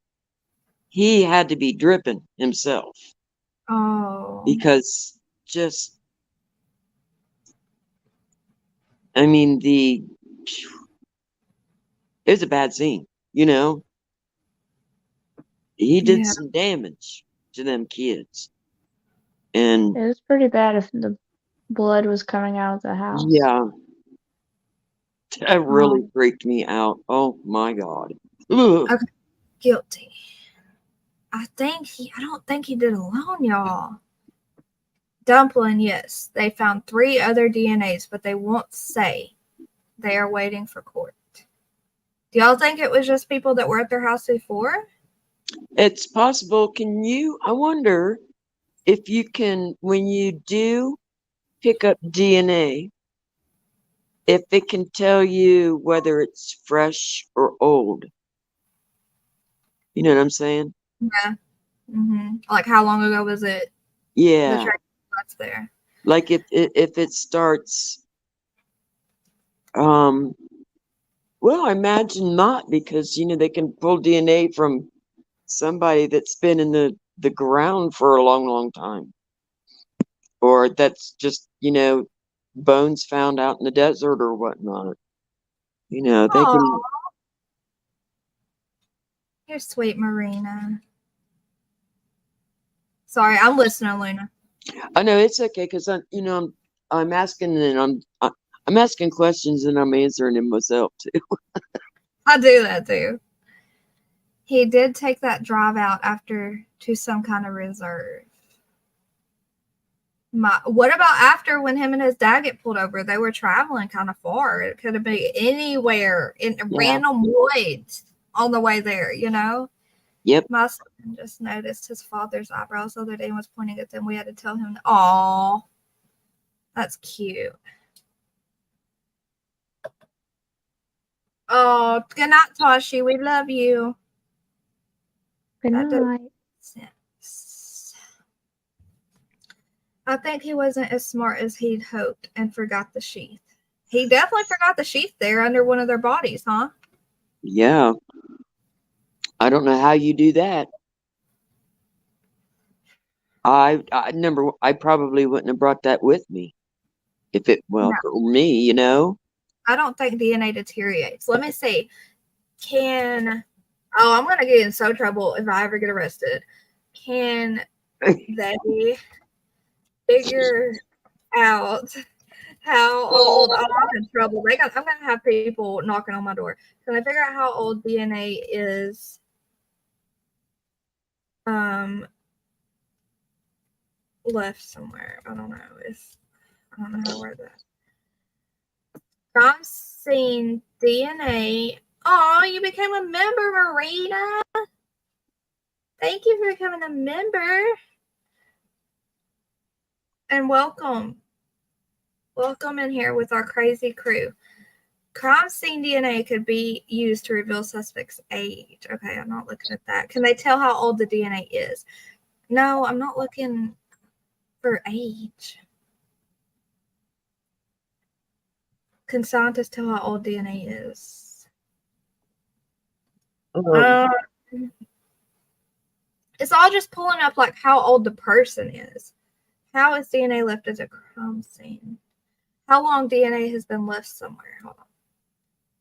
He had to be dripping himself Oh. because just, I mean, it was a bad scene, you know? He did Yeah. some damage to them kids. And It was pretty bad if the blood was coming out of the house. yeah, that really freaked me out. Oh my God. Ugh. Okay. Guilty. I don't think he did alone, y'all. Dumpling, yes. They found 3 other DNAs, but they won't say. They are waiting for court. Do y'all think it was just people that were at their house before? It's possible. I wonder if you can, when you do pick up DNA, if it can tell you whether it's fresh or old. You know what I'm saying? Yeah. Like how long ago was it? Yeah. That's there. Like if it starts, well, I imagine not, because they can pull DNA from somebody that's been in the ground for a long, long time, or that's just bones found out in the desert or whatnot. They can. Aw. You're sweet, Marina. Sorry, I'm listening, Luna. I know it's okay, because I'm asking, and I'm asking questions and I'm answering them myself too. I do that too. He did take that drive out to some kind of reserve. What about after when him and his dad get pulled over? They were traveling kind of far. It could have been anywhere in random woods on the way there, Yep. My son just noticed his father's eyebrows the other day and was pointing at them. We had to tell him, "Aw, that's cute." Oh, good night, Tashi. We love you. Good night. I think he wasn't as smart as he'd hoped and forgot the sheath. He definitely forgot the sheath there under one of their bodies, huh? Yeah. I don't know how you do that. I probably wouldn't have brought that with me if it for me, I don't think DNA deteriorates. Let me see. I'm gonna get in so trouble if I ever get arrested. Can they figure out how old? Oh, I'm in trouble. I'm gonna have people knocking on my door. Can they figure out how old DNA is? Left somewhere. I don't know. I don't know how to word that. Crime scene DNA. Oh, you became a member, Marina. Thank you for becoming a member. And welcome. Welcome in here with our crazy crew. Crime scene DNA could be used to reveal suspect's age. Okay, I'm not looking at that. Can they tell how old the DNA is? No, I'm not looking for age. Can scientists tell how old DNA is? It's all just pulling up like how old the person is. How is DNA left as a crime scene? How long DNA has been left somewhere? Hold on.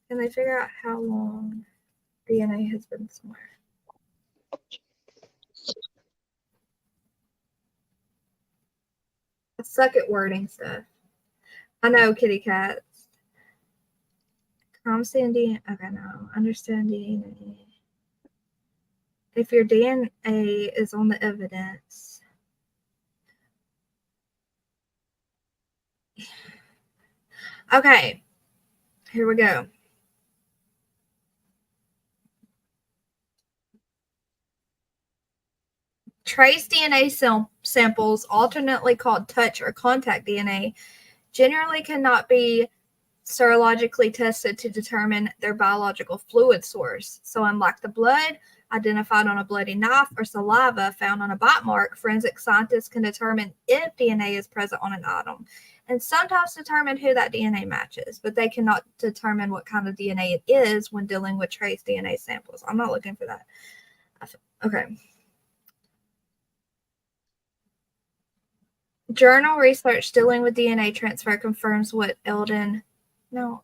Can they figure out how long DNA has been somewhere? I suck at wording stuff. I know, kitty cats. Crime scene DNA. Okay, no. Understand DNA. If your DNA is on the evidence. Okay, here we go. Trace DNA samples, alternately called touch or contact DNA, generally cannot be serologically tested to determine their biological fluid source. So unlike the blood identified on a bloody knife or saliva found on a bite mark, forensic scientists can determine if DNA is present on an item and sometimes determine who that DNA matches, but they cannot determine what kind of DNA it is when dealing with trace DNA samples. I'm not looking for that. Okay. Journal research dealing with DNA transfer confirms what Eldon. No,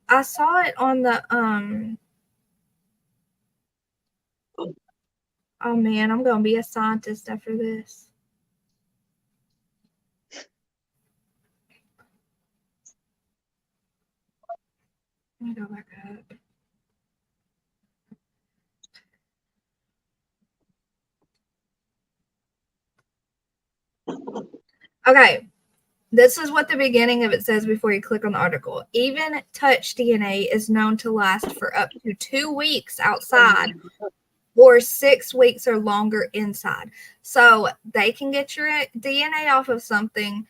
I saw it on the Oh man, I'm gonna be a scientist after this. Let me go back up. Okay, this is what the beginning of it says before you click on the article. Even touch DNA is known to last for up to 2 weeks outside or 6 weeks or longer inside. So they can get your DNA off of something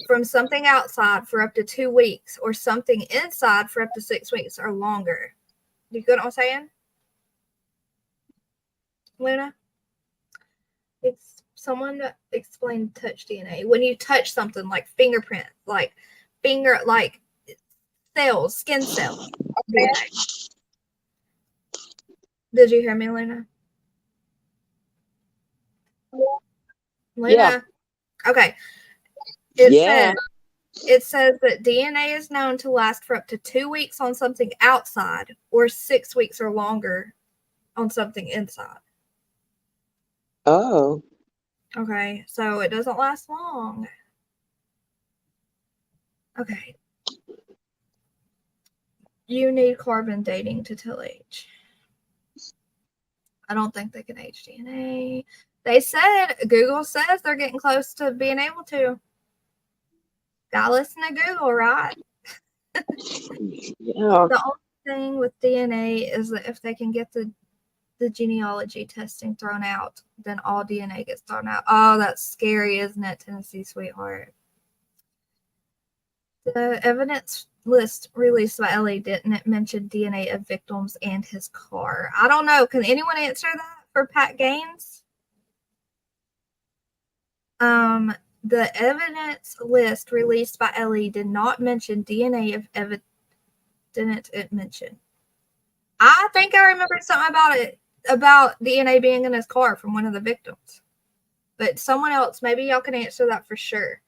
from something outside for up to 2 weeks or something inside for up to 6 weeks or longer. You get what I'm saying? Luna? It's someone that explained touch DNA. When you touch something like fingerprint, like cells, skin cells. DNA. Did you hear me, Luna? Luna? Yeah. Okay. It says that DNA is known to last for up to 2 weeks on something outside or 6 weeks or longer on something inside. Oh. Okay, so it doesn't last long. Okay. You need carbon dating to tell age. I don't think they can age DNA. They said, Google says they're getting close to being able to. Gotta listen to Google, right? Yeah. The only thing with DNA is that if they can get the genealogy testing thrown out, then all DNA gets thrown out. Oh, that's scary, isn't it, Tennessee sweetheart? The evidence list released by LA didn't mention DNA of victims and his car. I don't know. Can anyone answer that for Pat Gaines? The evidence list released by LA did not mention DNA of evidence. Didn't it mention? I think I remember something about DNA being in his car from one of the victims. But someone else, maybe y'all can answer that for sure.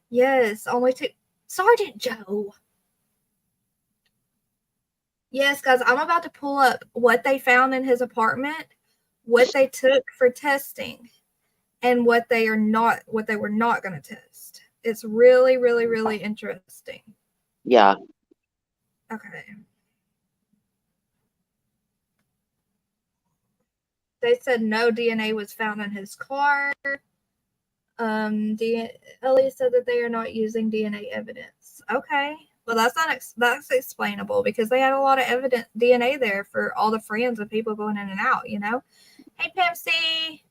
Yes, only two. Sergeant Joe. Yes, guys, I'm about to pull up what they found in his apartment, what they took for testing, and what they were not going to test. It's really, really, really interesting. Yeah. Okay. They said no DNA was found in his car. Ellie said that they are not using DNA evidence. Okay. Well, that's explainable because they had a lot of evidence DNA there for all the friends of people going in and out, Hey, Pam C.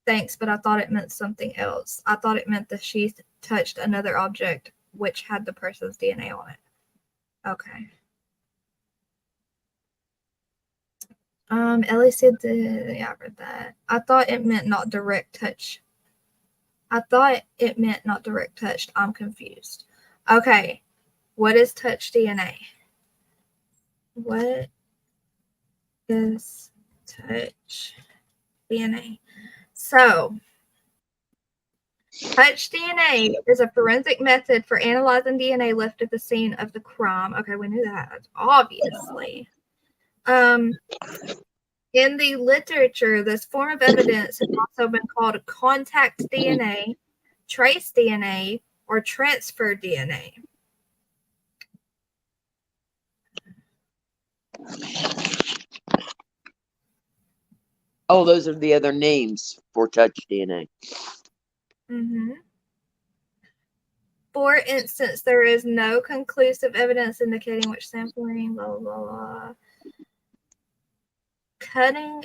Thanks, but I thought it meant something else. I thought it meant that she touched another object which had the person's DNA on it. Okay. Ellie said yeah, I read that. I thought it meant not direct touch. I'm confused. Okay. What is touch DNA? What is touch DNA? So, touch DNA is a forensic method for analyzing DNA left at the scene of the crime. Okay, we knew that, obviously. In the literature, this form of evidence has also been called contact DNA, trace DNA, or transfer DNA. Oh, those are the other names for touch DNA. Mm-hmm. For instance, there is no conclusive evidence indicating which sampling, blah, blah, blah, blah. Cutting.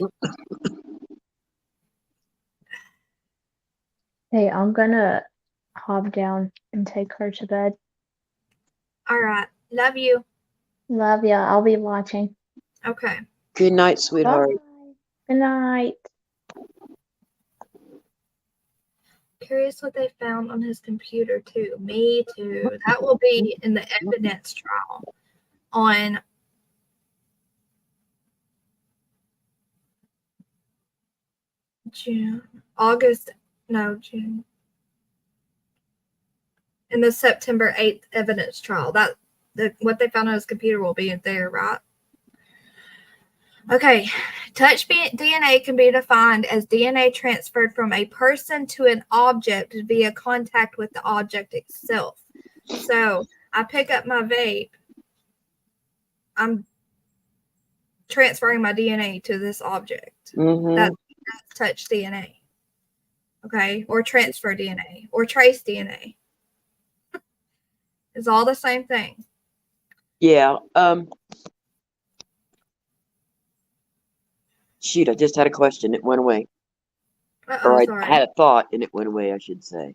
Hey, I'm gonna hop down and take her to bed. All right. Love you. Love ya. I'll be watching. Okay. Good night, sweetheart. Bye. Good night. Curious what they found on his computer, too. Me, too. That will be in the evidence trial on June. In the September 8th evidence trial. What they found on his computer will be there, right? Okay. Touch DNA can be defined as DNA transferred from a person to an object via contact with the object itself. So I pick up my vape. I'm transferring my DNA to this object. Mm-hmm. That's touch DNA. Okay. Or transfer DNA or trace DNA. It's all the same thing. Yeah. Shoot, I just had a question. It went away. Or I Sorry. had a thought and it went away, I should say.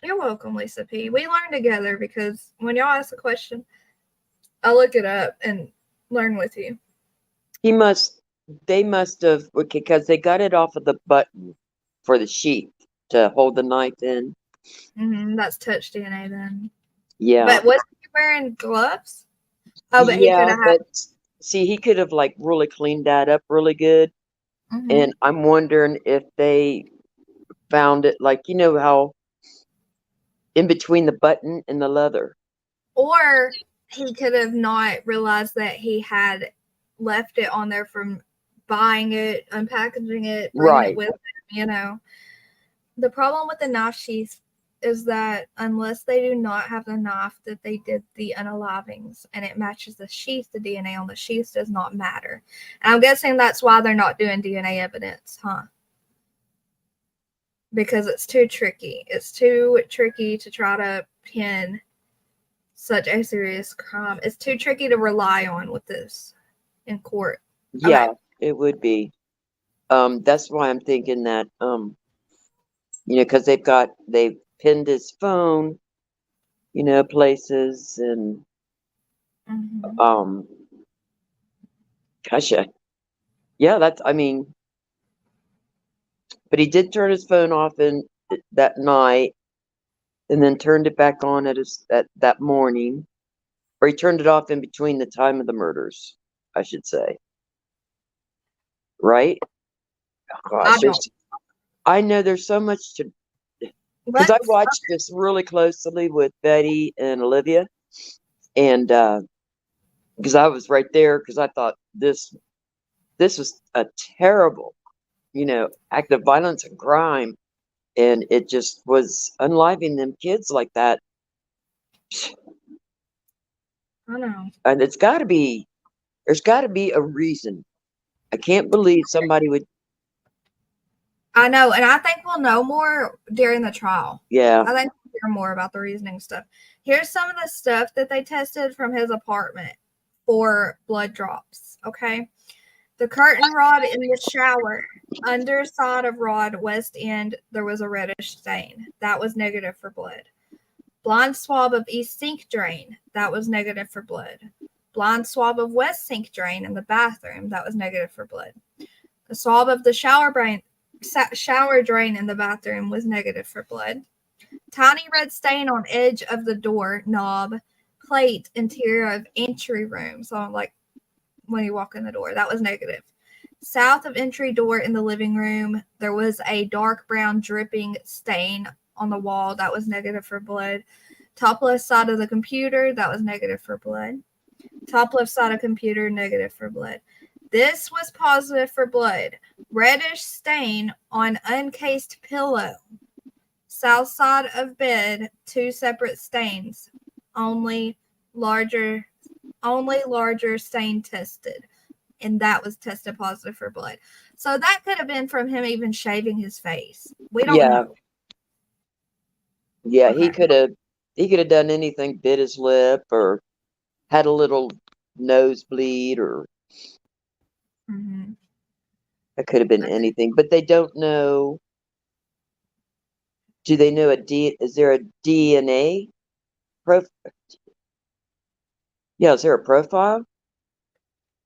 You're welcome, Lisa P. We learn together because when y'all ask a question, I look it up and learn with you. They must have, because they got it off of the button for the sheath to hold the knife in. Mm-hmm, that's touch DNA then. Yeah. But wasn't he wearing gloves? Oh, but yeah, he could have had. but see, he could have like really cleaned that up really good. Mm-hmm. And I'm wondering if they found it, like, you know how in between the button and the leather. Or he could have not realized that he had left it on there from buying it, unpackaging it, bringing it with him, The problem with the knife sheath is that unless they do not have the knife that they did the unalivings and it matches the sheath, the DNA on the sheath does not matter. And I'm guessing that's why they're not doing DNA evidence, huh? Because it's too tricky. It's too tricky to try to pin such a serious crime. It's too tricky to rely on with this in court. Yeah, it would be. That's why I'm thinking that, because they've pinned his phone, places and, gosh, yeah, but he did turn his phone off that night and then turned it back on at that morning, or he turned it off in between the time of the murders, I should say. Right? Gosh, I know there's so much to, because I watched this really closely with Betty and Olivia, and because I was right there, because I thought this was a terrible, act of violence and crime, and it just was unliving them kids like that. I know. And it's got to be There's got to be a reason. I can't believe somebody would. I know, and I think we'll know more during the trial. Yeah. I think we'll hear more about the reasoning stuff. Here's some of the stuff that they tested from his apartment for blood drops. Okay. The curtain rod in the shower, underside of rod, west end, there was a reddish stain. That was negative for blood. Blind swab of east sink drain, that was negative for blood. Blind swab of west sink drain in the bathroom, that was negative for blood. The swab of the shower drain in the bathroom was negative for blood. Tiny red stain on edge of the door knob, plate, interior of entry room. So like when you walk in the door, that was negative. South of entry door in the living room, there was a dark brown dripping stain on the wall. That was negative for blood. Top left side of the computer, that was negative for blood. Top left side of computer, negative for blood. This was positive for blood. Reddish stain on uncased pillow. South side of bed, 2 separate stains. Only larger stain tested. And that was tested positive for blood. So that could have been from him even shaving his face. We don't know. Yeah, Okay. he could have done anything, bit his lip or had a little nosebleed or it could have been anything, but they don't know. Do they know is there a DNA Yeah, is there a profile?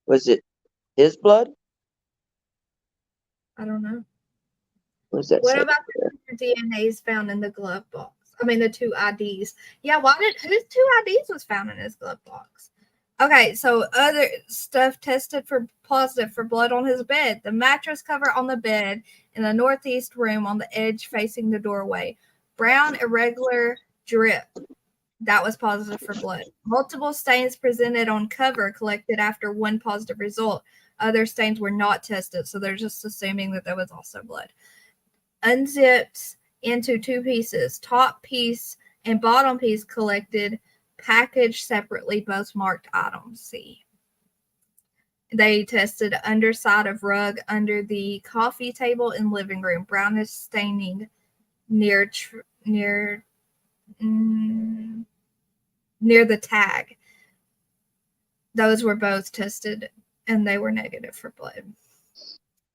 Was it his blood? I don't know. What does that What say? about the DNAs found in the glove box? I mean, the 2 IDs. Yeah, whose 2 IDs was found in his glove box? Okay, so other stuff tested for positive for blood on his bed. The mattress cover on the bed in the northeast room on the edge facing the doorway. Brown irregular drip. That was positive for blood. Multiple stains presented on cover collected after one positive result. Other stains were not tested, so they're just assuming that there was also blood. Unzipped into 2 pieces. Top piece and bottom piece collected, packaged separately, both marked item C. They tested underside of rug under the coffee table in living room. Brownish staining near the tag. Those were both tested, and they were negative for blood.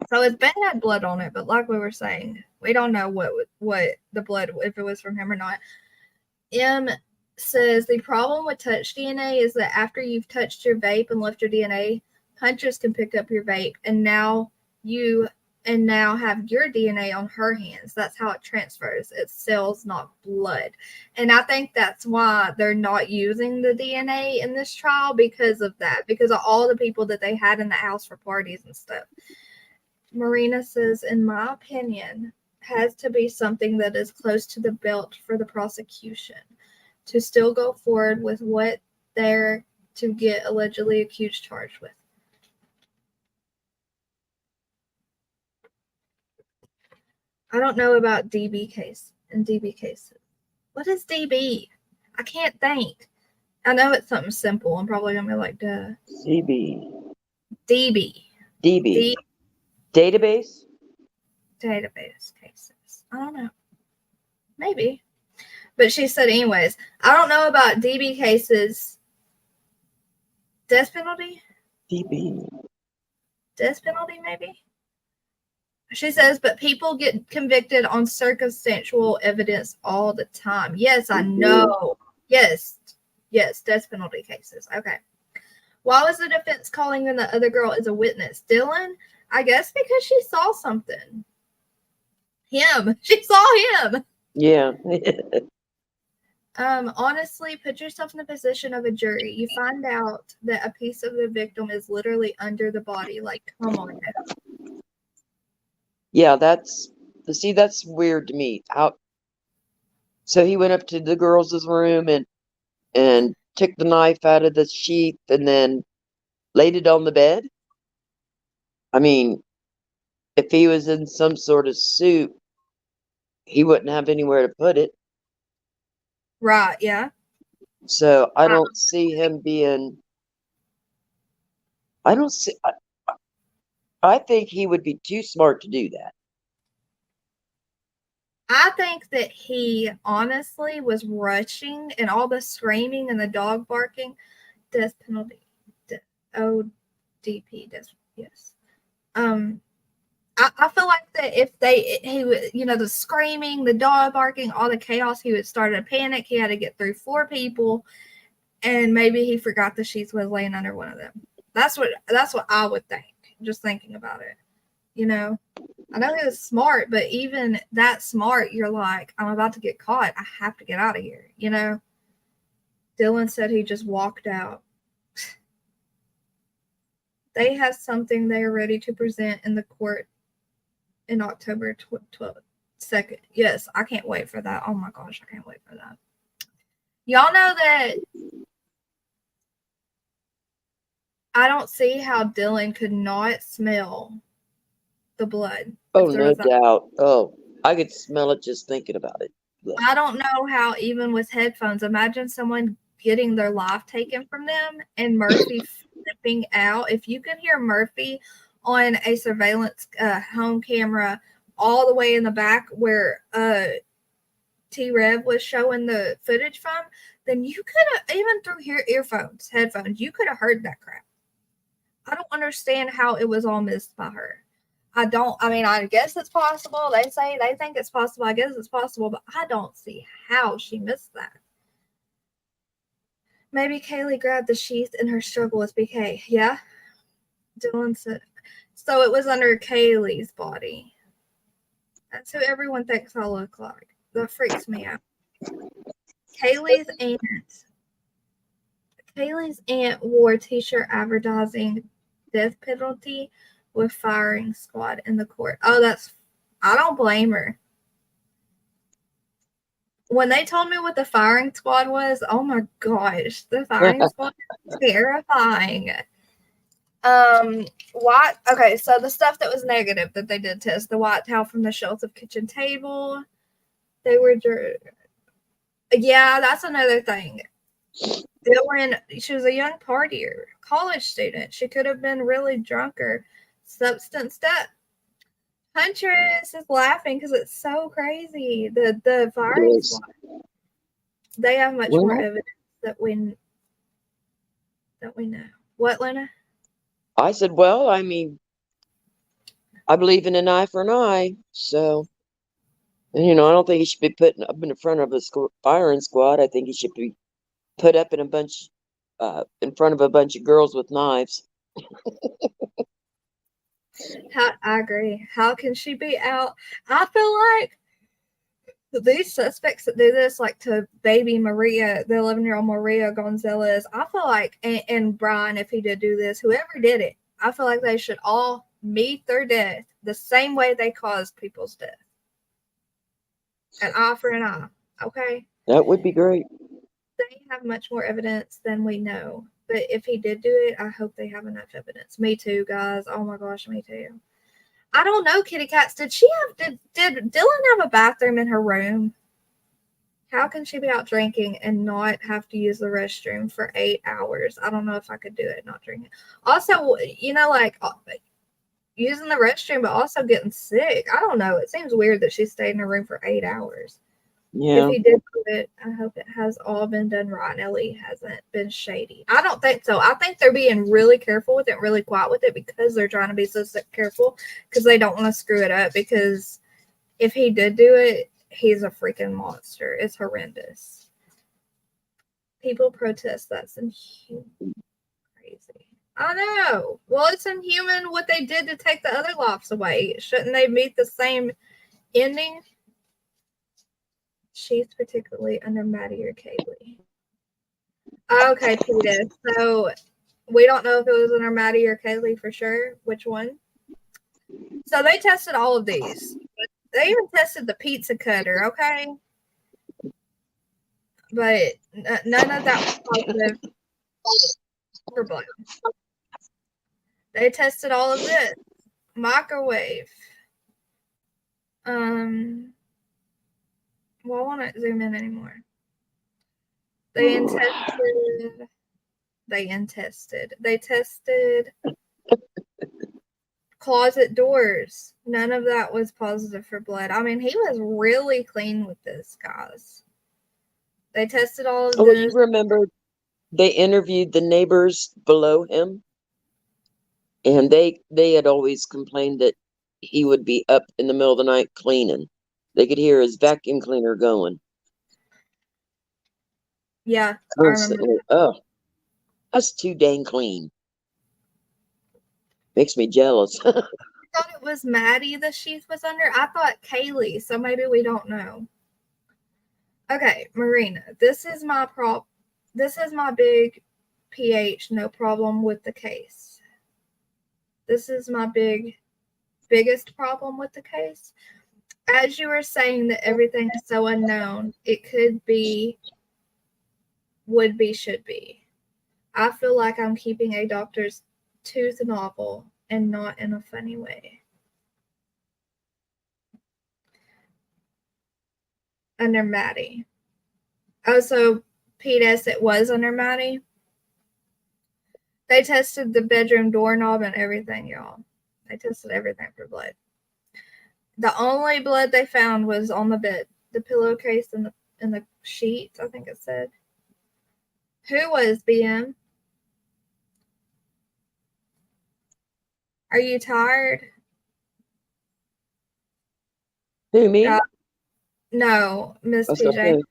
So his bed had blood on it, but like we were saying, we don't know what the blood, if it was from him or not. M says the problem with touch DNA is that after you've touched your vape and left your DNA, hunters can pick up your vape and now have your DNA on her hands. That's how it transfers. It's cells, not blood. And I think that's why they're not using the DNA in this trial, because of that, because of all the people that they had in the house for parties and stuff. Marina says, in my opinion, has to be something that is close to the belt for the prosecution to still go forward with what they're to get allegedly accused charged with. I don't know about DB cases. What is DB? I can't think. I know it's something simple. I'm probably gonna be like, duh. DB. Database cases. I don't know. Maybe. But she said, anyways, I don't know about DB cases. Death penalty? Death penalty, maybe? She says, but people get convicted on circumstantial evidence all the time. Yes, I know. Yes, death penalty cases. Okay. Why was the defense calling in the other girl as a witness? Dylan? I guess because she saw something. She saw him. Yeah. Honestly, put yourself in the position of a jury. You find out that a piece of the victim is literally under the body. Like, come on now. Yeah, that's weird to me. So he went up to the girls' room and took the knife out of the sheath and then laid it on the bed. I mean, if he was in some sort of suit, he wouldn't have anywhere to put it. Right, yeah. So I don't see him being I don't see. I think he would be too smart to do that. I think that he honestly was rushing, and all the screaming and the dog barking, death penalty, ODP, yes. I feel like that if he would, the screaming, the dog barking, all the chaos, he would start a panic. He had to get through 4 people, and maybe he forgot the sheets was laying under one of them. That's what I would think, just thinking about it. I know he was smart, but even that smart, you're like, I'm about to get caught. I have to get out of here. Dylan said he just walked out. They have something they are ready to present in the court in October 2nd. Yes, I can't wait for that. Oh my gosh, I can't wait for that. Y'all know that I don't see how Dylan could not smell the blood. Oh, no doubt. Oh, I could smell it just thinking about it. I don't know how, even with headphones, imagine someone getting their life taken from them and Murphy flipping out. If you could hear Murphy on a surveillance home camera all the way in the back where T-Rev was showing the footage from, then you could have, even through headphones, you could have heard that crap. I don't understand how it was all missed by her. I guess it's possible. They say they think it's possible. I guess it's possible, but I don't see how she missed that. Maybe Kaylee grabbed the sheath in her struggle with BK. Yeah? Dylan said. So it was under Kaylee's body. That's who everyone thinks I look like. That freaks me out. Kaylee's aunt wore a t-shirt advertising death penalty with firing squad in the court. Oh, I don't blame her. When they told me what the firing squad was, oh my gosh, the firing squad is terrifying. Okay, so the stuff that was negative that they did test, the white towel from the shelf of kitchen table, they were, yeah, that's another thing. Dylan, she was a young partier, college student. She could have been really drunk or substance step. Huntress is laughing because it's so crazy. The firing squad. They have much more evidence that we know. What, Lena? I said, well, I mean, I believe in an eye for an eye. So, I don't think he should be put up in the front of a firing squad. I think he should be put up in in front of a bunch of girls with knives. I agree. How can she be out? I feel like these suspects that do this, like to baby Maria, the 11-year-old Maria Gonzalez, I feel like, and Brian, if he did do this, whoever did it, I feel like they should all meet their death the same way they caused people's death. An eye for an eye. Okay? That would be great. They have much more evidence than we know. But if he did do it, I hope they have enough evidence. Me too, guys. Oh my gosh, me too. I don't know, Kitty Cats. Did Dylan have a bathroom in her room? How can she be out drinking and not have to use the restroom for 8 hours? I don't know if I could do it, not drinking. Also, using the restroom, but also getting sick. I don't know. It seems weird that she stayed in her room for 8 hours. Yeah. If he did do it, I hope it has all been done right and Ellie hasn't been shady. I don't think so. I think they're being really careful with it, really quiet with it, because they're trying to be so careful because they don't want to screw it up. Because if he did do it, he's a freaking monster. It's horrendous. People protest. That's inhuman. Crazy. I know. Well, it's inhuman what they did to take the other lives away. Shouldn't they meet the same ending? She's particularly under Maddie or Kaylee. Okay, Tita. So we don't know if it was under Maddie or Kaylee for sure. Which one? So they tested all of these. They even tested the pizza cutter, okay? But none of that was positive for blood. They tested all of this. Microwave. Well, I won't zoom in anymore. They tested they tested. They tested closet doors. None of that was positive for blood. I mean, he was really clean with this, guys. They tested all of Oh, you this. remember they interviewed the neighbors below him, and they had always complained that he would be up in the middle of the night cleaning. They could hear his vacuum cleaner going Yeah, I remember. constantly. Oh, that's too dang clean. Makes me jealous. I thought it was Maddie the sheath was under. I thought Kaylee, so maybe we don't know. Okay, Marina, this is my big PH, no problem with the case. This is my biggest problem with the case. As you were saying that everything is so unknown, it could be, would be, should be. I feel like I'm keeping a doctor's tooth novel and not in a funny way. Under Maddie. Oh, so Pete S. it was under Maddie. They tested the bedroom doorknob and everything, y'all. They tested everything for blood. The only blood they found was on the bed, the pillowcase, and the sheets, I think it said. Who was BM? Are you tired? Who, me? No, Miss What's PJ. okay.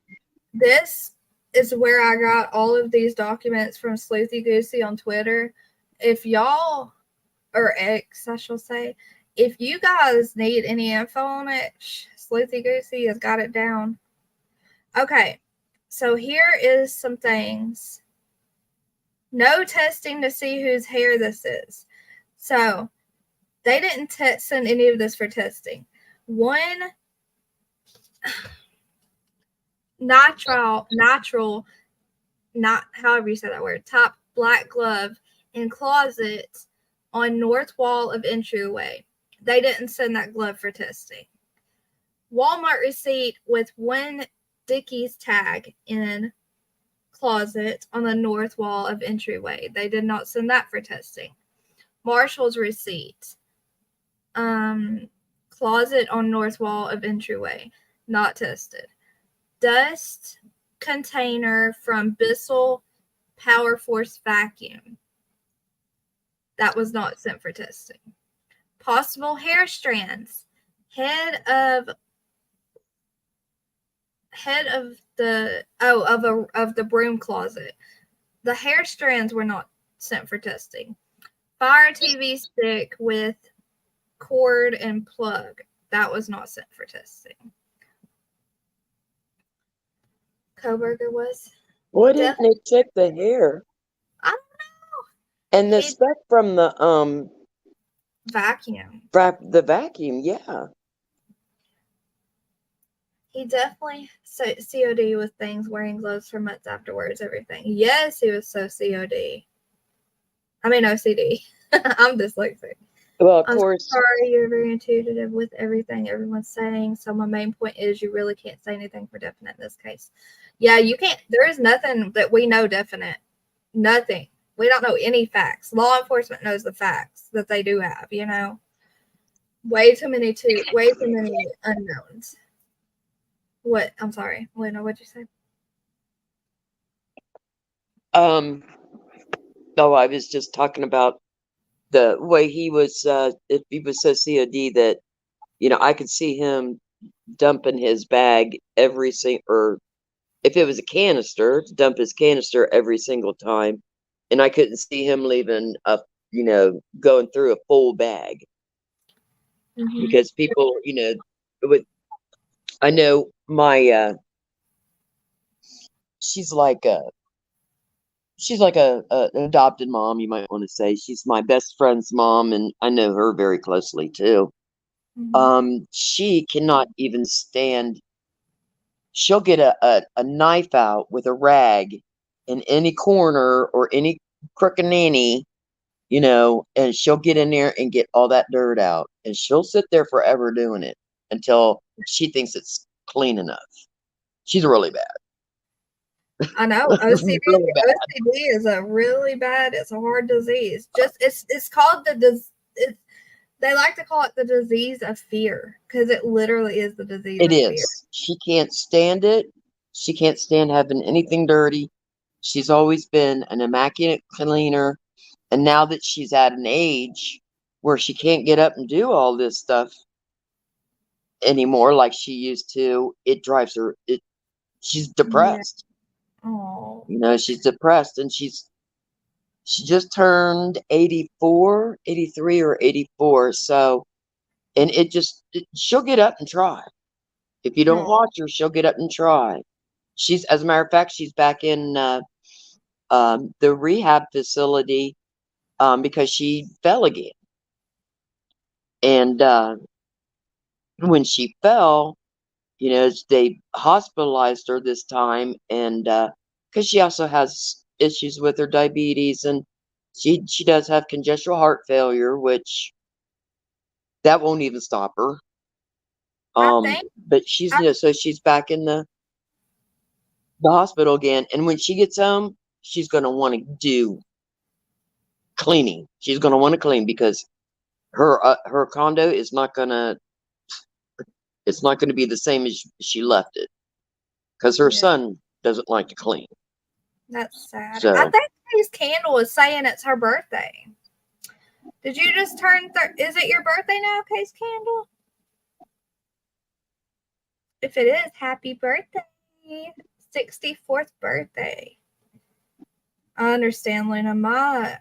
This is where I got all of these documents from Sleuthy Goosey on Twitter. If y'all, or X, I shall say, if you guys need any info on it, Sleuthy Goosey has got it down. Okay, so here is some things. No testing to see whose hair this is. So they didn't send any of this for testing. One natural, not however you say that word, top black glove in closet on north wall of entryway. They didn't send that glove for testing. Walmart receipt with one Dickies tag in closet on the north wall of entryway. They did not send that for testing. Marshall's receipt. Closet on north wall of entryway. Not tested. Dust container from Bissell Power Force vacuum. That was not sent for testing. Possible hair strands. Head of the broom closet. The hair strands were not sent for testing. Fire TV stick with cord and plug. That was not sent for testing. Coburger was. Why didn't they check the hair? I don't know. And the stuff from the vacuum. The vacuum, yeah. He definitely COD with things, wearing gloves for months afterwards, everything. Yes, he was so COD. I mean OCD. I'm dyslexic. Well, of I'm course. sorry, you're very intuitive with everything everyone's saying. So my main point is you really can't say anything for definite in this case. Yeah, you can't. There is nothing that we know definite. Nothing. We don't know any facts. Law enforcement knows the facts that they do have, you know. Way too many unknowns. What? I'm sorry. Lena, what'd you say? Oh, I was just talking about the way he was, if he was so COD that, I could see him dumping his bag or if it was a canister, to dump his canister every single time. And I couldn't see him leaving going through a full bag. Mm-hmm. Because people, I know my, she's like an adopted mom, you might want to say. She's my best friend's mom, and I know her very closely too. Mm-hmm. She cannot even stand. She'll get a knife out with a rag in any corner or any crook and nanny, and she'll get in there and get all that dirt out, and she'll sit there forever doing it until she thinks it's clean enough. She's really bad. I know OCD. Really bad. OCD is a really bad. It's a hard disease. Just it's called they like to call it the disease of fear because it literally is the disease It of fear. is. She can't stand it. She can't stand having anything dirty. She's always been an immaculate cleaner. And now that she's at an age where she can't get up and do all this stuff anymore like she used to, it drives her, she's depressed. Oh, She's depressed, and she just turned 84, 83 or 84. So, and she'll get up and try. If you don't watch her, she'll get up and try. As a matter of fact, she's back in the rehab facility because she fell again. And when she fell, they hospitalized her this time, and because she also has issues with her diabetes, and she does have congestional heart failure, which that won't even stop her. But she's so she's back in the hospital again, and when she gets home, she's going to want to do cleaning. She's going to want to clean because her condo is not going to be the same as she left it, because her son doesn't like to clean. That's sad. So, I think Case Candle is saying it's her birthday. Did you just turn? Is it your birthday now, Case Candle? If it is, happy birthday. 64th birthday. I understand, Luna. My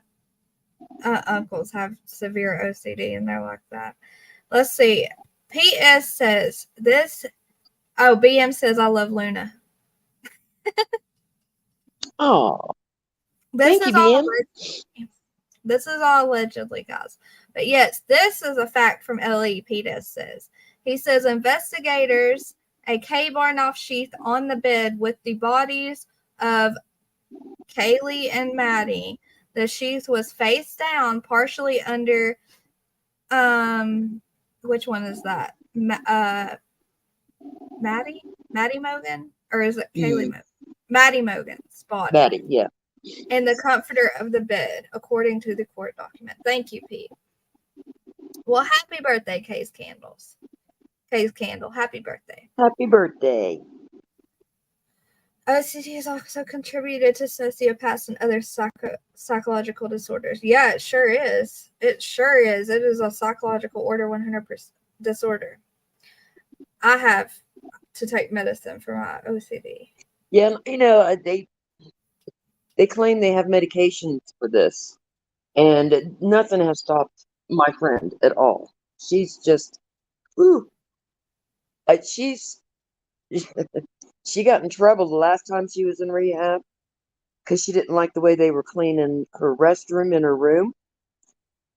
uncles have severe OCD and they're like that. Let's see. PS says this. Oh, BM says I love Luna. oh, This thank is you, all BM. This is all allegedly, guys. But yes, this is a fact from LE. Peters says. He says investigators a K-bar knife sheath on the bed with the bodies of Kaylee and Maddie. The sheath was face down, partially under which one is that? Maddie Mogan? Or is it Kaylee Mogan? Maddie Mogan's body. Maddie, yeah. In the comforter of the bed, according to the court document. Thank you, Pete. Well, happy birthday, Case Candles. Case Candle, happy birthday. Happy birthday. OCD has also contributed to sociopaths and other psychological disorders. Yeah, it sure is. It sure is. It is a psychological order, 100% disorder. I have to take medicine for my OCD. Yeah, they claim they have medications for this, and nothing has stopped my friend at all. She's just, she got in trouble the last time she was in rehab because she didn't like the way they were cleaning her restroom in her room.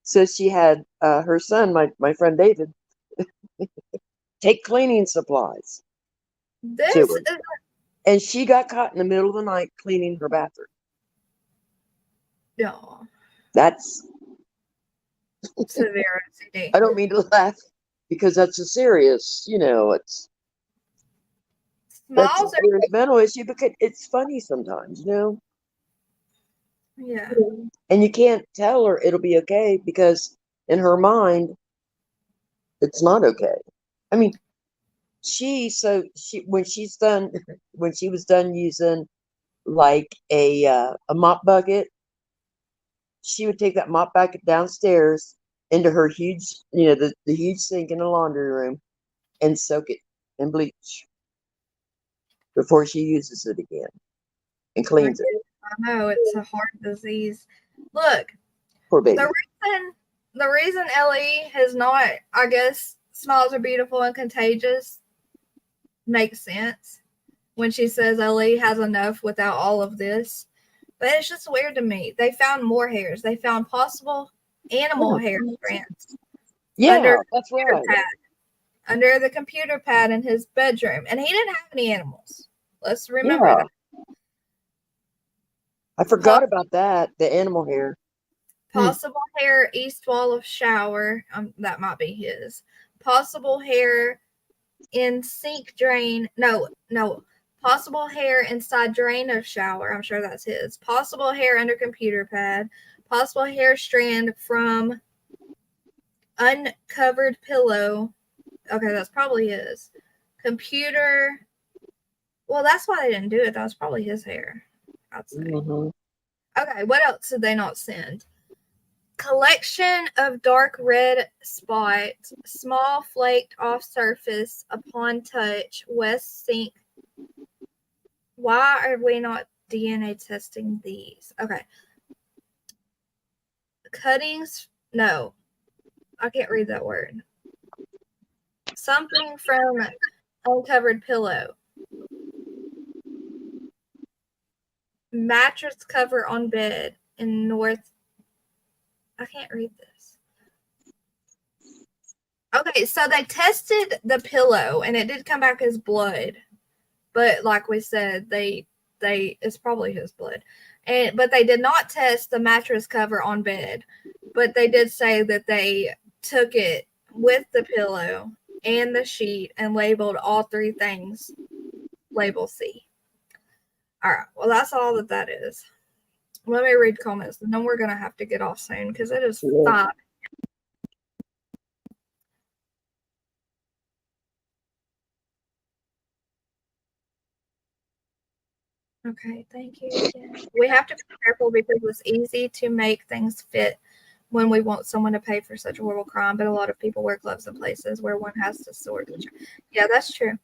So she had her son, my friend David, take cleaning supplies to her. And she got caught in the middle of the night cleaning her bathroom. No. That's severe OCD. I don't mean to laugh because that's a serious, that's a serious mental issue, because it's funny sometimes, Yeah. And you can't tell her it'll be okay because in her mind, it's not okay. I mean, when she was done using like a mop bucket, she would take that mop bucket downstairs into her huge, the huge sink in the laundry room and soak it in bleach before she uses it again and cleans it. I know, it's a heart disease. Look, poor baby. The reason Ellie has not, I guess, smiles are beautiful and contagious makes sense when she says Ellie has enough without all of this. But it's just weird to me. They found more hairs. They found possible animal hair strands. Yeah, that's right. Under the computer pad in his bedroom. And he didn't have any animals. Let's remember that. I forgot about that, the animal hair. Possible hair east wall of shower. That might be his. Possible hair in sink drain. No. Possible hair inside drain of shower. I'm sure that's his. Possible hair under computer pad. Possible hair strand from uncovered pillow. Okay, that's probably his. Computer. Well, that's why they didn't do it. That was probably his hair, I'd say. Mm-hmm. Okay, what else did they not send? Collection of dark red spots, small flaked off surface upon touch, west sink. Why are we not DNA testing these? Okay. Cuttings, no. I can't read that word. Something from uncovered pillow. Mattress cover on bed in north. I can't read this. Okay, so they tested the pillow and it did come back as blood. But like we said, it's probably his blood. But they did not test the mattress cover on bed. But they did say that they took it with the pillow and the sheet and labeled all three things label C. All right, well, that's all that is. Let me read comments, and then we're going to have to get off soon because it is 5. Okay, thank you again. We have to be careful because it's easy to make things fit when we want someone to pay for such a horrible crime, but a lot of people wear gloves in places where one has to sort. Yeah, that's true.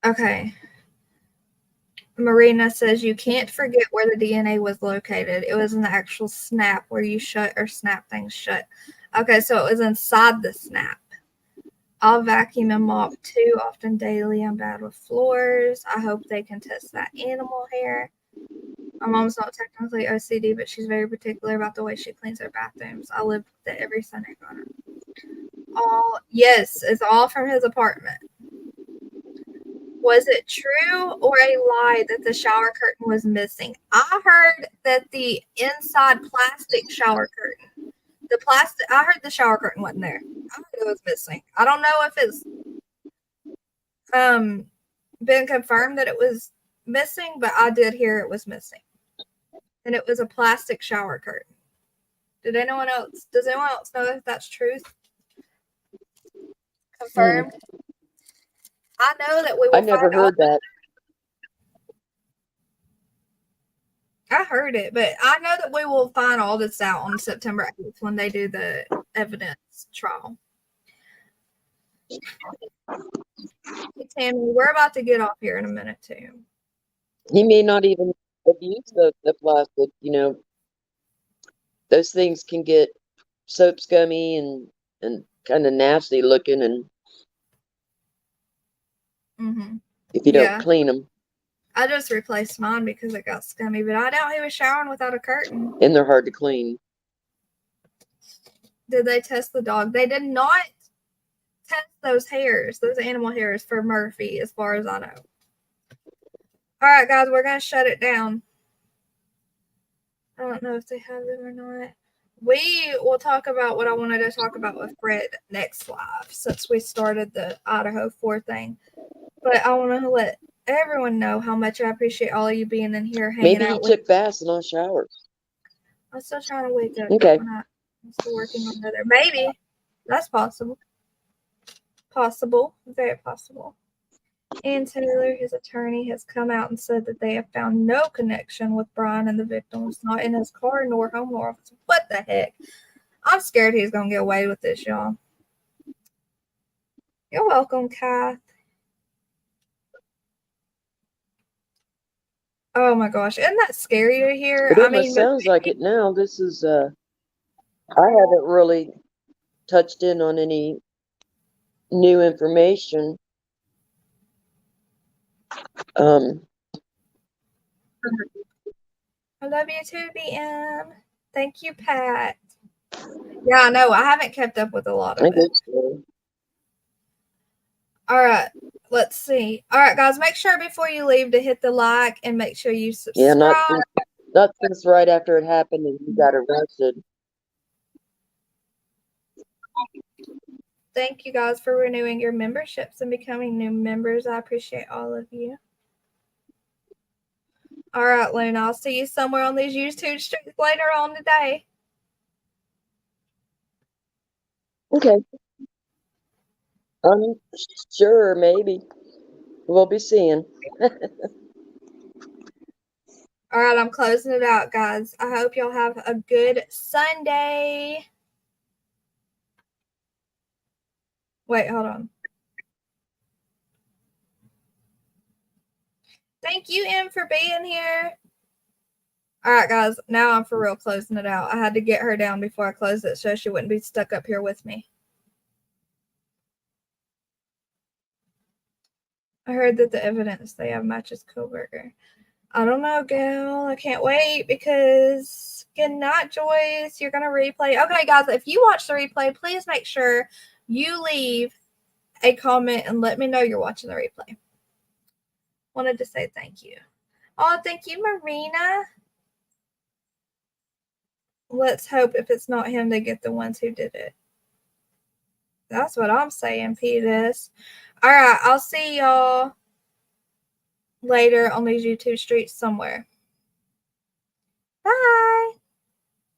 Okay. Marina says you can't forget where the DNA was located. It was in the actual snap where you shut or snap things shut. Okay, so it was inside the snap. I'll vacuum and mop too often daily. I'm bad with floors. I hope they can test that animal hair. My mom's not technically OCD, but she's very particular about the way she cleans her bathrooms. I live with it every Sunday. Yes, it's all from his apartment. Was it true or a lie that the shower curtain was missing? I heard that the inside plastic shower curtain, I heard the shower curtain wasn't there. I heard it was missing. I don't know if it's been confirmed that it was missing, but I did hear it was missing. And it was a plastic shower curtain. Does anyone else know if that's truth? Confirmed? I know that we will I never heard that. I heard it, but I know that we will find all this out on September 8th when they do the evidence trial. Hey, Tammy, we're about to get off here in a minute, too. He may not even have used the plastic, Those things can get soap scummy and kind of nasty looking, and if you don't clean them. I just replaced mine because it got scummy, but I doubt he was showering without a curtain. And they're hard to clean. Did they test the dog? They did not test those animal hairs for Murphy, as far as I know. All right, guys, we're going to shut it down. I don't know if they have them or not. We will talk about what I wanted to talk about with Fred next live, since we started the Idaho 4 thing. But I want to let everyone know how much I appreciate all of you being in here hanging Maybe out. he took baths and not showers. I'm still trying to wake up. Okay. I'm still working on that. Maybe. That's possible. Possible. Very possible. And Taylor, his attorney, has come out and said that they have found no connection with Brian and the victims, not in his car nor home office. What the heck? I'm scared he's going to get away with this, y'all. You're welcome, Kath. Oh my gosh, isn't that scary to hear? It almost sounds like it now. This is, I haven't really touched in on any new information. I love you too, BM. Thank you, Pat. Yeah, I know. I haven't kept up with a lot of it. So. All right. Let's see. All right, guys, make sure before you leave to hit the like and make sure you subscribe. Yeah, not since right after it happened and you got arrested. Thank you guys for renewing your memberships and becoming new members. I appreciate all of you. All right, Luna, I'll see you somewhere on these YouTube streets later on today. Okay. I'm sure, maybe. We'll be seeing. All right, I'm closing it out, guys. I hope y'all have a good Sunday. Wait, hold on. Thank you, Em, for being here. All right, guys, now I'm for real closing it out. I had to get her down before I closed it so she wouldn't be stuck up here with me. I heard that the evidence they have matches Koberger. I don't know, gal. I can't wait because good night, Joyce. You're going to replay. Okay, guys, if you watch the replay, please make sure you leave a comment and let me know you're watching the replay. Wanted to say thank you. Oh, thank you, Marina. Let's hope if it's not him, they get the ones who did it. That's what I'm saying, Petus. All right, I'll see y'all later on these YouTube streets somewhere. Bye.